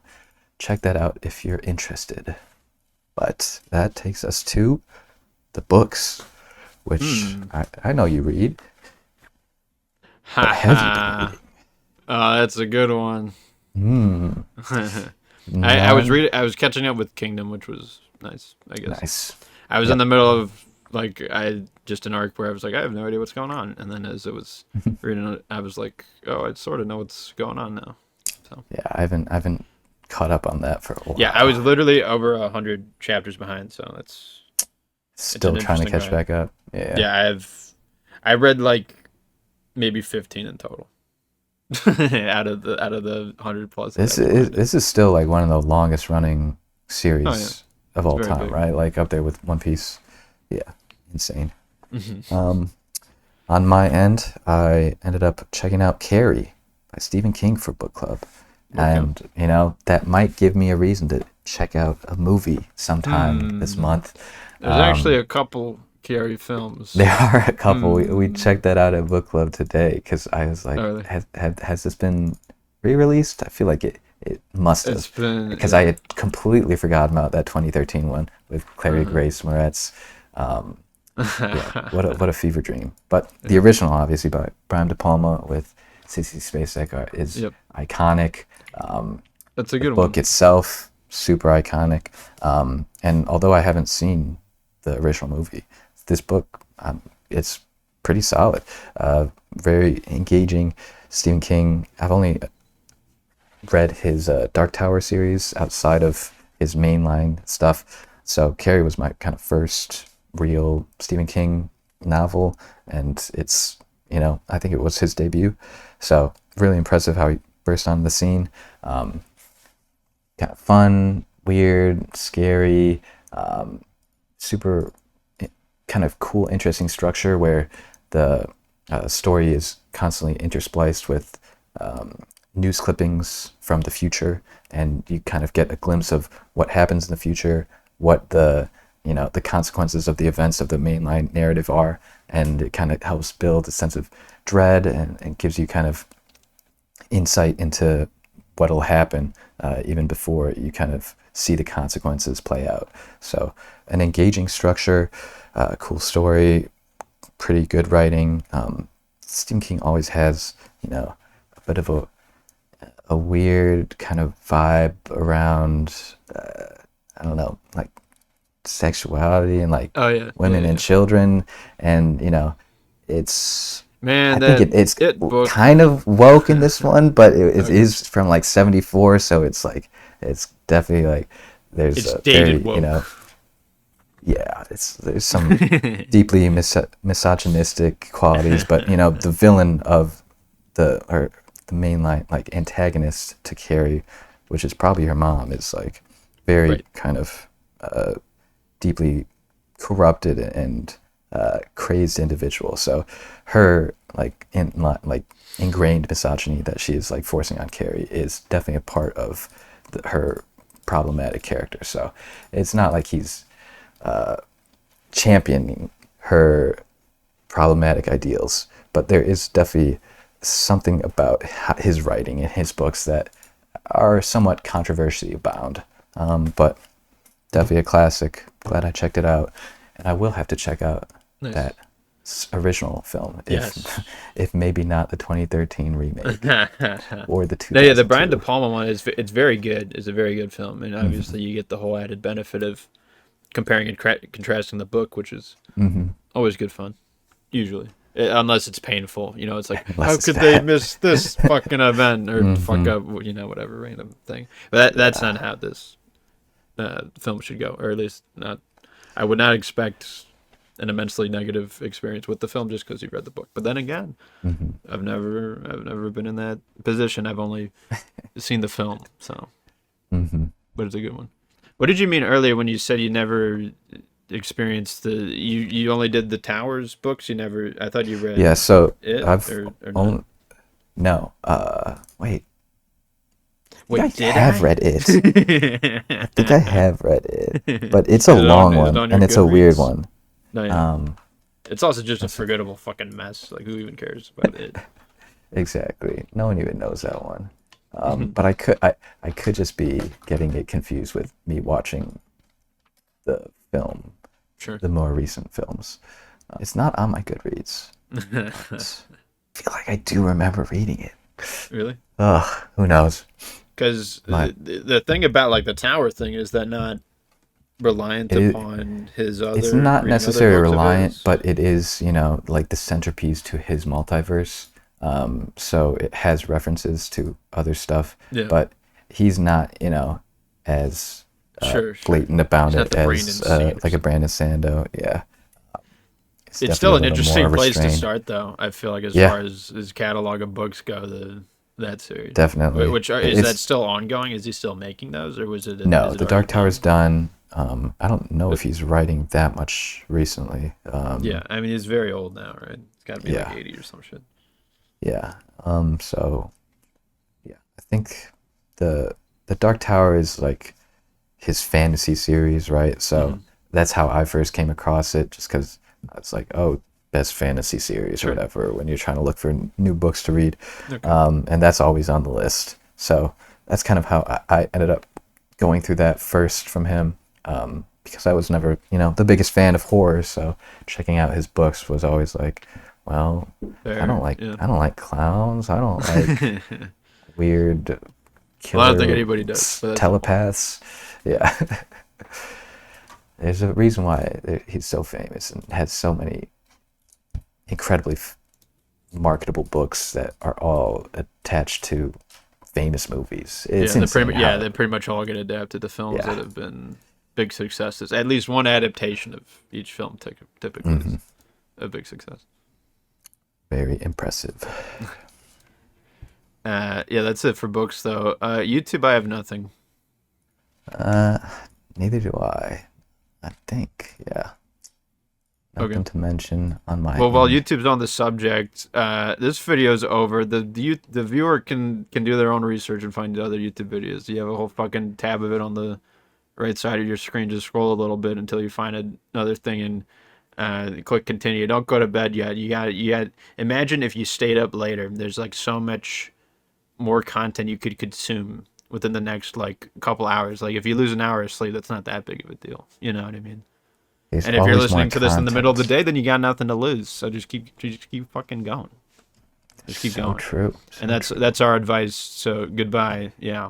check that out if you're interested. But that takes us to the books, which I know you read. What have you been reading? Oh, that's a good one. I was catching up with Kingdom, which was nice, I guess. Nice. I was in the middle of just an arc where I was like, I have no idea what's going on, and then as it was reading it, I was like, oh, I sort of know what's going on now. So yeah, I haven't caught up on that for a while. Yeah, I was literally over 100 chapters behind, so it's still trying to catch back up. Yeah, I read like maybe 15 in total. out of the 100 plus. This is still like one of the longest running series of all time, big. Right? Like up there with One Piece. Yeah, insane. On my end, I ended up checking out Carrie by Stephen King for book club. Okay. And, you know, that might give me a reason to check out a movie sometime this month. There's actually a couple Carrie films. There are a couple. We checked that out at book club today because I was like, has this been re-released? I feel like it must have. It's been, because I had completely forgotten about that 2013 one with Clary Grace Moretz. What a fever dream. But the original, obviously, by Brian De Palma with Sissy Spacek is iconic. That's a good one. The book itself, super iconic. And although I haven't seen the original movie, this book, it's pretty solid. Very engaging. Stephen King, I've only read his Dark Tower series outside of his mainline stuff. So Carrie was my kind of first real Stephen King novel, and it's, you know, I think it was his debut. So really impressive how he burst onto the scene. Kind of fun, weird, scary, super kind of cool, interesting structure where the story is constantly interspliced with news clippings from the future, and you kind of get a glimpse of what happens in the future, what the consequences of the events of the mainline narrative are, and it kind of helps build a sense of dread and gives you kind of insight into what'll happen even before you kind of see the consequences play out. So an engaging structure, cool story, pretty good writing. Stephen King always has, you know, a bit of a weird kind of vibe around, I don't know, like sexuality and like women and children, and, you know, it's... Man, I think it's kind of woke in this one, but it is from like 74, so it's like, it's definitely like, there's a very, woke. You know, there's some deeply misogynistic qualities, but, you know, the villain of the mainline, like antagonist to Carrie, which is probably her mom, is like very kind of deeply corrupted and crazed individual. So her ingrained misogyny that she is like forcing on Carrie is definitely a part of her problematic character. So it's not like he's championing her problematic ideals, but there is definitely something about his writing and his books that are somewhat controversially bound. But definitely a classic. Glad I checked it out, and I will have to check out that original film, if maybe not the 2013 remake or the 2002. Yeah, the Brian De Palma one it's very good. It's a very good film, and obviously you get the whole added benefit of comparing and contrasting the book, which is always good fun. Usually, unless it's painful, it's like how could they miss this fucking event or fuck up, whatever random thing. But that's not how this film should go, or at least not. I would not expect an immensely negative experience with the film just because you read the book. But then again, I've never been in that position. I've only seen the film, so. But it's a good one. What did you mean earlier when you said you never experienced you only did the Towers books? You never. I thought you read. Yeah, so it, I've or no. Wait. Wait, I have read it. I think I have read it, but it's a long one and it's a weird one. No, yeah. It's also just a forgettable fucking mess. Like, who even cares about it? Exactly. No one even knows that one. But I could just be getting it confused with me watching the film, the more recent films. It's not on my Goodreads. I feel like I do remember reading it. Really? Ugh, who knows? Because the thing about like the Tower thing is that not reliant upon his other. It's not necessarily reliant, but it is, like the centerpiece to his multiverse. So it has references to other stuff, but he's not, as blatant about it as like a Brandon Sando. Yeah. It's still an interesting place to start, though. I feel like as far as his catalog of books go, that series. Definitely. Is that still ongoing? Is he still making those, or was it? No, The Dark Tower's done. I don't know if he's writing that much recently. Yeah, I mean he's very old now, right? It's got to be like 80 or some shit. Yeah. So, yeah, I think the Dark Tower is like his fantasy series, right? So that's how I first came across it, just because I was like, oh, best fantasy series or whatever when you're trying to look for new books to read. And that's always on the list. So that's kind of how I ended up going through that first from him, because I was never, the biggest fan of horror. So checking out his books was always like, well, I don't like clowns. I don't like weird killer I don't think anybody does. Telepaths. Yeah. There's a reason why he's so famous and has so many incredibly marketable books that are all attached to famous movies. It's they pretty much all get adapted to films that have been big successes. At least one adaptation of each film typically is a big success. Very impressive. That's it for books, though. YouTube, I have nothing. Neither do I. I think, Nothing to mention on my Well, while YouTube's on the subject, this video's over. The viewer can do their own research and find other YouTube videos. You have a whole fucking tab of it on the right side of your screen. Just scroll a little bit until you find another thing and click continue. Don't go to bed yet. You got. Imagine if you stayed up later. There's like so much more content you could consume within the next like couple hours. Like if you lose an hour of sleep, that's not that big of a deal. You know what I mean? And if you're listening to this in the middle of the day, then you got nothing to lose. So just keep fucking going. Just keep going. True. And that's our advice. So goodbye. Yeah.